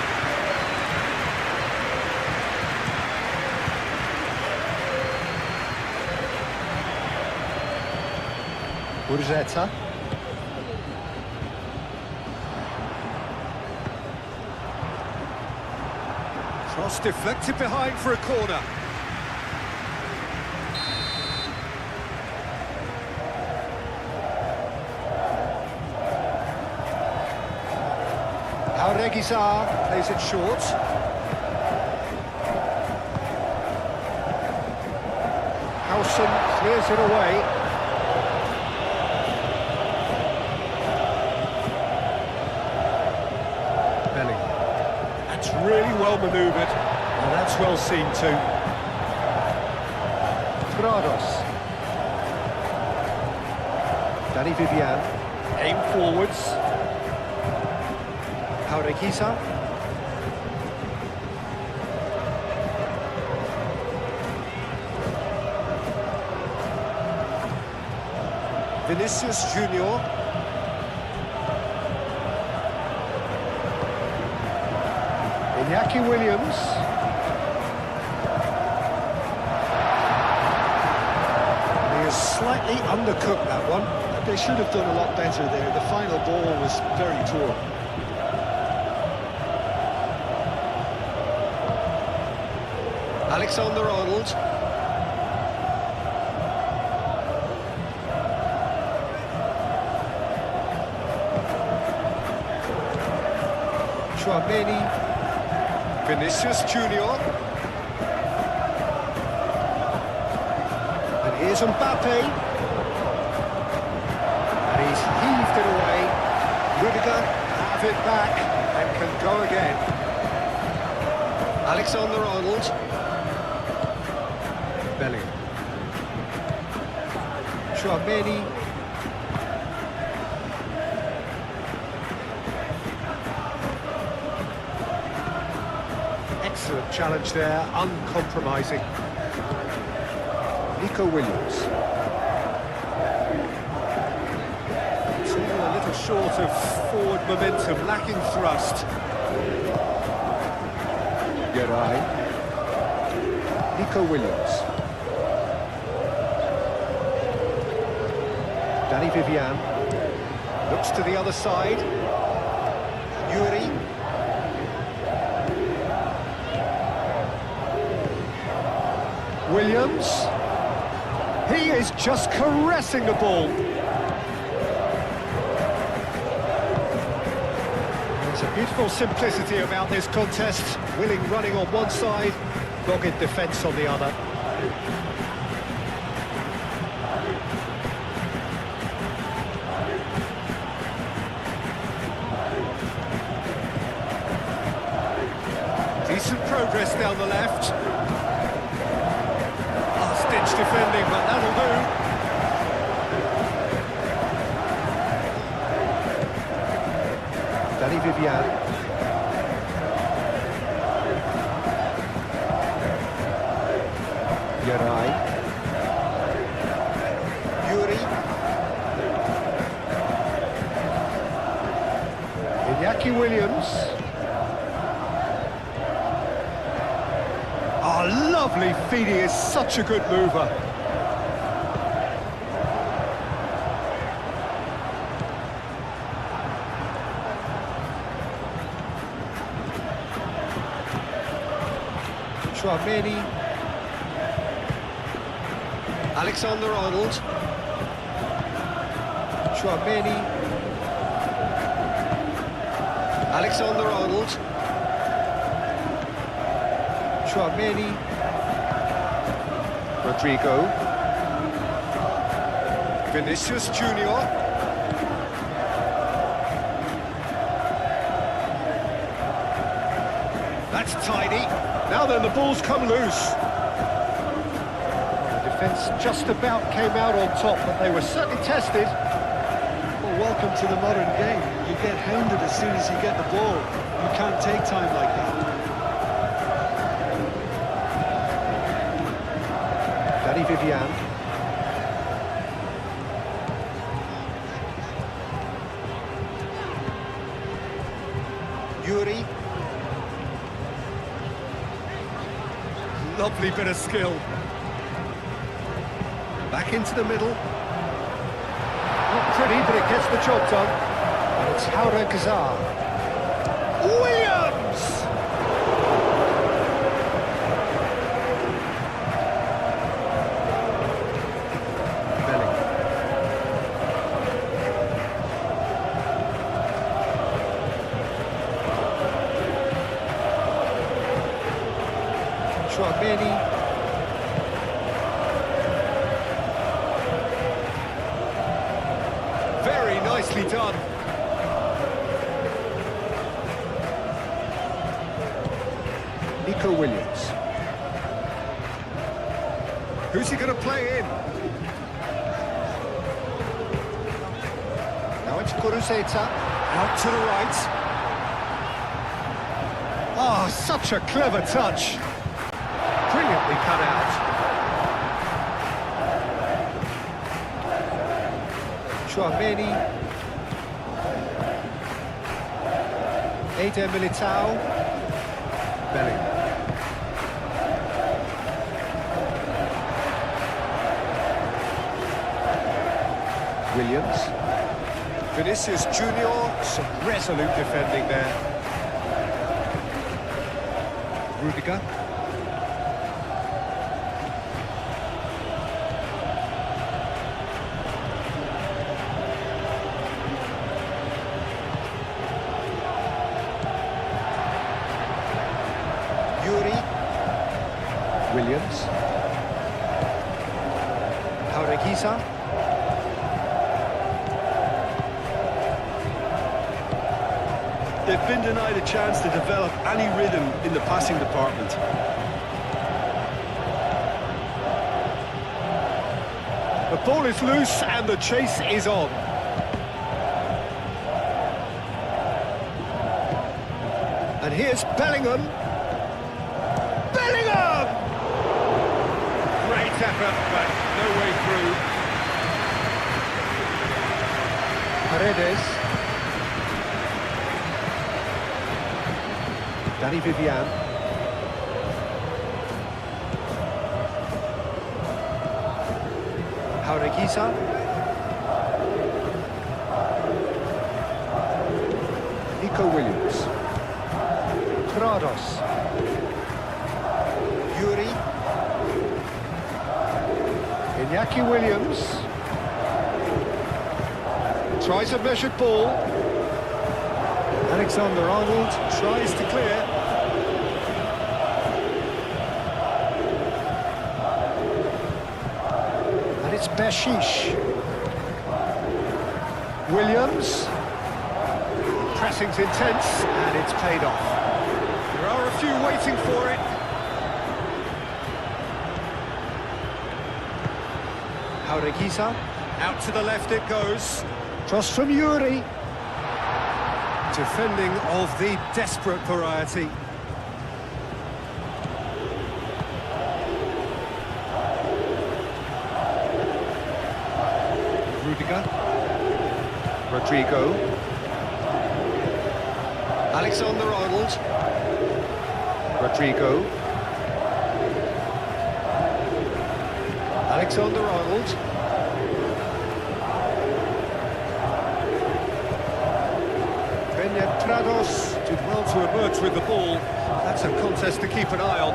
Burgetta. Cross deflected behind for a corner. Reguizar plays it short. Howson clears it away. Belling. That's really well manoeuvred, and that's well seen too. Prados. Danny Vivian. Aim forwards. Reguizar. Vinicius Junior. Iñaki Williams. He has slightly undercooked that one.
They should have done a lot better there. The final ball was very poor.
Alexander-Arnold. Tchouaméni. Vinicius Junior. And here's Mbappe. And he's heaved it away. Rudiger have it back and can go again. Alexander-Arnold. Belling. Tchouaméni. Excellent challenge there, uncompromising. Nico Williams. It's all a little short of forward momentum, lacking thrust. Geray. Nico Williams. Danny Vivian looks to the other side. Yuri. Williams. He is just caressing the ball. There's a beautiful simplicity about this contest. Willing running on one side, dogged defence on the other. Decent progress down the left. Last-ditch defending, but that'll do. Danny Vivian. Geray. Yuri. Iñaki Williams. Oh, lovely feet, he is such a good mover. Chouameni. Alexander-Arnold. Chouameni. Alexander-Arnold. Chouameni. Rodrigo. Vinicius Junior. That's tidy. Now then, the ball's come loose. The defence just about came out on top, but they were certainly tested.
Well, welcome to the modern game. You get hounded as soon as you get the ball. You can't take time like that.
Danny Vivian. Yuri. Lovely bit of skill. Back into the middle. Not pretty, but it gets the job done. And it's Haura Gazar. Williams! Belling. Chouameni. Very nicely done. Nico Williams. Who's he going to play in? Now it's Kuruzeta. Out to the right. Oh, such a clever touch. Brilliantly cut out. Chouameni. Eder Militao. Belling. Williams. Vinicius Junior. Some resolute defending there. Rudiger. Yuri. Williams. Jaureguisa.
They've been denied a chance to develop any rhythm in the passing department.
The ball is loose and the chase is on. And here's Bellingham. Bellingham! Great effort, but no way through. Paredes. Danny Vivian. Jaureguisa. Nico Williams. Prados. Yuri. Iñaki Williams. Tries a measured ball. Alexander-Arnold tries to clear. And it's Beshish. Williams. Pressing's intense, and it's paid off. There are a few waiting for it. Jaureguisa. Out to the left it goes. Cross from Yuri. Defending of the desperate variety. Rudiger. Rodrigo. Alexander-Arnold. Rodrigo. Alexander-Arnold. Prados did well to emerge with the ball. That's a contest to keep an eye on.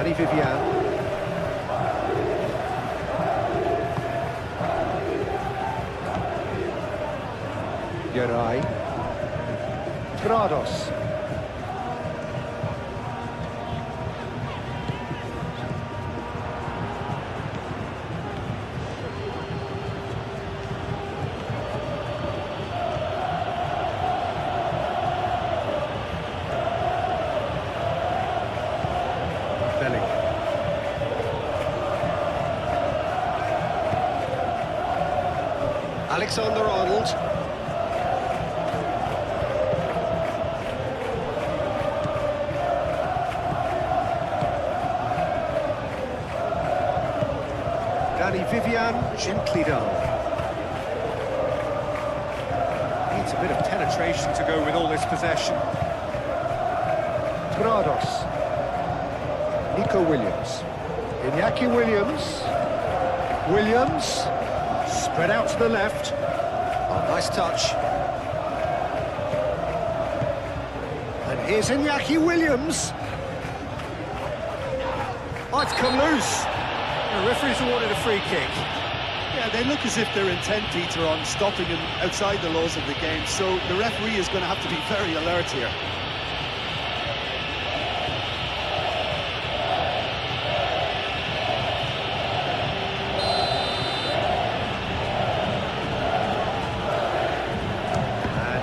Danny Vivian. Geray. Grados. Alexander-Arnold. Danny Vivian, gently done. Needs a bit of penetration to go with all this possession. Grados. Nico Williams. Iñaki Williams. Williams. Spread out to the left. Oh, nice touch. And here's Iñaki Williams. Oh, it's come loose. The referee's awarded a free kick.
Yeah, they look as if they're intent, Peter, on stopping him outside the laws of the game, so the referee is going to have to be very alert here.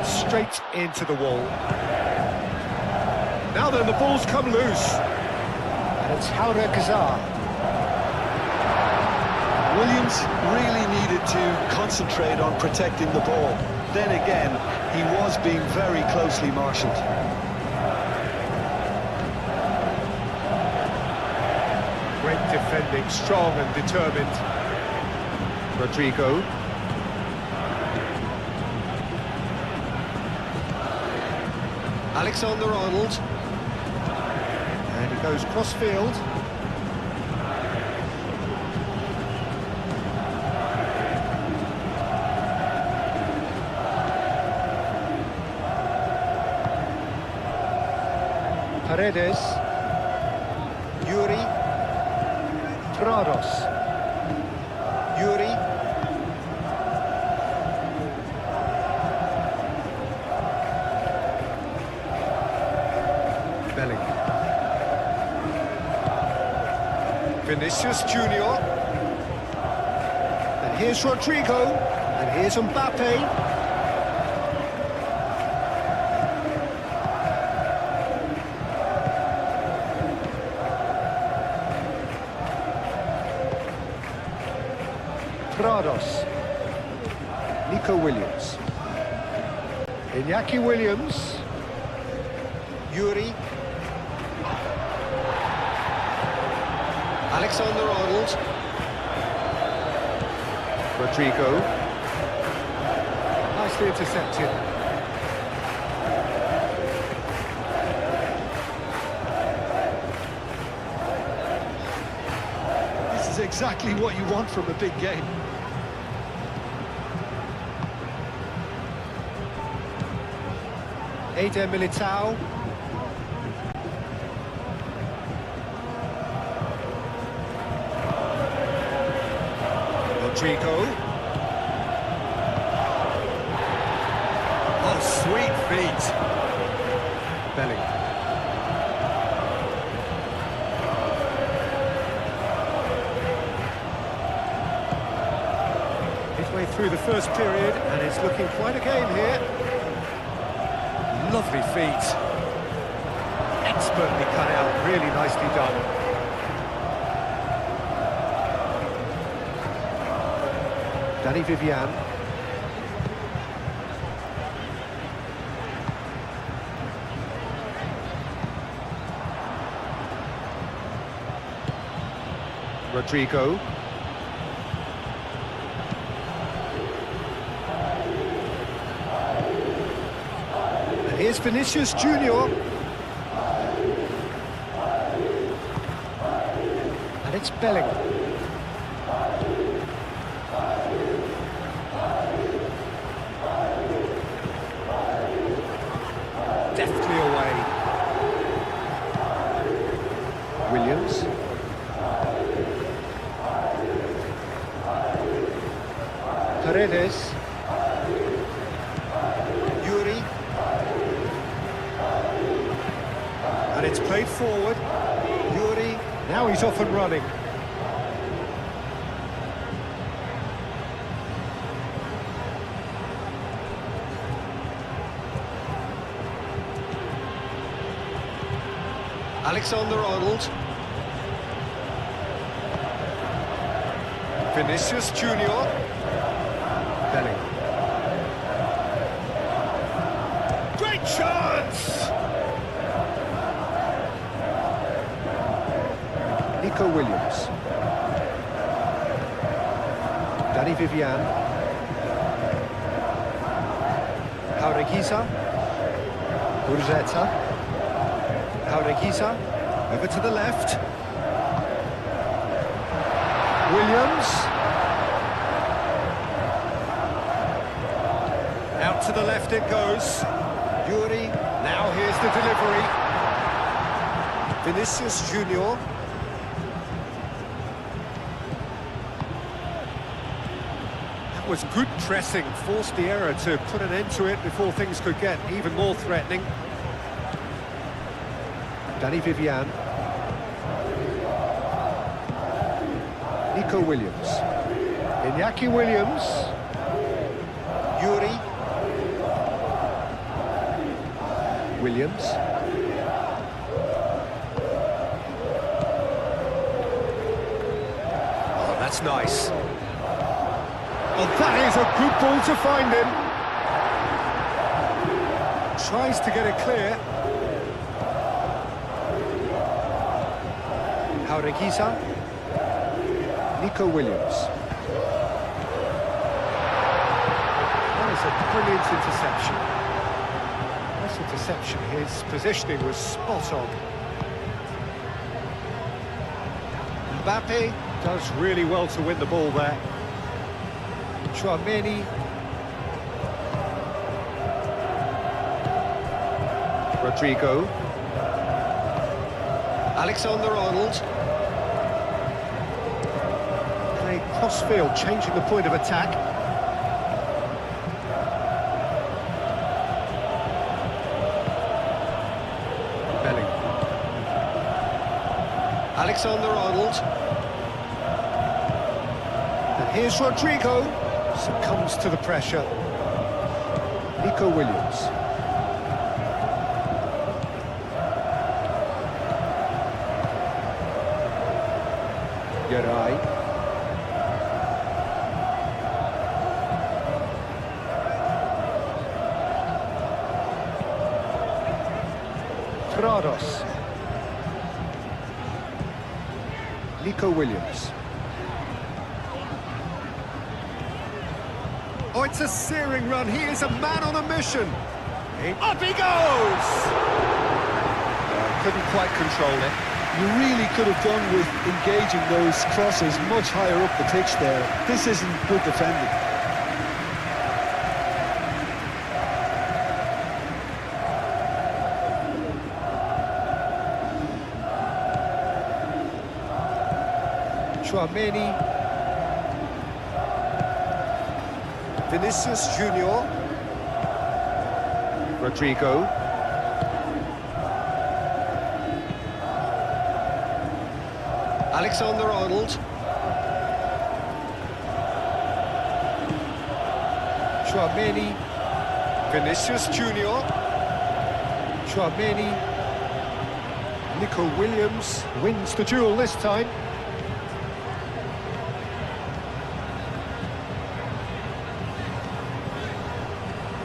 Straight into the wall. Now then, the ball's come loose. And it's Haura Kazar.
Williams really needed to concentrate on protecting the ball. Then again, he was being very closely marshalled.
Great defending, strong and determined. Rodrigo. Alexander-Arnold, and he goes cross-field. Paredes, Yuri, Prados, Yuri. Vinicius Junior, and here's Rodrigo, and here's Mbappe. Prados, Nico Williams, Iñaki Williams, Yuri. Alexander-Arnold, Rodrigo, nicely intercepted.
This is exactly what you want from a big game.
Eder Militao. Rodrigo. Oh, sweet feet. Bellingham. Midway through the first period, and it's looking quite a game here. Lovely feet. Expertly cut out, really nicely done. Danny Vivian. Rodrigo. And here's Vinicius Junior. And it's Bellingham. Deftly away. Williams. Paredes. Yuri. And it's played forward. Yuri. Now he's off and running. Alexander-Arnold. Vinicius Junior. Belling. Great chance! Nico Williams. Danny Vivian. Jaureguisa. Urzeta. Jaureguisa. Over to the left. Williams. Out to the left it goes. Yuri. Now here's the delivery. Vinicius Junior. That was good pressing. Forced the error to put an end to it before things could get even more threatening. Danny Vivian. Nico Williams. Iñaki Williams. Yuri. Williams. Oh, that's nice. Oh, that is a good ball to find him. Tries to get it clear. Jaureguisa. Nico Williams. That is a brilliant interception. Nice interception. His positioning was spot on. Mbappe does really well to win the ball there. Tchouaméni. Rodrigo. Alexander-Arnold. Played cross-field, changing the point of attack. Belling. Alexander-Arnold. And here's Rodrigo. Succumbs to the pressure. Nico Williams. Geray. Trados. Nico Williams. Oh, it's a searing run. He is a man on a mission. Up he goes! Couldn't quite control it.
You really could have done with engaging those crosses much higher up the pitch there. This isn't good defending.
Tchouaméni. Vinicius Junior. Rodrigo. Alexander-Arnold. Tchouaméni. Vinicius Junior. Tchouaméni. Nico Williams wins the duel this time.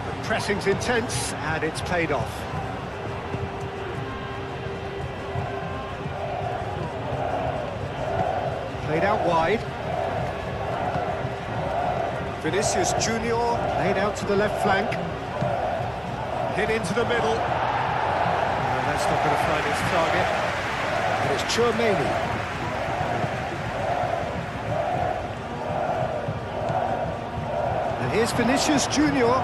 The pressing's intense and it's paid off. Played out wide. Vinicius Junior played out to the left flank. Hit into the middle. No, that's not going to find its target. And it's Tchouaméni. And here's Vinicius Junior.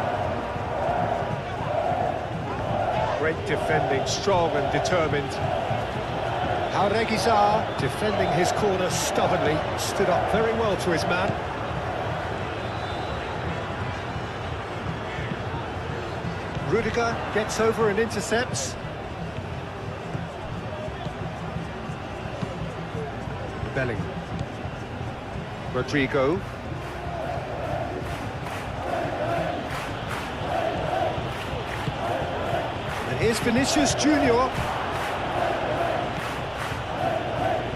Great defending, strong and determined. Jaureguisa defending his corner stubbornly, stood up very well to his man. Rudiger gets over and intercepts. Bellingham. Rodrigo. And here's Vinicius Junior.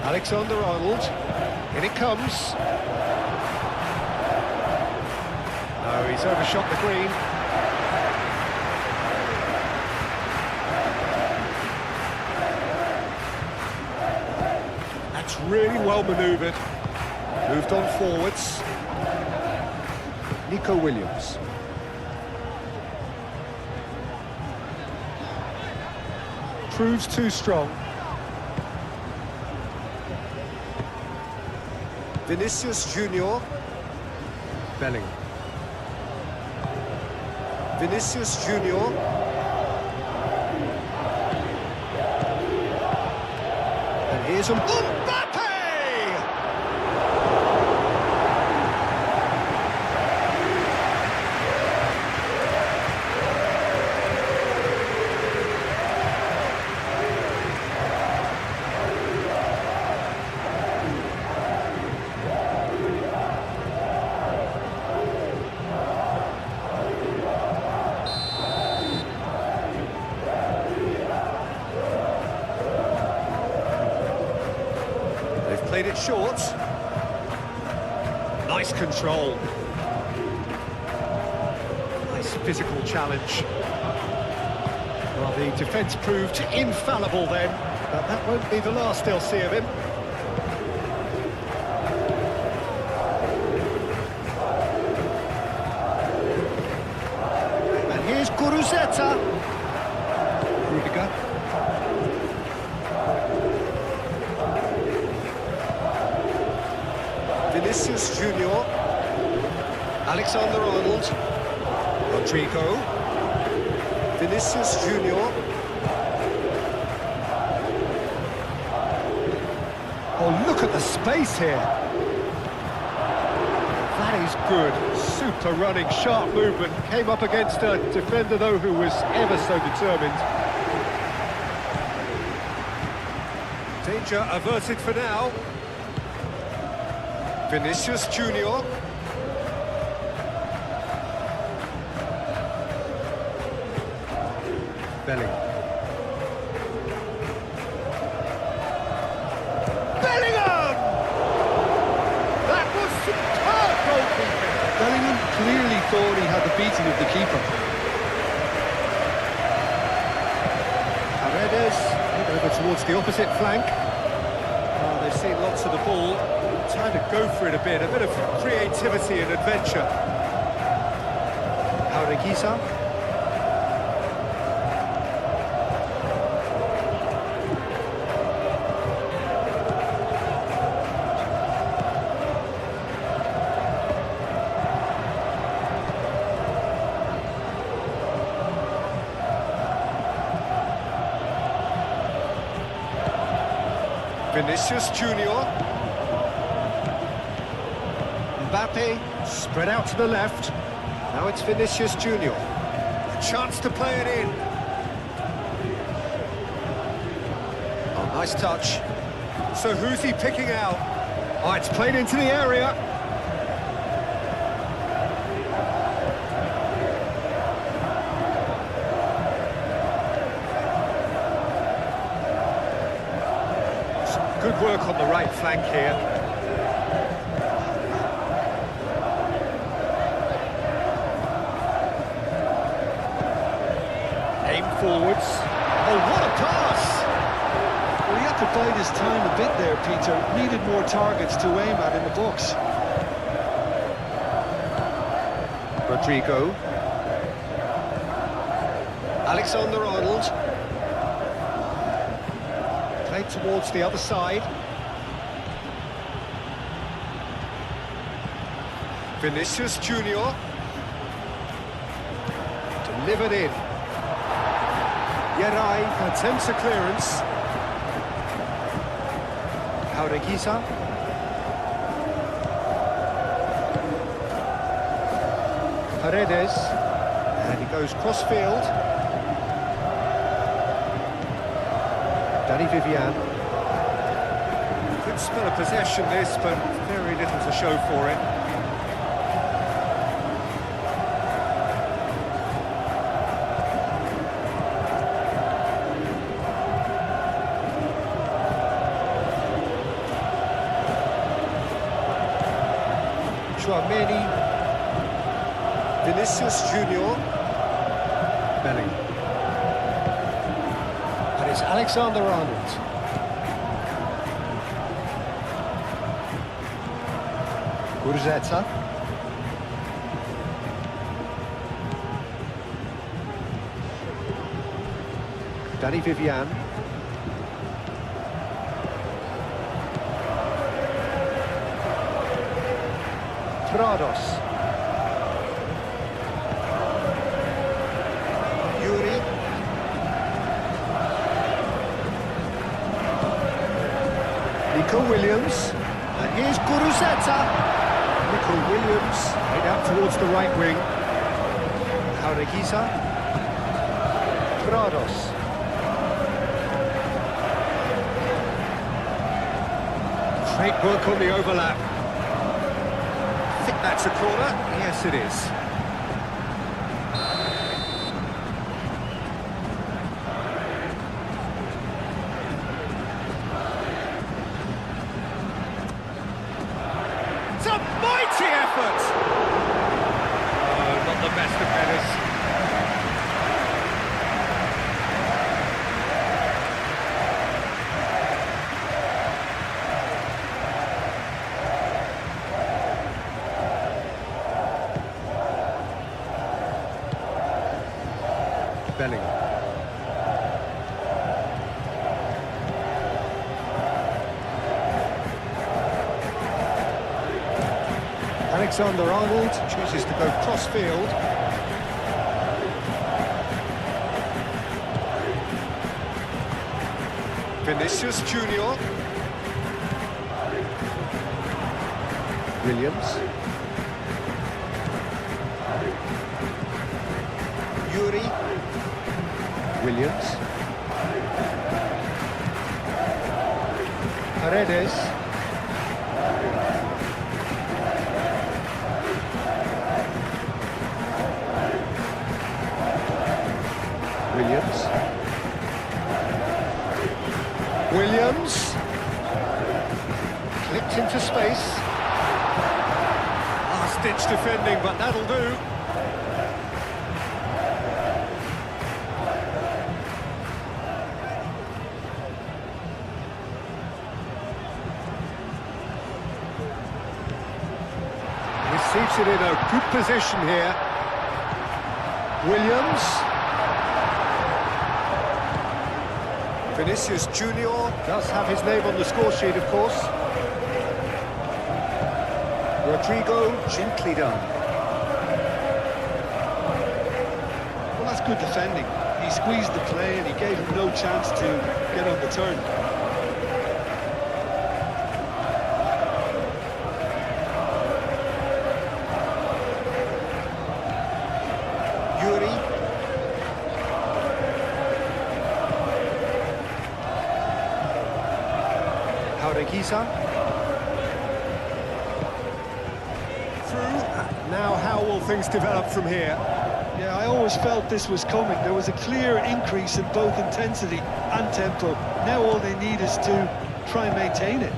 Alexander-Arnold. In it comes. No, he's overshot the green. That's really well manoeuvred. Moved on forwards. Nico Williams. Proves too strong. Vinicius Junior. Bellingham. Vinicius Junior. And here's Mbappe! Played it short. Nice control. Nice physical challenge. Well, the defence proved infallible then, but that won't be the last they'll see of him. And here's Guruzeta. Rudiger. Vinicius Junior. Alexander-Arnold. Rodrigo. Vinicius Junior. Oh, look at the space here. That is good. Super running, sharp movement. Came up against a defender, though, who was ever so determined. Danger averted for now. Vinicius Junior. Bellingham. Bellingham! That was superb goalkeeping.
Bellingham clearly thought he had the beating of the keeper.
Paredes over towards the opposite flank. Oh, they've seen lots of the ball. Time to go for it a bit of creativity and adventure. Haurigisa. Vinicius Junior. Mbappe spread out to the left. Now it's Vinicius Junior. A chance to play it in. Oh, nice touch. So who's he picking out? Oh, it's played into the area. Good work on the right flank here. Forwards. Oh, what a pass!
Well, he had to bide his time a bit there, Peter. Needed more targets to aim at in the box.
Rodrigo. Alexander-Arnold. Played towards the other side. Vinicius Junior. Delivered in. Yeray attempts a clearance. Haurigisa. Paredes. And he goes cross-field. Danny Vivian. Good spell of possession this, but very little to show for it. Many. Vinicius Junior. Belling. And it's Alexander-Arnold. Gurzetta. Danny Vivian. Prados. Yuri. Nico Williams. And here's Gurzetta. Nico Williams head out towards the right wing. Jaureguiza. Prados. Great work on the overlap. That's a corner. Yes, it is. It's a mighty effort! Oh, not the best of headers. Belling. Alexander-Arnold chooses to go cross-field. Vinicius Junior. Williams. Yuri. Williams. Paredes. Williams. Williams. Clipped into space. Last-ditch defending, but that'll do. Receives it in a good position here. Williams. Vinicius Junior does have his name on the score sheet, of course. Rodrigo, gently done.
Well, that's good defending. He squeezed the play and he gave him no chance to get on the turn.
Jaureguiza. Through. Now how will things develop from here?
Yeah, I always felt this was coming. There was a clear increase in both intensity and tempo. Now all they need is to try and maintain it.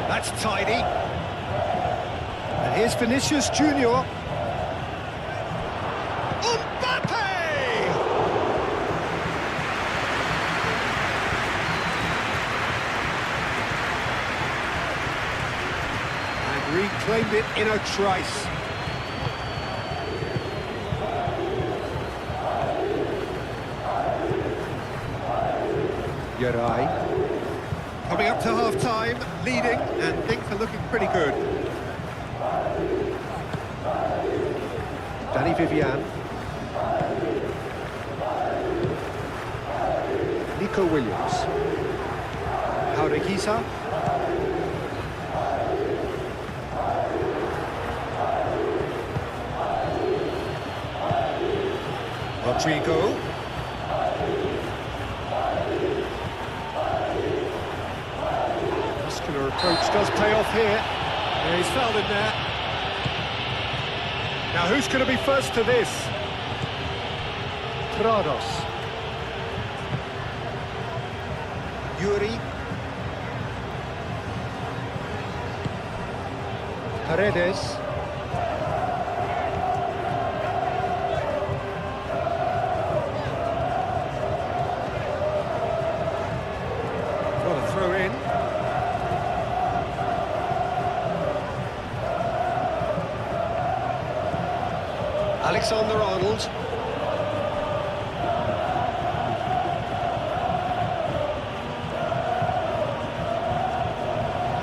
That's tidy. And here's Vinicius Junior. Reclaimed it in a trice. Yarai. Coming up to half-time, leading, and things are looking pretty good. Danny Vivian. Nico Williams. Jaureguisa. Rodrigo. Muscular approach does pay off here. Yeah, he's fouled in there. Now who's going to be first to this? Prados. Yuri. Paredes. Got a throw in. Alexander-Arnold.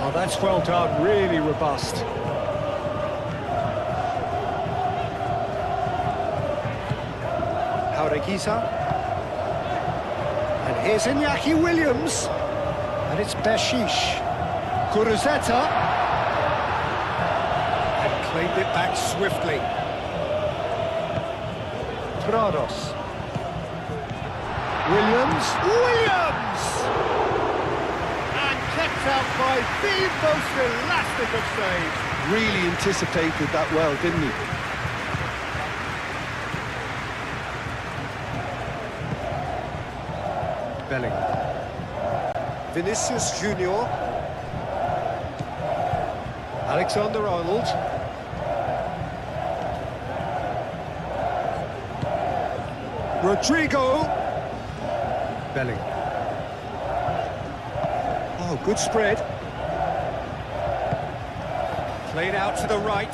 Oh, that's well done, really robust. Jaureguisa. And here's Iñaki Williams. And it's Beshish. Kuruzeta. And claimed it back swiftly. Prados. Williams! And kept out by the most elastic of saves.
Really anticipated that well, didn't he?
Bellingham. Vinicius Junior. Alexander-Arnold. Rodrigo. Bellingham. Oh, good spread. Played out to the right.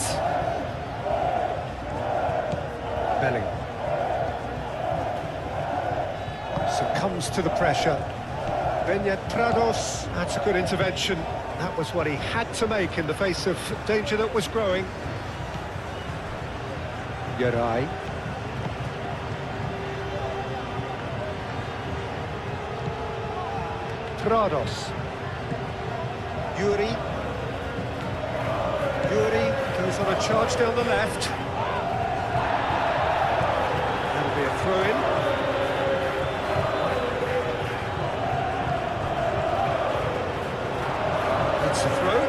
Bellingham. Succumbs to the pressure. Prados. That's a good intervention. That was what he had to make in the face of danger that was growing. Yarai. Prados. Yuri goes on a charge down the left. That'll be a throw-in. That's a throw.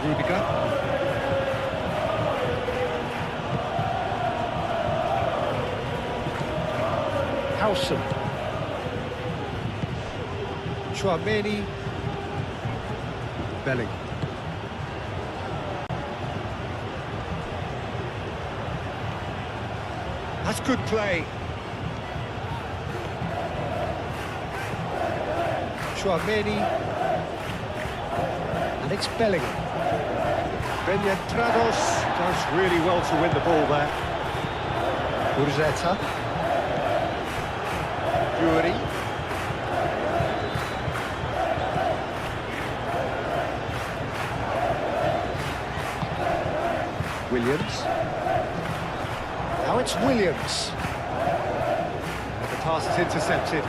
Rudiger. Howson. Chouameni. Bellingham. That's good play. Chouameni. And it's Bellingham. Prados does really well to win the ball there. Urzeta. Yuri. Williams. Now it's Williams. And the pass is intercepted.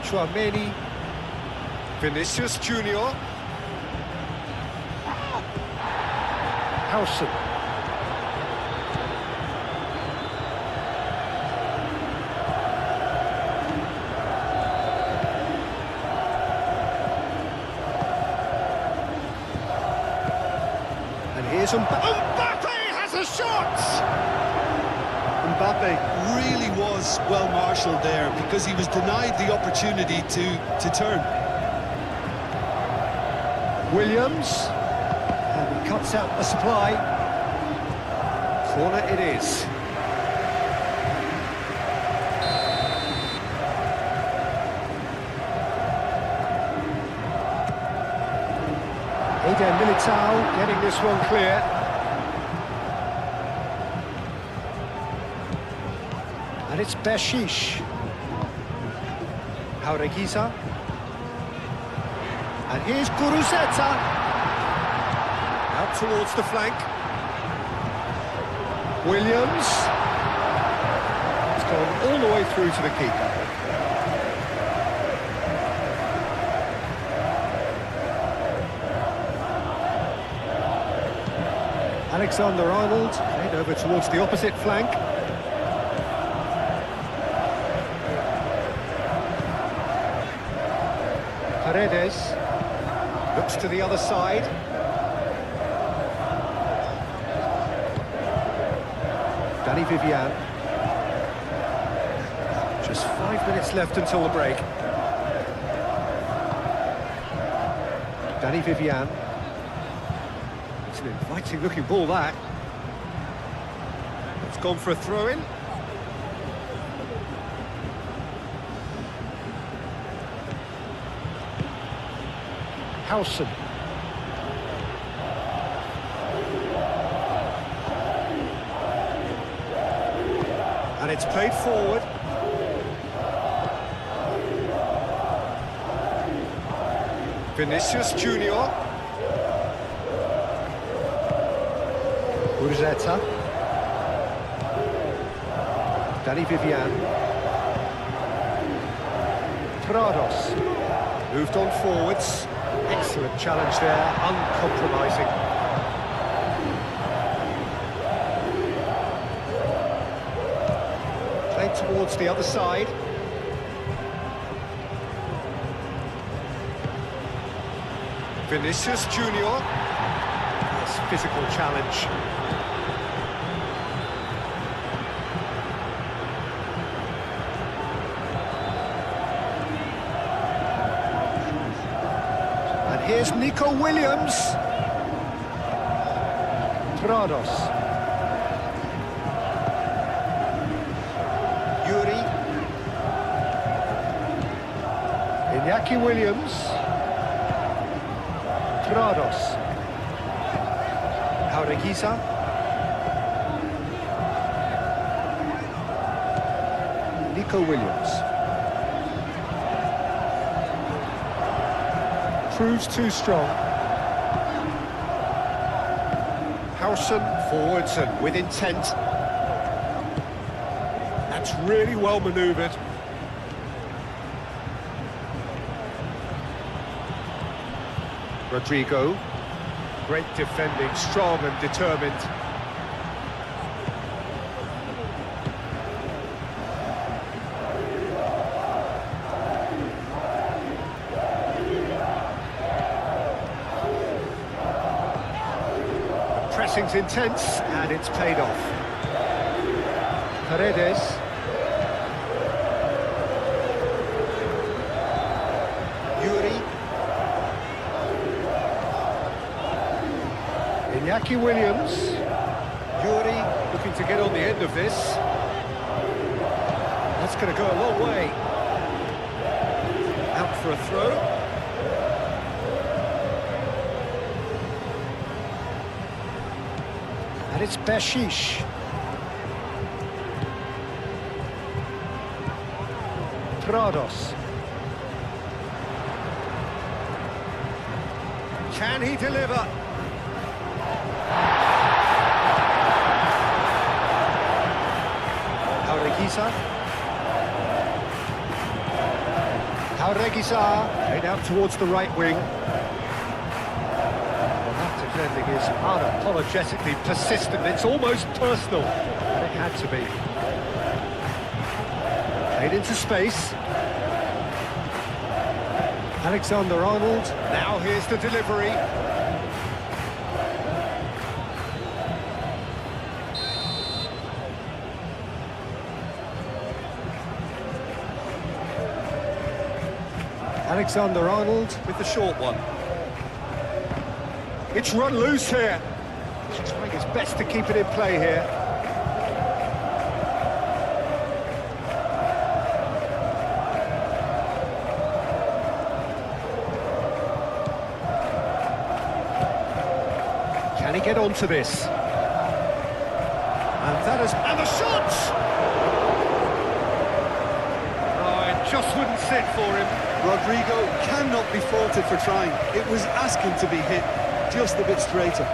Chouameni. Vinicius Junior. Howson. And here's Mbappe has a shot! Mbappe
Really was well marshalled there because he was denied the opportunity to turn.
Williams, and he cuts out the supply. Corner it is. Eder Militao getting this one clear. And it's Beshish. Jaureguisa. And here's Guruzeta. Out towards the flank. Williams. It's gone all the way through to the keeper. Alexander-Arnold, played over towards the opposite flank. Paredes looks to the other side. Danny Vivian. Just 5 minutes left until the break. Danny Vivian. It's an inviting looking ball, that. It's gone for a throw-in. Howson. And it's played forward. Vinicius Junior. Guruzeta. Danny Vivian. Prados. Moved on forwards. Excellent challenge there, uncompromising. Played towards the other side. Vinicius Junior. Nice physical challenge. Here's Nico Williams. Prados. Yuri. Iñaki Williams. Prados. Jaureguiza. Nico Williams. Proves too strong. Howson forwards and with intent. That's really well manoeuvred. Rodrigo. Great defending, strong and determined. Pressing's intense, and it's paid off. Paredes. Yuri. Iñaki Williams. Yuri looking to get on the end of this. That's going to go a long way. Out for a throw. And it's Beshish. Prados. Can he deliver? Jaureguiza, played out towards the right wing. Defending is unapologetically persistent. It's almost personal, but it had to be. Played into space. Alexander-Arnold. Now here's the delivery. Alexander-Arnold with the short one. It's run loose here. He's trying his best to keep it in play here. Can he get onto this? And that is... And the shot! Oh, in just wouldn't sit for him.
Rodrigo cannot be faulted for trying. It was asking to be hit just a bit straighter.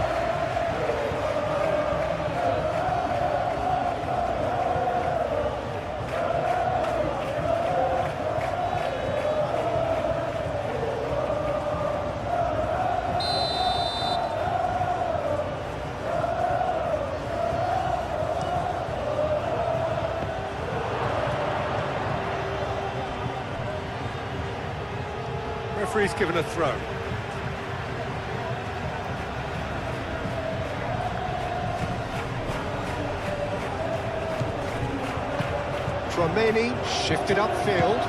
Referee's given a throw. Tchouaméni shifted upfield.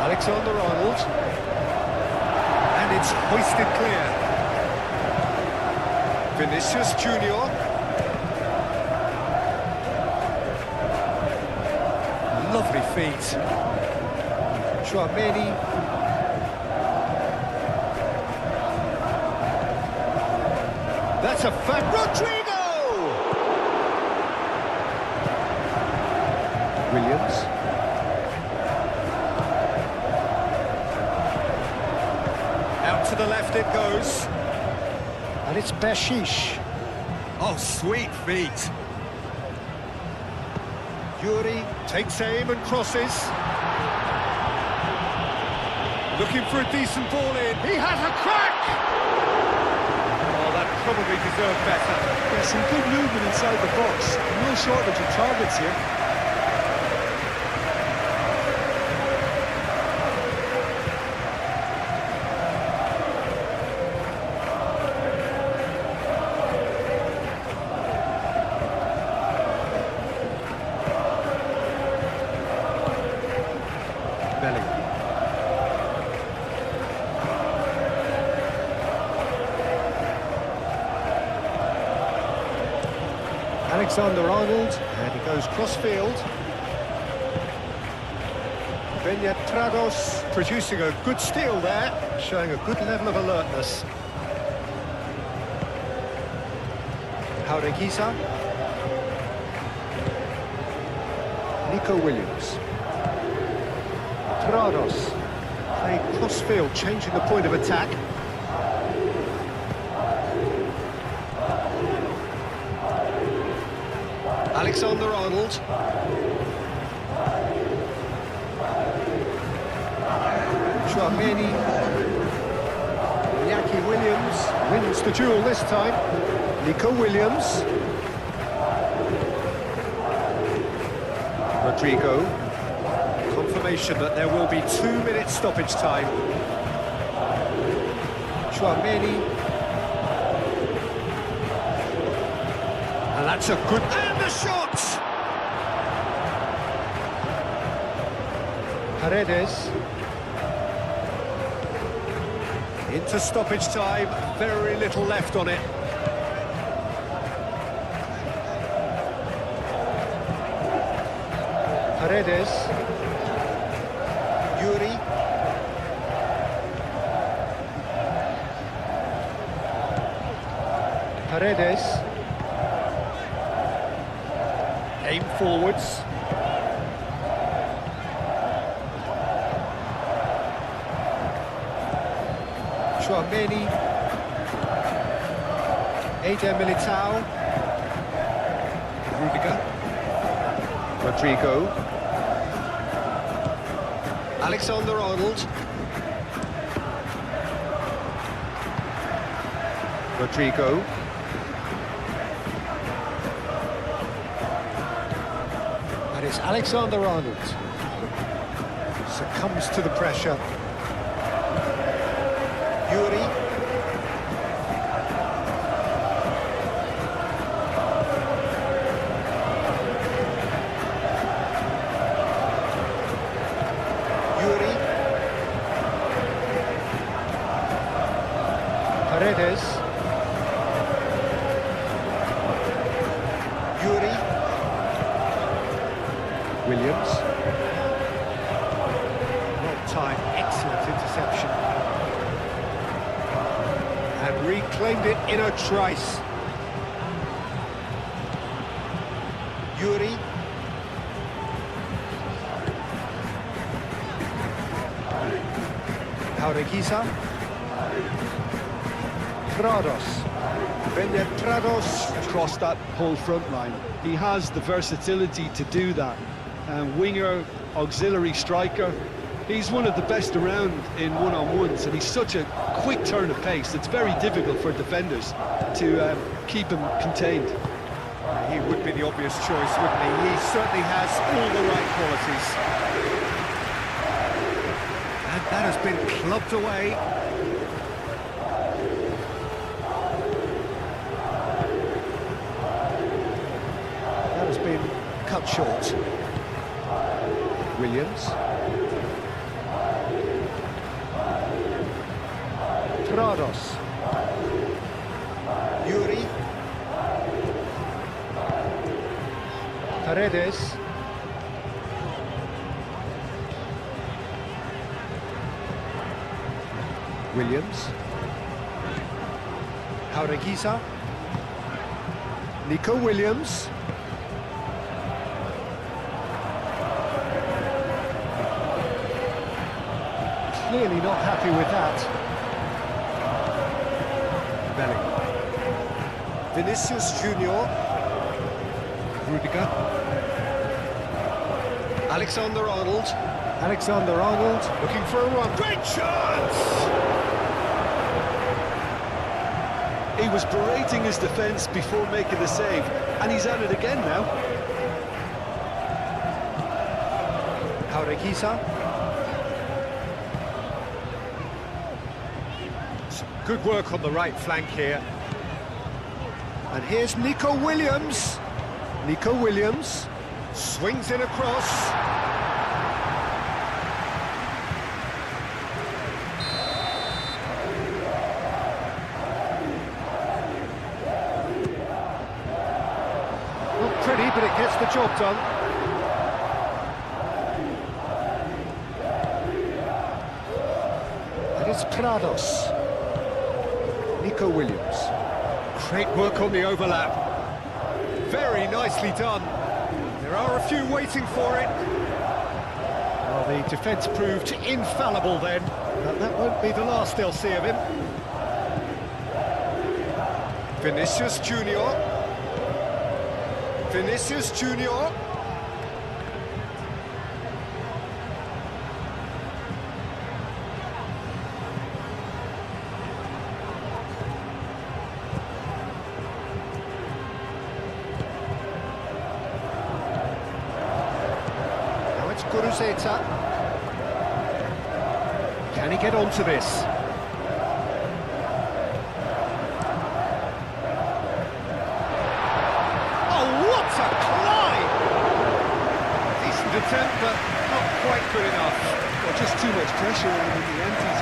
Alexander-Arnold. And it's hoisted clear. Vinicius Junior. Lovely feet. Tchouaméni. That's a fact. Rodrigo! Williams. Out to the left it goes. And it's Bershish. Oh, sweet feet. Yuri takes aim and crosses. Looking for a decent ball in. He has a crack! Oh, that probably deserved better.
Yeah, some good movement inside the box. No shortage of targets here.
Alexander-Arnold, and he goes cross-field. Trados producing a good steal there, showing a good level of alertness. Jaureguisa. Nico Williams. Trados playing cross-field, changing the point of attack. Alexander-Arnold. Tchouaméni. Iñaki Williams wins the duel this time. Nico Williams. Rodrigo. Confirmation that there will be 2 minutes stoppage time. Tchouaméni. And that's a good... And the shot! Paredes. Into stoppage time, very little left on it. Paredes. Yuri. Paredes. Aim forwards. Tchouaméni. Eder Militao. Rudiger. Rodrigo. Alexander-Arnold. Rodrigo. And it's Alexander-Arnold. Succumbs to the pressure. Yuri. Yuri. Paredes. Yuri. Williams. Well timed, excellent interception. And reclaimed it in a trice. Yuri. Jaureguisa. Prados. Prados.
Across that whole front line. He has the versatility to do that. Winger, auxiliary striker. He's one of the best around in one-on-ones, and he's such a quick turn of pace. It's very difficult for defenders to keep him contained.
He would be the obvious choice, wouldn't he? He certainly has all the right qualities. And that has been clubbed away. That has been cut short. Williams. Prados. Yuri. Paredes. Williams. Jaureguisa. Nico Williams. Clearly not happy with that. Belling. Vinicius Junior. Rudiger. Alexander-Arnold. Alexander-Arnold looking for a run. Great chance!
He was berating his defence before making the save, and he's at it again now.
Jaureguisa. Good work on the right flank here. And here's Nico Williams. Nico Williams swings in across. Not pretty, but it gets the job done. And it's Prados. Nico Williams. Great work on the overlap. Very nicely done. There are a few waiting for it. Well, the defence proved infallible then, but that won't be the last they'll see of him. Vinicius Junior. Vinicius Junior. Guruzeta. Can he get onto this? Oh, what a climb! Decent attempt, but not quite good enough.
Well, just too much pressure on him in the end, he's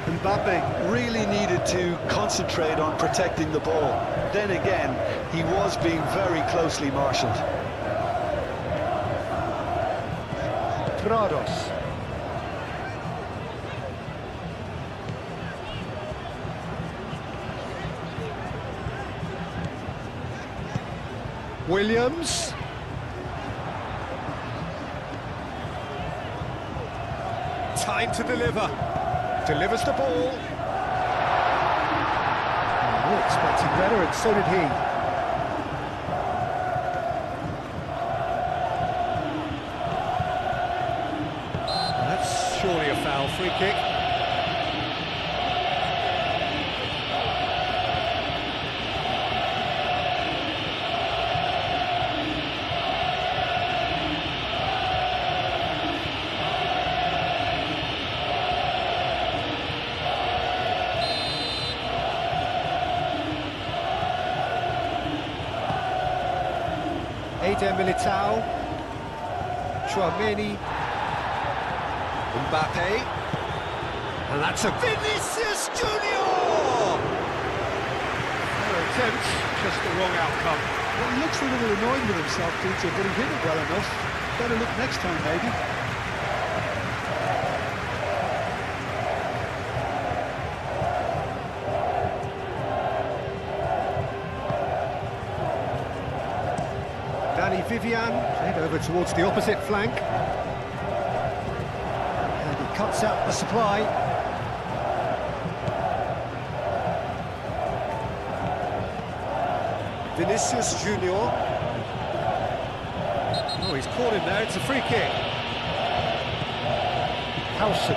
Mbappe really needed to concentrate on protecting the ball. Then again, he was being very closely marshalled.
Prados. Williams. Time to deliver. Delivers the ball. We expected better, and so did he. That's surely a foul. Free kick. Eder Militao, Chouameni, Mbappe, and that's a Vinicius Junior! Fair attempt, just the wrong outcome.
Well, he looks a little annoyed with himself, Peter, but he hit it well enough. Better look next time, maybe.
Vivian, played over towards the opposite flank. And he cuts out the supply. Vinicius Junior. Oh, he's caught him there, it's a free kick. Howson.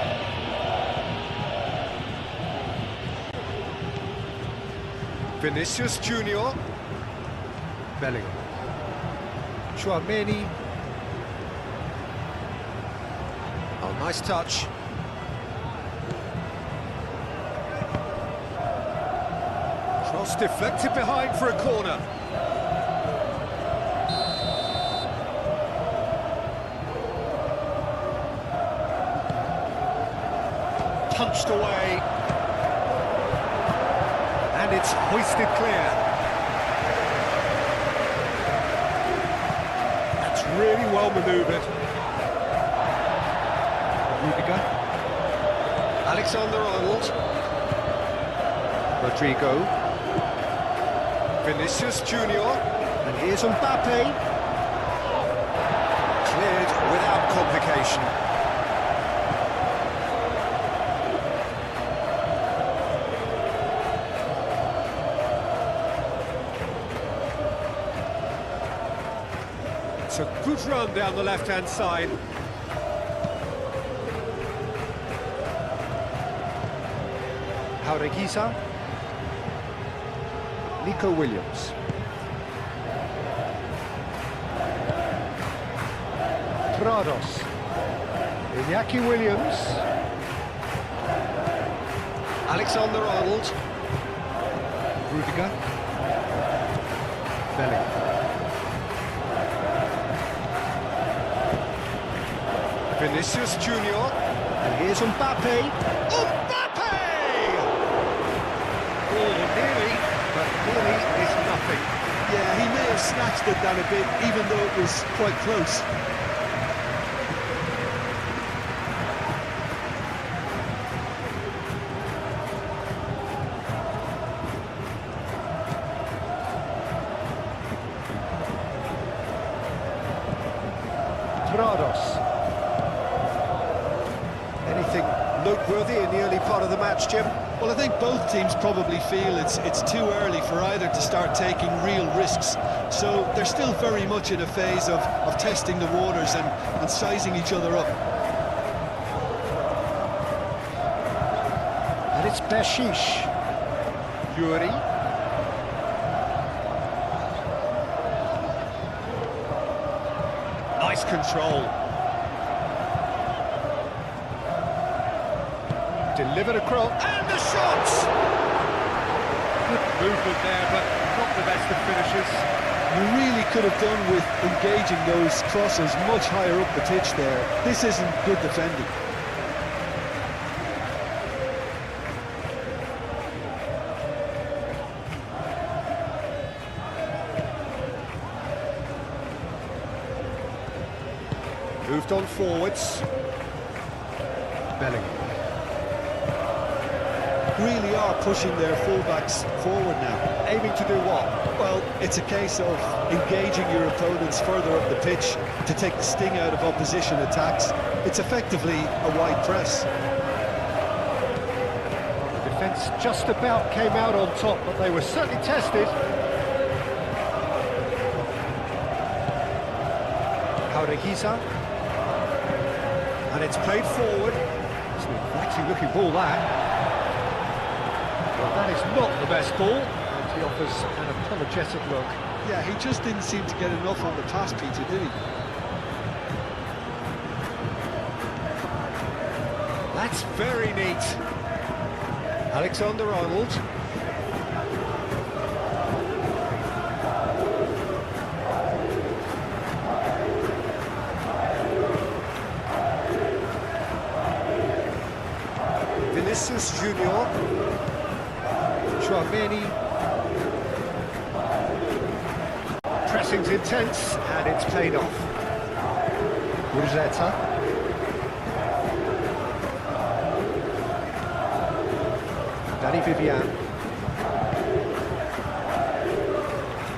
Vinicius Junior. Bellingham. Chouameni. Oh, nice touch. Cross deflected behind for a corner. Punched away. And it's hoisted clear. That's really well manoeuvred. Rudiger. Alexander-Arnold. Rodrigo. Vinicius Junior. And here's Mbappe. Cleared without complication. It's a good run down the left-hand side. Jaureguisa. Nico Williams. Prados. Iñaki Williams. Alexander-Arnold. Rudiger. Bellingham. Vinicius Junior. And here's Mbappe. Mbappe! Oh, nearly, but nearly is nothing.
Yeah, he may have snatched at that a bit, even though it was quite close.
Prados. Anything noteworthy in the early part of the match, Jim?
Well, I think both teams probably feel it's too early for either to start taking real risks. So they're still very much in a phase of testing the waters and sizing each other up.
And it's Bershish. Yuri. Nice control. Delivered across, and the shots! Good movement there, but not the best of finishes.
You really could have done with engaging those crosses much higher up the pitch there. This isn't good defending.
Moved on forwards. Bellingham.
Really are pushing their fullbacks forward now.
Aiming to do what?
Well, it's a case of engaging your opponents further up the pitch to take the sting out of opposition attacks. It's effectively a wide press.
The defence just about came out on top, but they were certainly tested. Jaureguisa. And it's played forward. It's an waxy looking ball, that. Well, that is not the best ball, and he offers an apologetic look.
Yeah, he just didn't seem to get enough on the pass, Peter, did he?
That's very neat. Alexander-Arnold. Vinicius Junior. Chouameni. Pressing's intense, and it's played off. Rosetta. Danny Vivian.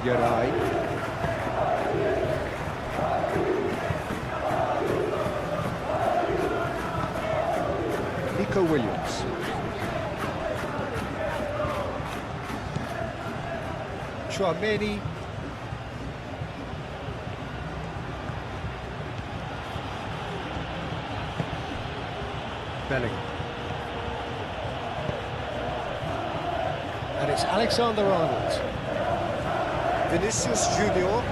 Yarai. Nico Williams. Chouameni. Bellingham. And it's Alexander-Arnold. Vinicius Junior.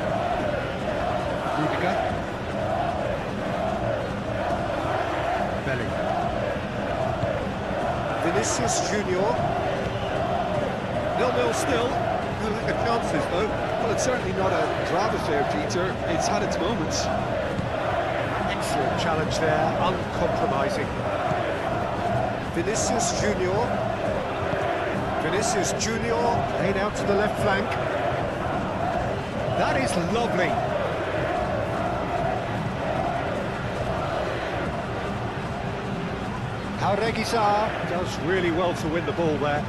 Rudiger. Bellingham. Vinicius Junior. 0-0 still. No lack of chances though.
Well, it's certainly not a drab affair, Peter. It's had its moments.
Excellent challenge there, uncompromising. Vinicius Junior. Vinicius Junior played out to the left flank. That is lovely. Reguilón does really well to win the ball there.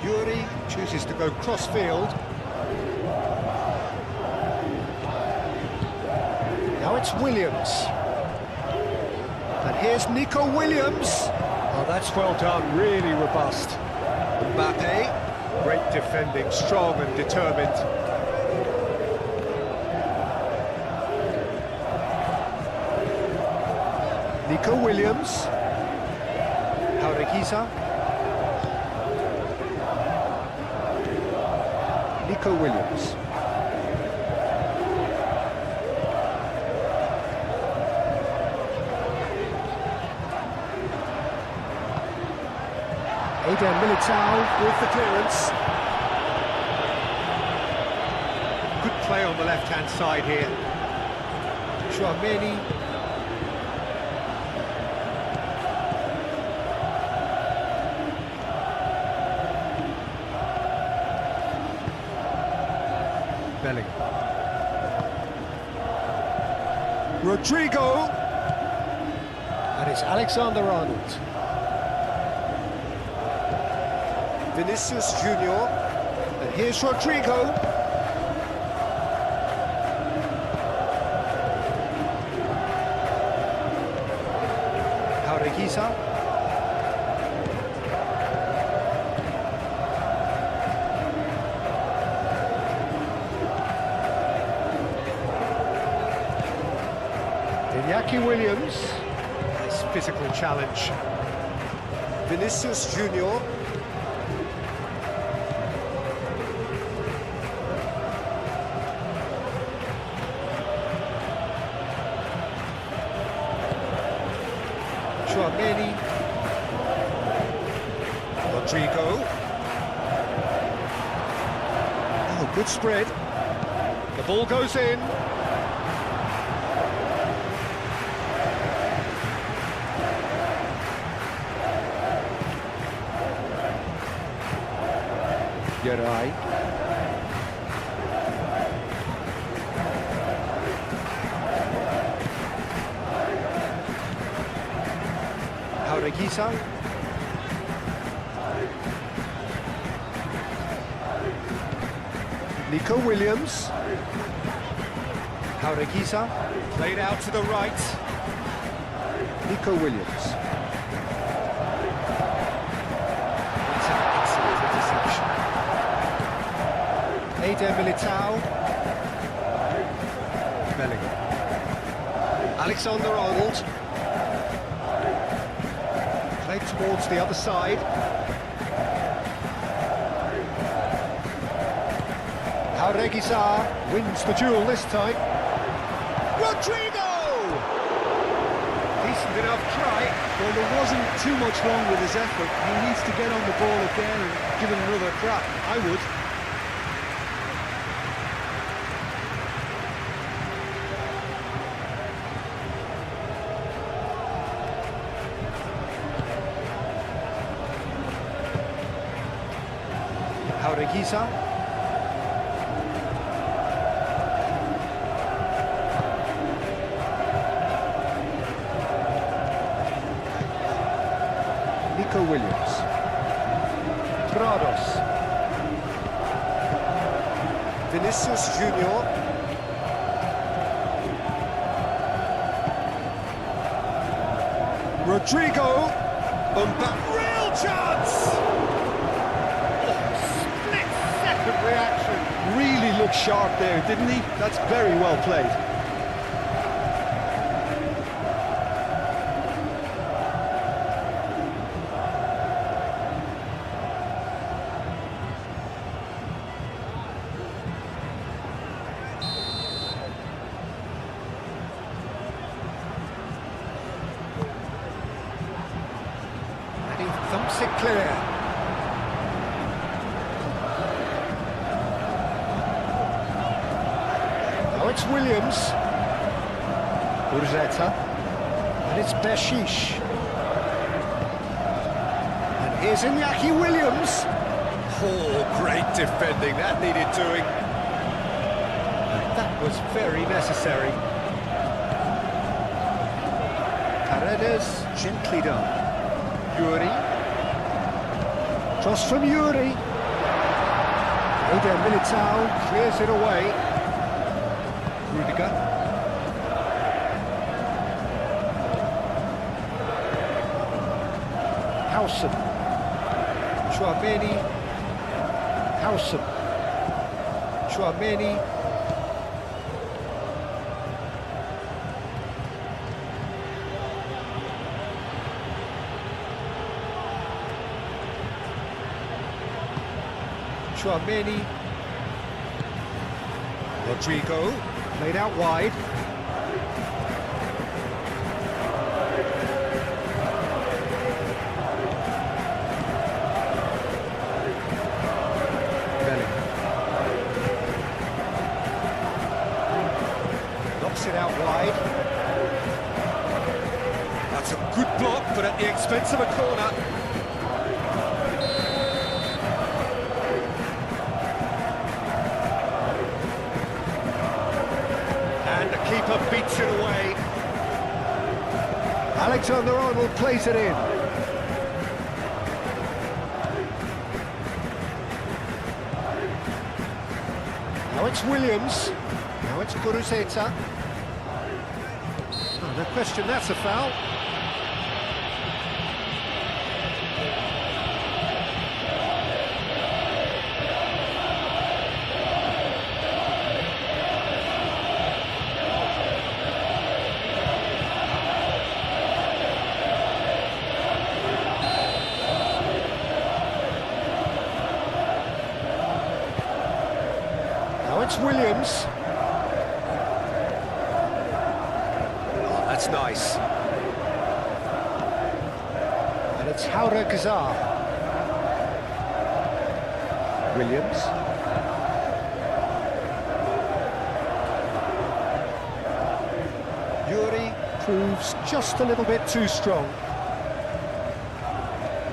Yuri chooses to go cross-field. Now it's Williams. And here's Nico Williams. Oh, that's well done, really robust. Mbappe. Great defending, strong and determined. Nico Williams. Reguilón. Nico Williams. Militao with the clearance. Good play on the left-hand side here. Chouameni. Bellingham. Rodrigo. And it's Alexander-Arnold. Vinicius Junior, and here's Rodrigo. Reguilón. Iñaki Williams. Nice physical challenge. Vinicius Junior. Chouameni. Rodrigo. Oh, good spread. The ball goes in. Geray. Reguilón. Nico Williams. Reguilón. Played out to the right. Nico Williams. That's an excellent interception. Militao. Bellingham. Alexander-Arnold. Played towards the other side. Reguilón wins the duel this time. Rodrigo! Decent enough try.
Well, there wasn't too much wrong with his effort. He needs to get on the ball again and give it another crack. I would.
Reguilón. Nico Williams. Prados. Vinicius Junior. Rodrigo. Real chance! Split-second reaction.
Really looked sharp there, didn't he? That's very well played.
Thumps it clear. Now it's Williams. Urzeta. And it's Beshish. And here's Iñaki Williams. Oh, great defending. That needed doing. That was very necessary. Paredes, gently done. Yuri. Cross from Yuri. Eder Militao clears it away. Rudiger. Howson. Chouameni. Howson. Chouameni. Chouameni. Rodrigo, laid out wide. Bellingham. Knocks it out wide. That's a good block, but at the expense of a corner. Keeper beats it away. Alexander-Arnold plays it in. Now it's Williams. Now it's Kuruzeta. Oh, no question, that's a foul. Now it's Williams. Oh, that's nice. And it's Haura Gazar. Williams. Yuri proves just a little bit too strong.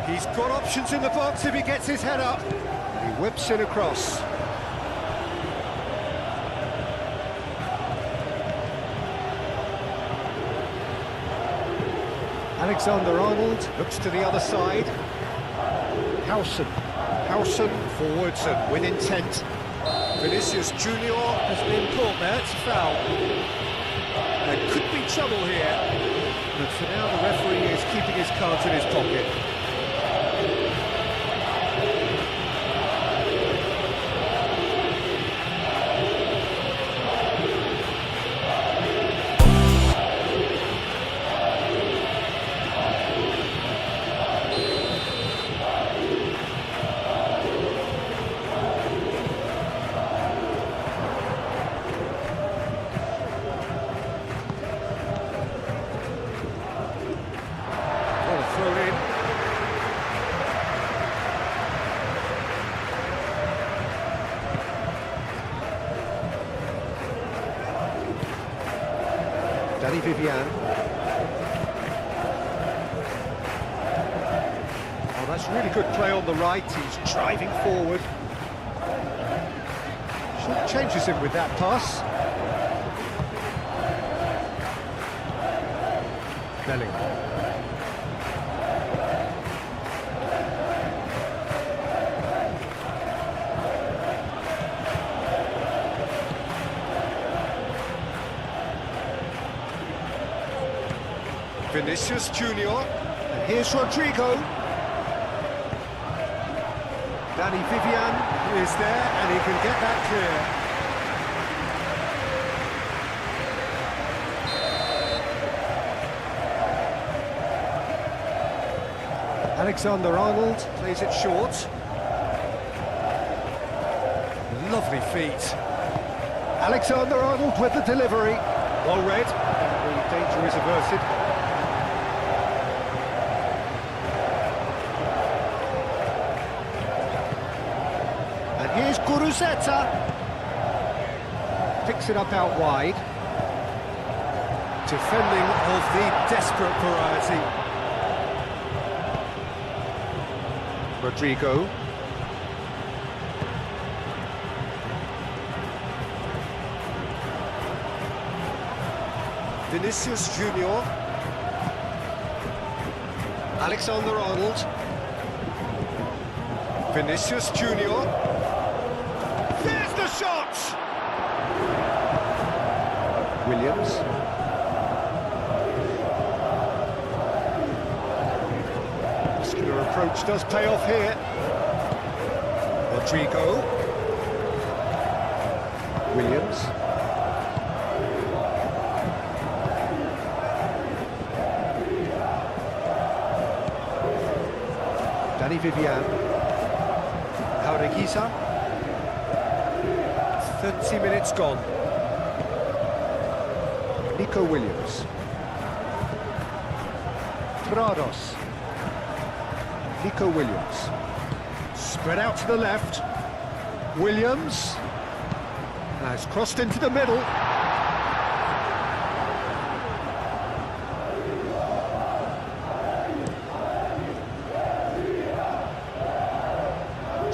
He's got options in the box if he gets his head up. He whips it across. Alexander-Arnold looks to the other side. Howson forwards and with intent. Vinicius Junior has been caught there, it's a foul. There could be trouble here, but for now the referee is keeping his cards in his pocket. Danny Vivian. Oh, that's really good play on the right. He's driving forward. Short changes him with that pass. Bellingham. Vinicius Junior. And here's Rodrigo. Danny Vivian is there, and he can get that clear. Alexander-Arnold plays it short. Lovely feet. Alexander-Arnold with the delivery. Well read. The danger is averted. And here's Guruzeta. Picks it up out wide. Defending of the desperate variety. Rodrigo. Vinicius Junior. Alexander-Arnold. Vinicius Junior. There's the shot! Williams. Muscular approach does pay off here. Rodrigo. Williams. Danny Vivian. Jaureguisa. 30 minutes gone. Nico Williams. Prados. Nico Williams. Spread out to the left. Williams. Now it's crossed into the middle.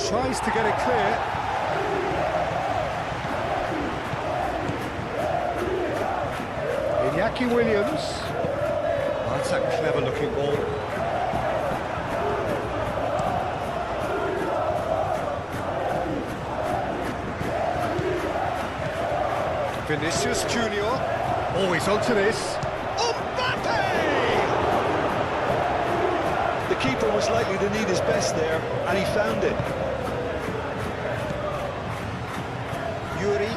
Tries to get it clear. Iñaki Williams. Oh, that's a clever-looking ball. Vinicius Junior. Always onto this. Mbappe!
The keeper was likely to need his best there, and he found it.
Yuri.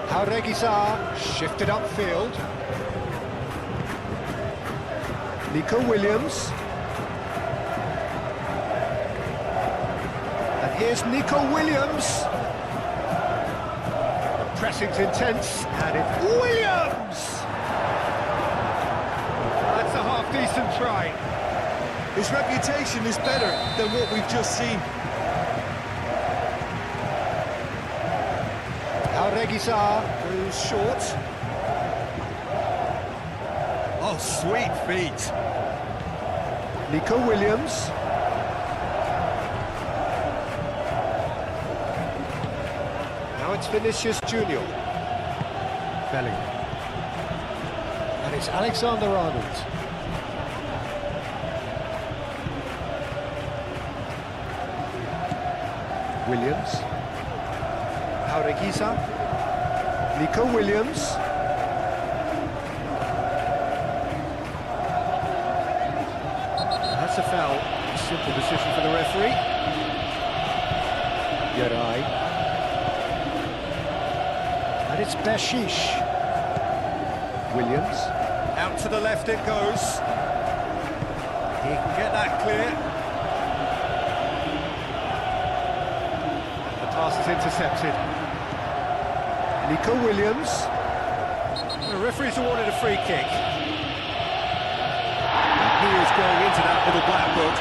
Jaureguisa shifted upfield. Nico Williams. And here's Nico Williams. The pressing's intense, and it's Williams! That's a half-decent try.
His reputation is better than what we've just seen.
Jaureguisa goes short. Oh, sweet feet. Nico Williams. Now it's Vinicius Junior. Belling. And it's Alexander-Arnold. Williams. Jaureguisa. Nico Williams. That's a foul. Simple decision for the referee. Yeray. And it's Bashish. Williams. Out to the left it goes. He can get that clear. The pass is intercepted. Nico Williams. The referee's awarded a free kick. And he is going into that little black book.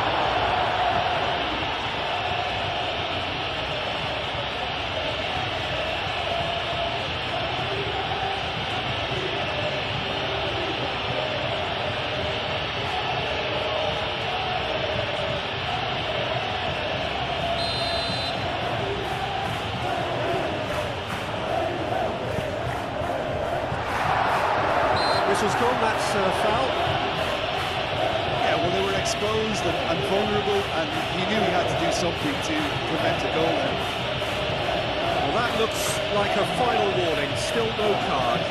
Whistle's gone, that's a foul.
Yeah, well, they were exposed and vulnerable, and he knew he had to do something to prevent a goal there.
Well, that looks like a final warning, still no card.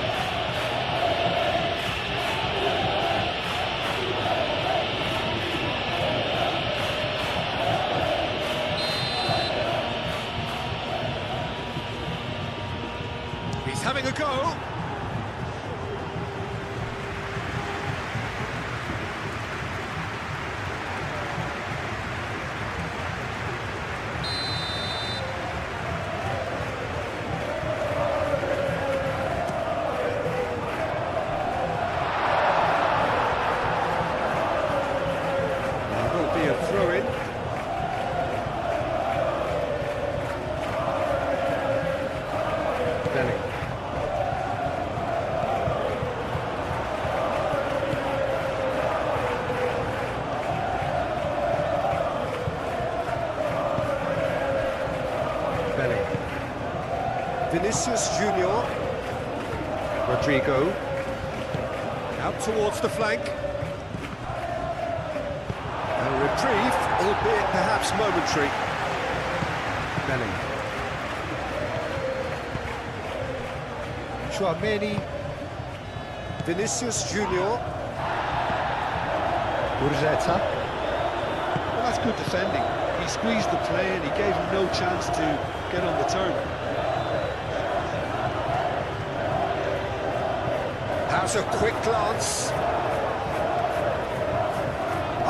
having a go. A throw-in. Belling. Belling. Vinicius Junior. Rodrigo. Out towards the flank. A reprieve, albeit perhaps momentary. Belling. Chouameni. Vinicius Junior. Ureta.
Well, that's good defending. He squeezed the play and he gave him no chance to get on the turn.
Has a quick glance.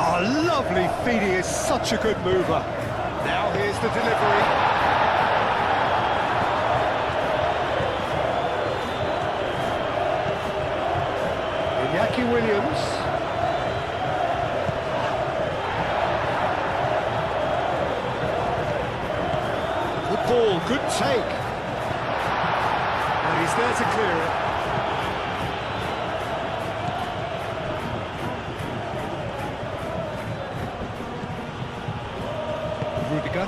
Oh, lovely feed, he is such a good mover. Now here's the delivery. Iñaki Williams. Good ball, good take. And he's there to clear it. Rudiger.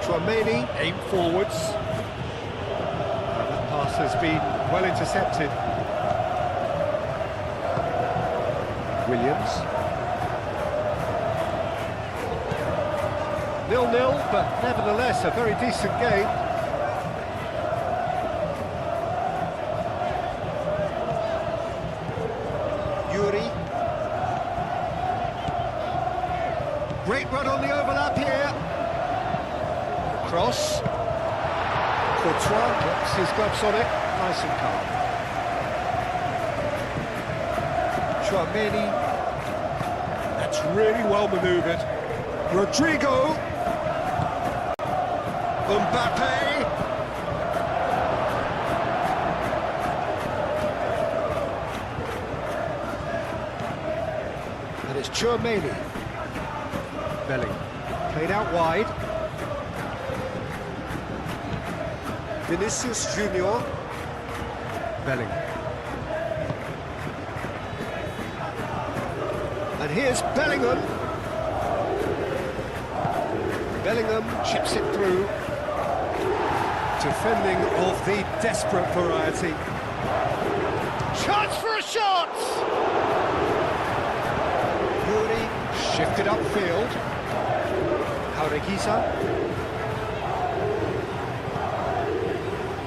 Chouameni, aim forwards. That pass has been well intercepted. Williams. 0-0, but nevertheless a very decent game. Yuri. Great run on the overlap here. Cross. Courtois gets his gloves on it. Nice and calm. Chouameni. That's really well manoeuvred. Rodrigo. Mbappe. And it's Chouameni. Belling. Played out wide. Vinicius Junior. Belling. And here's Bellingham. Bellingham chips it through. Defending of the desperate variety. Chance for a shot! Yuri shifted upfield. Jaureguisa.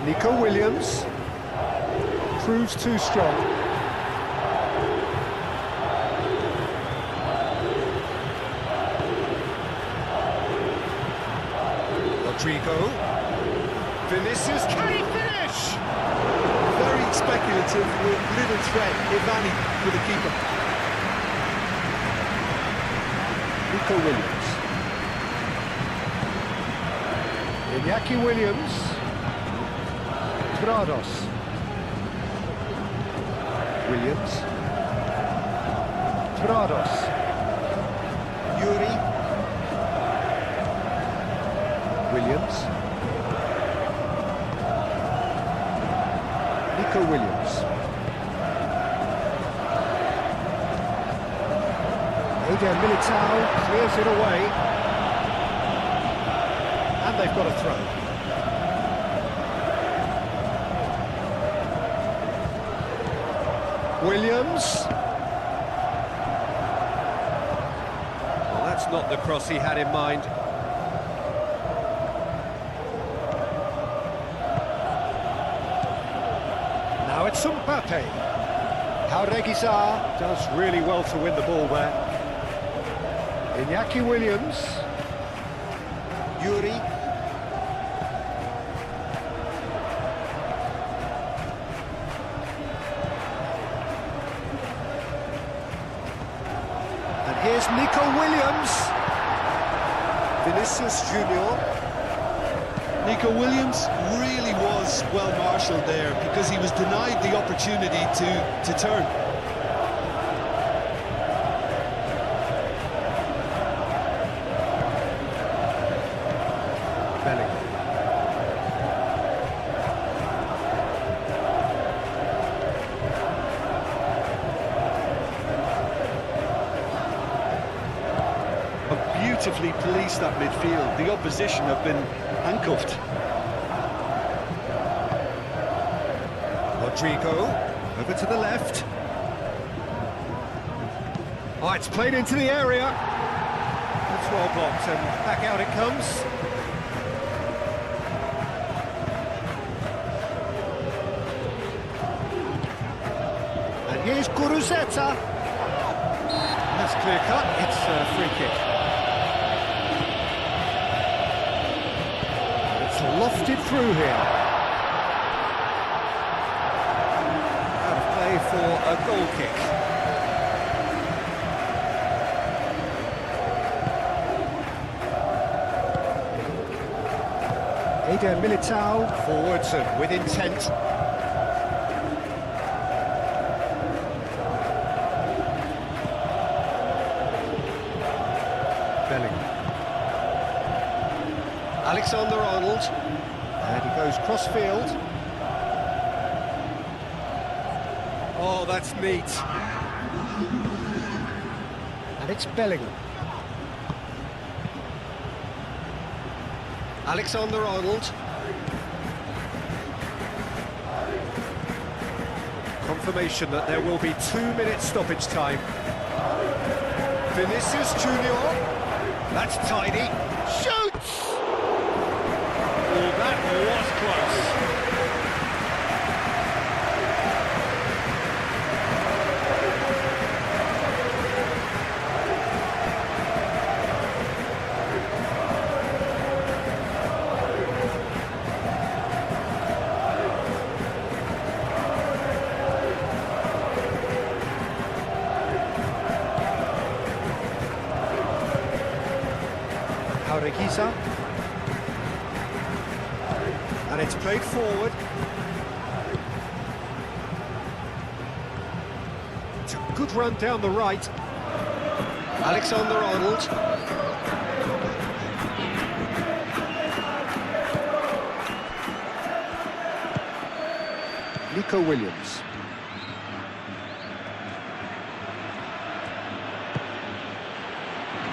Nico Williams. Proves too strong. Rodrigo. Vinicius, can he finish?
Very speculative with little threat, if any, for the keeper.
Nico Williams. Iñaki Williams. Grados. Williams. Grados. Yuri. Williams. Nico Williams. Eder Militao clears it away. And they've got a throw. Williams. Well, that's not the cross he had in mind. Now it's Mbappe. Jaureguisa does really well to win the ball there. Iñaki Williams. Yuri. Here's Nico Williams. Vinicius Junior.
Nico Williams really was well marshalled there because he was denied the opportunity to turn.
Bellingham.
Beautifully policed that midfield. The opposition have been handcuffed.
Rodrigo, over to the left. Oh, it's played into the area. It's well blocked, and back out it comes. And here's Guruzeta. That's clear cut, it's a free kick. It's lofted through here. Out of play for a goal kick. Eder Militao forwards and with intent. Bellingham. Alexander-Arnold. And he goes cross-field. Oh, that's neat. And it's Bellingham. Alexander-Arnold. Confirmation that there will be 2-minute stoppage time. Vinicius Junior. That's tidy. Shoots! Oh, that was close. Reguisa. And it's played forward. It's a good run down the right. Alexander-Arnold. Nico Williams.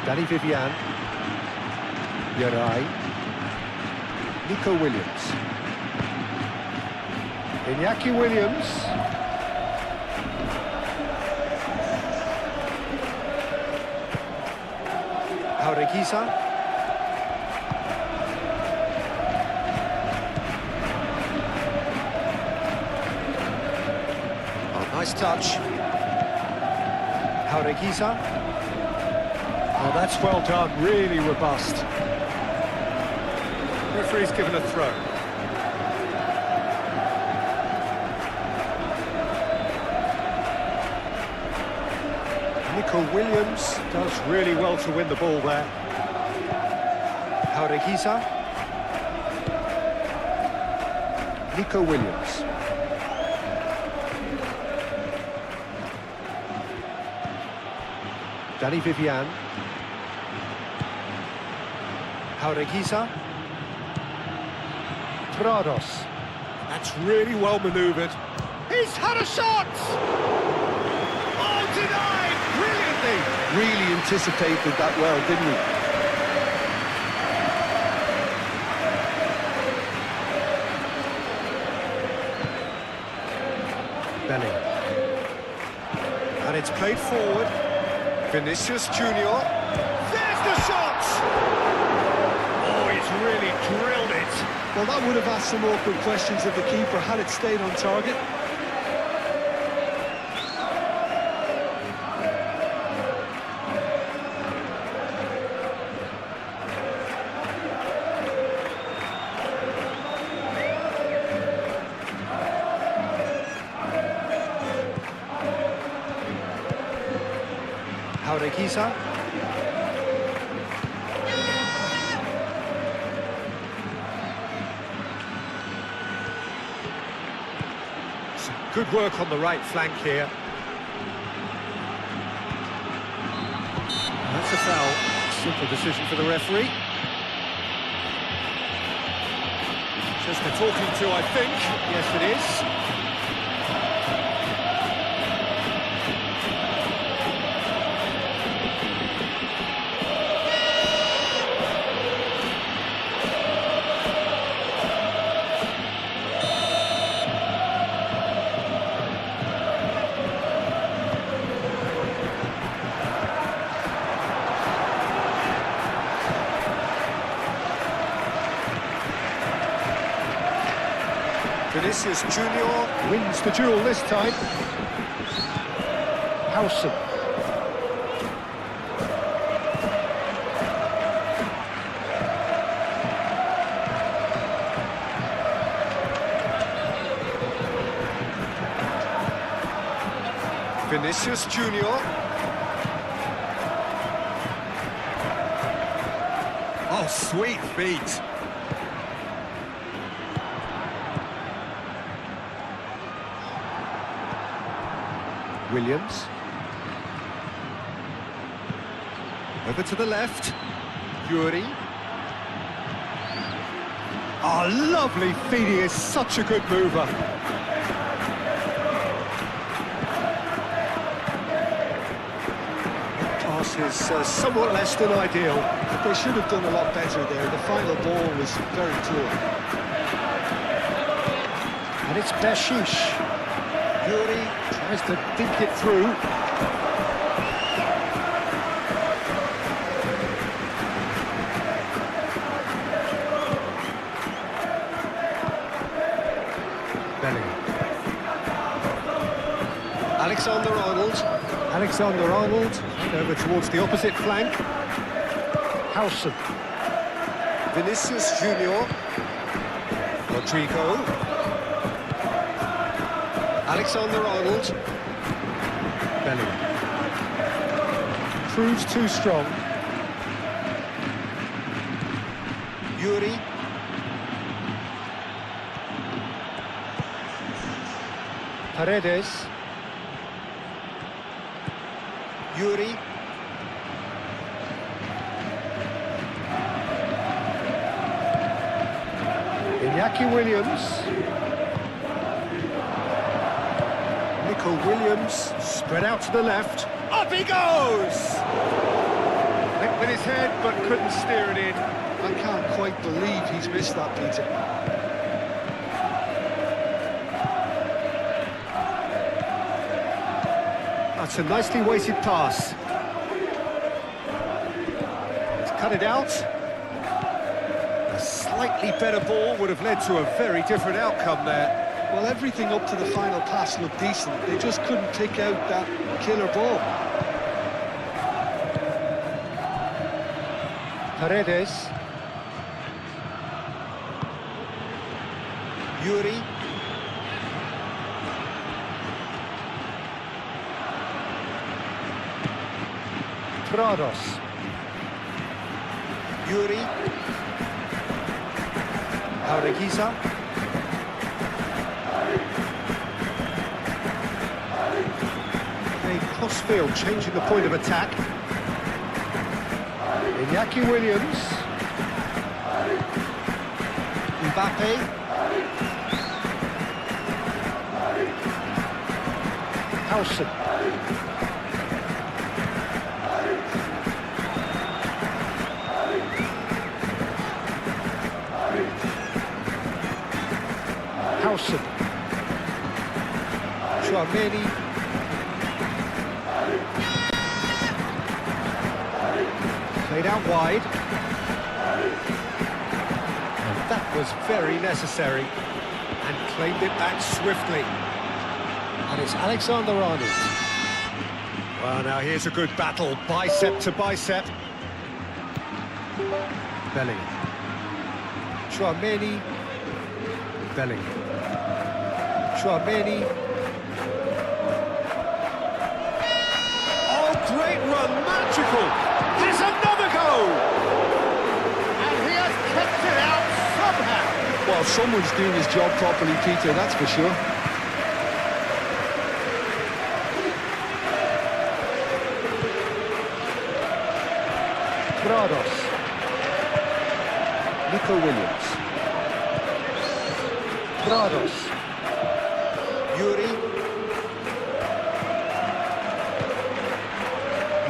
Danny Vivian. Yarai. Nico Williams. Iñaki Williams. Reguisa. Oh, nice touch. Reguisa. Oh, that's well done, really robust. Referee's given a throw. Nico Williams does really well to win the ball there. Reguisa. Nico Williams. Danny Vivian. Reguisa. Prados. That's really well manoeuvred. He's had a shot! Oh, denied! Brilliantly!
Really anticipated that well, didn't he?
Bellingham. And it's played forward. Vinicius Junior. There's the shot! Oh, he's really drilled it.
Well, that would have asked some awkward questions of the keeper had it stayed on target.
Arequiza. Some good work on the right flank here. That's a foul. Simple decision for the referee. Just the talking to, I think. Yes, it is. Vinicius Junior wins the duel this time. Howson. Vinicius Junior. Oh, sweet feet. Williams. Over to the left. Yuri. Oh, lovely feet. He is such a good mover. Pass is somewhat less than ideal.
They should have done a lot better there. The final ball was very poor.
And it's Bashish. Yuri tries to dink it through. Bellingham. Alexander-Arnold. Alexander-Arnold over towards the opposite flank. Howson. Vinicius Junior. Rodrigo. Alexander-Arnold. Bellingham. Proves too strong. Yuri. Paredes. Yuri. Iñaki Williams. Williams, spread out to the left. Up he goes! Went with his head, but couldn't steer it in.
I can't quite believe he's missed that, Peter.
That's a nicely weighted pass. He's cut it out. A slightly better ball would have led to a very different outcome there.
Well, everything up to the final pass looked decent. They just couldn't take out that killer ball.
Paredes. Yuri. Prados. Yuri. Arequiza. Crossfield changing the point of attack. Iñaki Williams. Mbappe. Howson. Howson. Chouameni. Played out wide. And that was very necessary. And claimed it back swiftly. And it's Alexander-Arnold. Well, now here's a good battle, bicep to bicep. Bellingham. Chouameni. Bellingham. Chouameni. Oh, great run, man! tackle. Has another go! And he has kept it out somehow.
Well, someone's doing his job properly, Peter, that's for sure.
Prados. Nico Williams. Prados. Yuri.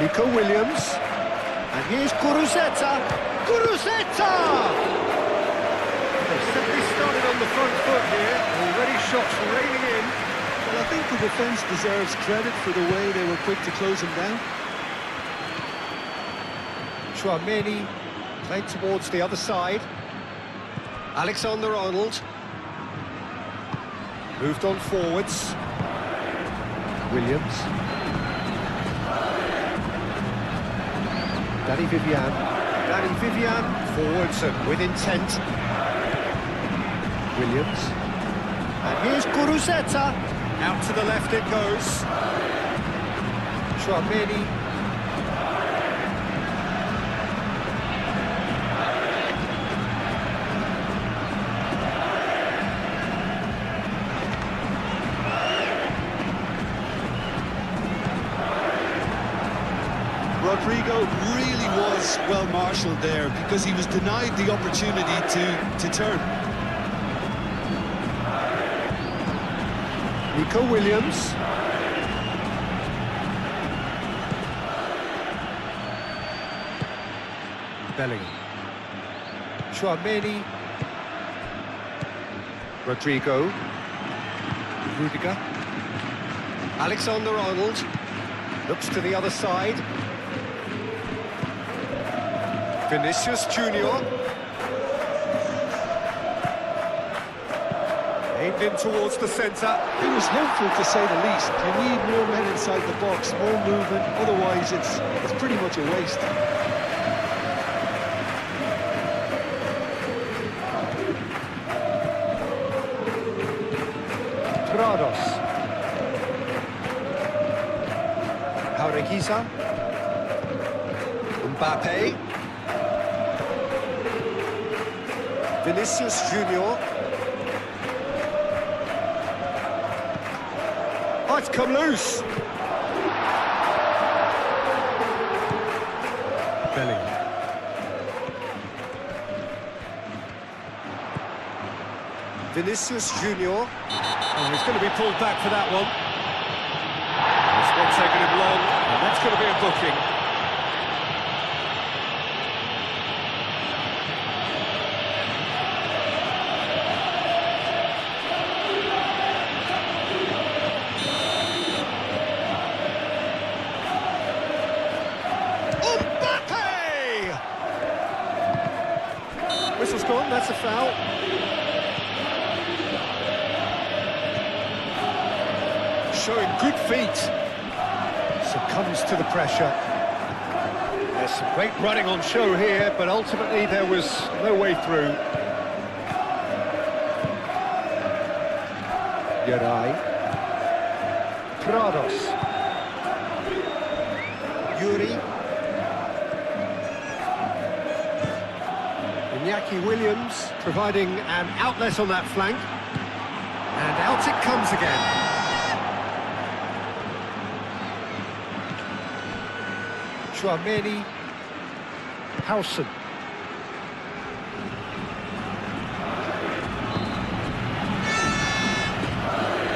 Nico Williams. And here's Kuruzeta. Kuruzeta! They've simply started on the front foot here. Already shots raining in.
Well, I think the defence deserves credit for the way they were quick to close him down.
Chouameni played towards the other side. Alexander-Arnold moved on forwards. Williams. Danny Vivian. Danny Vivian forwards and with intent. Williams. And here's Kuruzeta. Out to the left it goes. Chouameni.
Rodrigo really was well marshalled there because he was denied the opportunity to turn.
Nico Williams. Bellingham. Chouameni. Rodrigo. Rudiger. Alexander-Arnold. Looks to the other side. Vinicius Junior. Aimed in towards the centre.
It was hopeful to say the least. You need more men inside the box, more movement, otherwise it's pretty much a waste.
Prados. Jaureguiza. Mbappe. Vinicius Junior. Oh, it's come loose. Bellingham. Vinicius Junior. Oh, he's going to be pulled back for that one. It's not taking him long, and that's going to be a booking. Whistle's gone, that's a foul. Showing good feet. Succumbs to the pressure. There's some great running on show here, but ultimately there was no way through. Yarai. Prados. Yuri. Iñaki Williams providing an outlet on that flank. And out it comes again. Chouameni. Howson.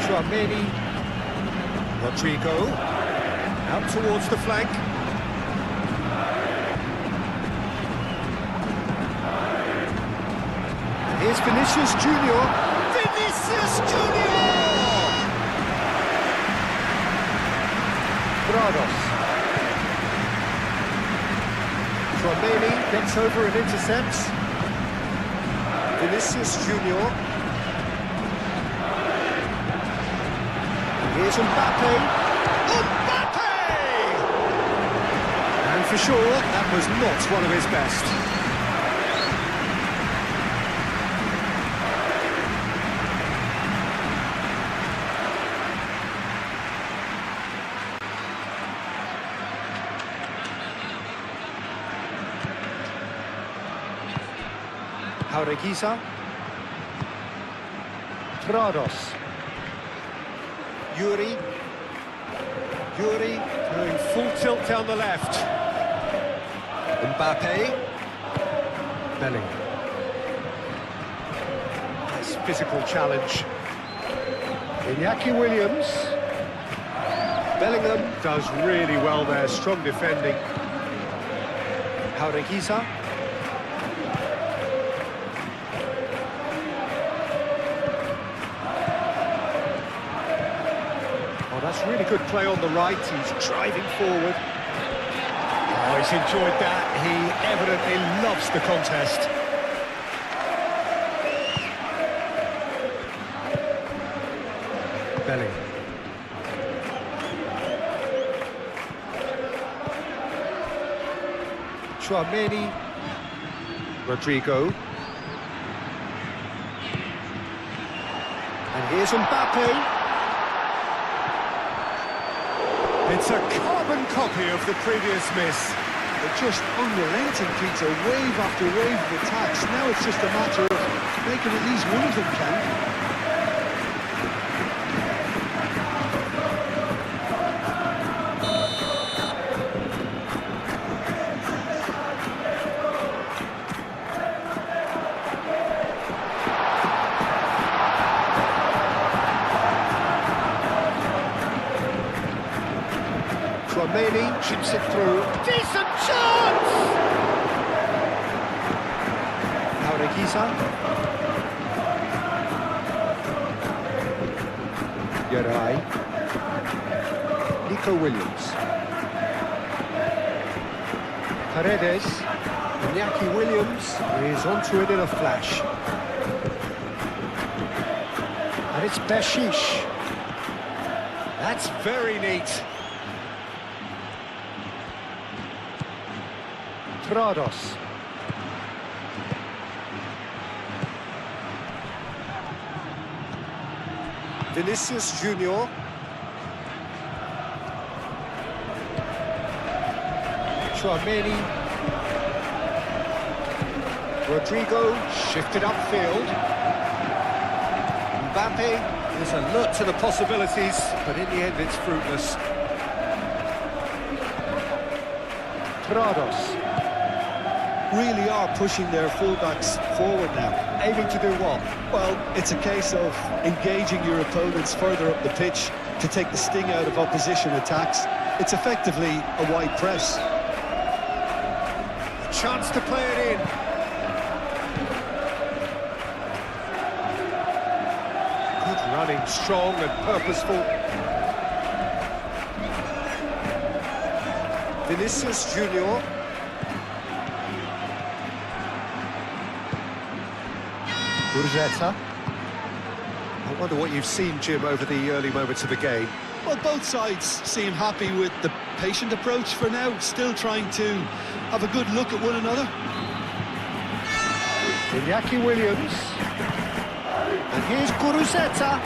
Chouameni. Rodrigo. Out towards the flank. Here's Vinicius Junior. Vinicius Junior! Prados. Chouameni gets over and intercepts. Vinicius Junior. And here's Mbappe. Mbappe! And for sure, that was not one of his best. Jaureguisa. Prados. Yuri going full tilt down the left. Mbappe. Bellingham. Nice physical challenge. Iñaki Williams. Bellingham does really well there, strong defending. Jaureguisa. Oh, that's really good play on the right. He's driving forward. Oh, he's enjoyed that. He evidently loves the contest. Bellingham. Tchouaméni. Rodrigo. And here's Mbappe. It's a carbon copy of the previous miss.
They're just unrelenting, Peter, wave after wave of attacks. Now it's just a matter of making at least one of them count.
Tchouaméni chips it through. Decent chance! Jaureguisa. Geray. Nico Williams. Paredes. Iñaki Williams is onto it in a flash. And it's Beshish. That's very neat. Prados. Vinicius Junior. Tchouaméni. Rodrigo shifted upfield. Mbappe is alert to the possibilities, but in the end it's fruitless. Prados.
Really are pushing their fullbacks forward now.
Aiming to do what?
Well, it's a case of engaging your opponents further up the pitch to take the sting out of opposition attacks. It's effectively a wide press.
A chance to play it in. Good running, strong and purposeful. Vinicius Junior. Gurzeta. I wonder what you've seen, Jim, over the early moments of the game.
Well, both sides seem happy with the patient approach for now, still trying to have a good look at one another.
Iñaki Williams. And here's Gurzeta.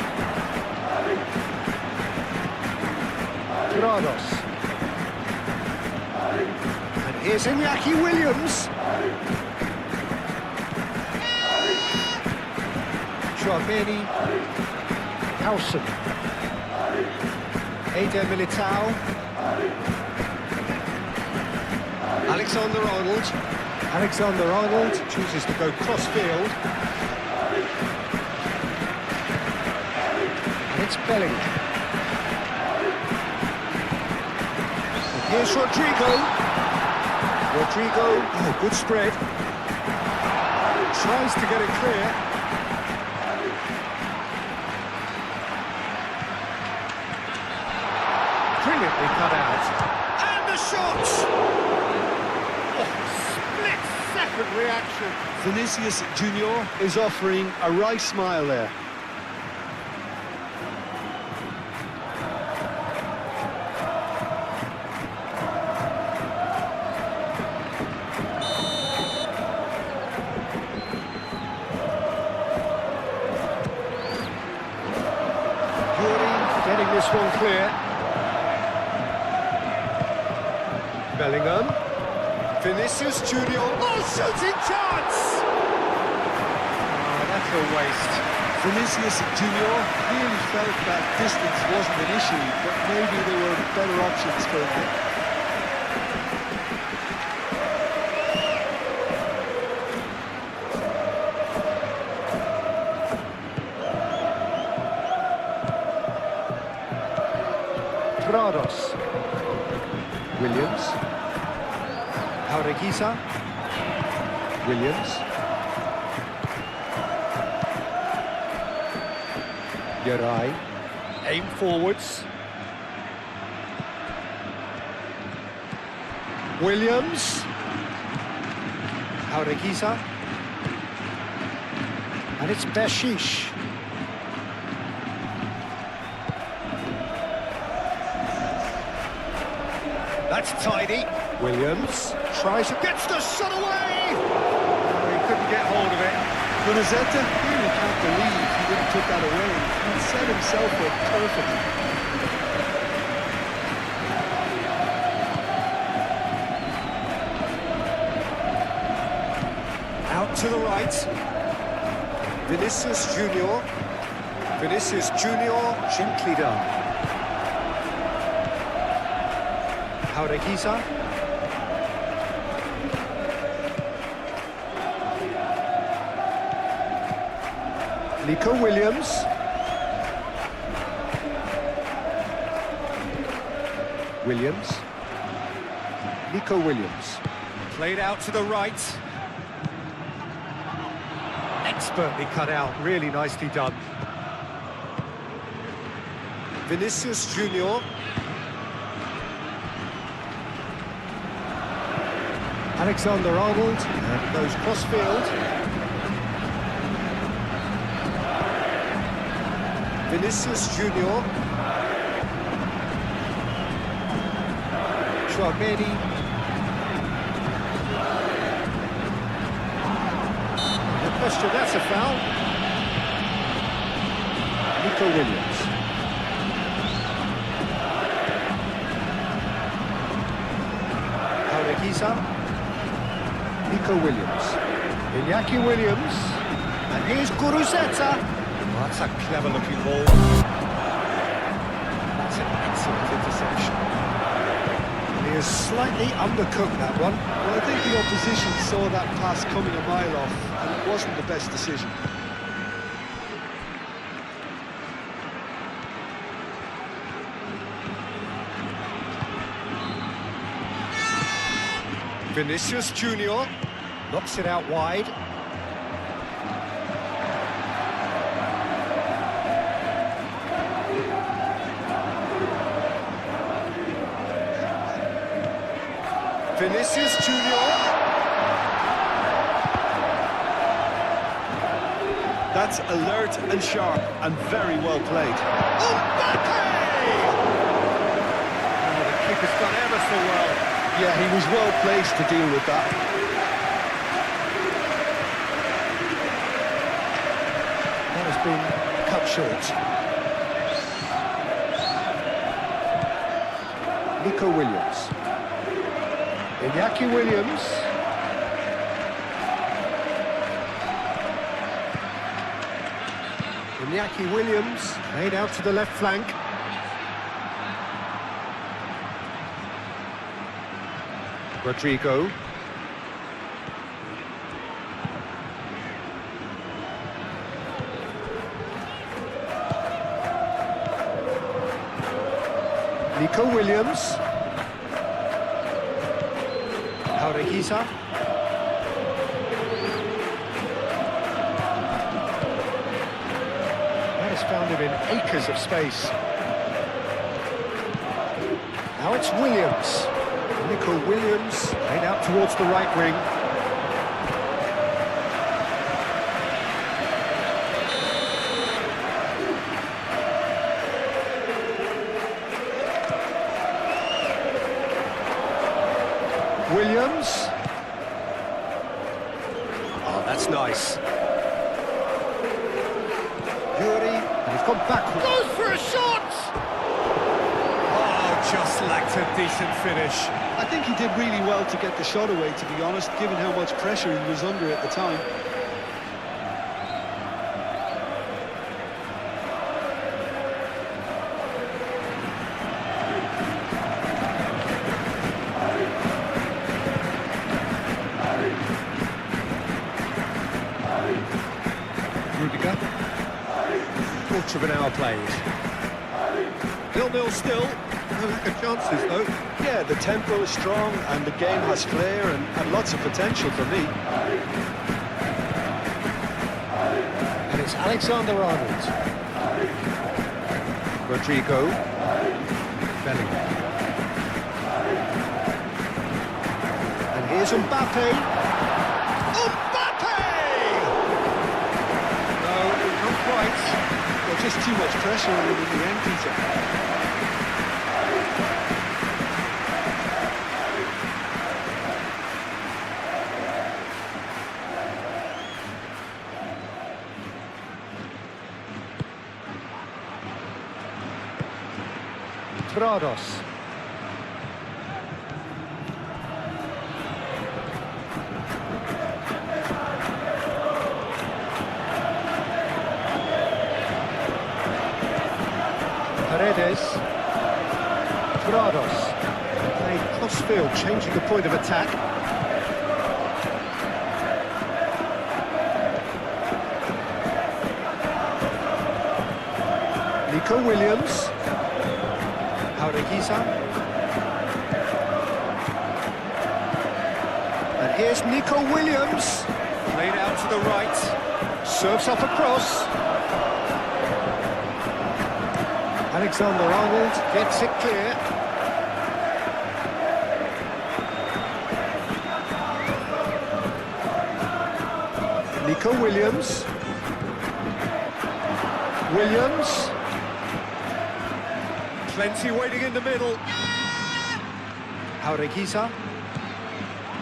Prados. And here's Iñaki Williams. Tchouaméni, Howson, Eder Militao, Alexander-Arnold chooses to go cross-field, and it's Bellingham. And here's Rodrigo, oh, good spread, tries to get it clear. Brilliantly cut out. And the shot! Oh, split-second reaction.
Vinicius Junior is offering a wry smile there.
Yuri getting this one clear. Bellingham, Vinicius Junior, oh, shooting chance! total waste.
Vinicius Junior really felt that distance wasn't an issue, but maybe there were better options for him.
Prados. Williams. Jaureguisa. Williams. Geray. Aim forwards. Williams. Jaureguisa. And it's Beshish. That's tidy. Williams tries and gets the shot away! Oh, he couldn't get hold of it.
Gurizeta really can't believe he didn't put that away. He set himself up perfectly.
Out to the right. Vinicius Junior. Vinicius Junior, gently done. Jaureguisa. Nico Williams. Williams. Nico Williams. Played out to the right. Expertly cut out, really nicely done. Vinicius Junior. Alexander-Arnold, and it goes cross-field. Vinicius Junior. Chouameni. No question, that's a foul. Nico Williams. Jaureguisa. Nico Williams. Iñaki Williams. And here's Gurizeta. Well, that's a clever-looking ball. That's an excellent interception. He has slightly undercooked that one.
Well, I think the opposition saw that pass coming a mile off, and it wasn't the best decision.
Vinicius Junior knocks it out wide. Vinicius Junior.
That's alert and sharp and very well played.
Mbappe! Oh, the keeper's done ever so well.
Yeah, he was well placed to deal with that.
That has been cut short. Nico Williams. Iñaki Williams. Iñaki Williams played out to the left flank. Rodrigo. Nico Williams. Jaureguisa. That has found him in acres of space. Now it's Williams. Nico Williams played out towards the right wing. Williams. Oh, that's nice. Yuri, and he's gone backwards. Goes for a shot! Oh, just lacked a decent finish.
I think he did really well to get the shot away, to be honest, given how much pressure he was under at the time.
quarter of an hour played. 0-0 still. No lack of chances, though.
Yeah, the tempo is strong and the game has flair and lots of potential for me.
And it's Alexander-Arnold. Rodrigo. Bellingham. And here's Mbappe. Mbappe! No, not quite.
Well, just too much pressure on him in the end, Peter.
Brados. Paredes. Brados. Playing cross-field, changing the point of attack. Nico Williams. And here's Nico Williams, played out to the right, serves up across. Alexander-Arnold gets it clear. Nico Williams. Williams. Plenty waiting in the middle. Jaureguisa.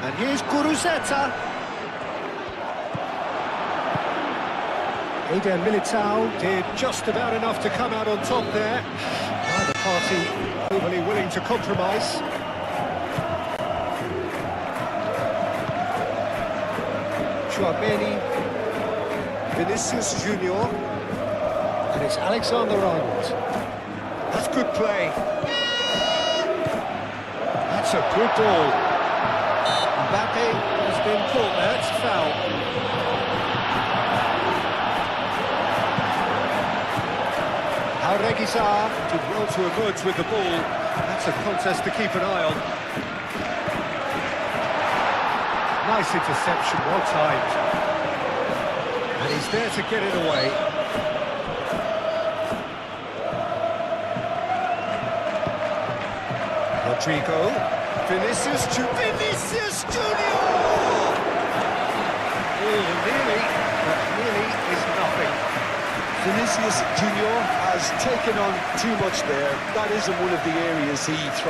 And here's Guruceta. Eder Militao did just about enough to come out on top there. Neither party overly willing to compromise. Chouameni. Vinicius Junior. And it's Alexander-Arnold. That's good play. That's a good ball. Mbappe has been caught there, it's a foul. Jaureguisa did well to emerge with the ball. That's a contest to keep an eye on. Nice interception, well timed. And he's there to get it away. Rodrigo, Vinicius Junior! Oh, nearly, but nearly is nothing.
Vinicius Junior has taken on too much there. That isn't one of the areas he thrives.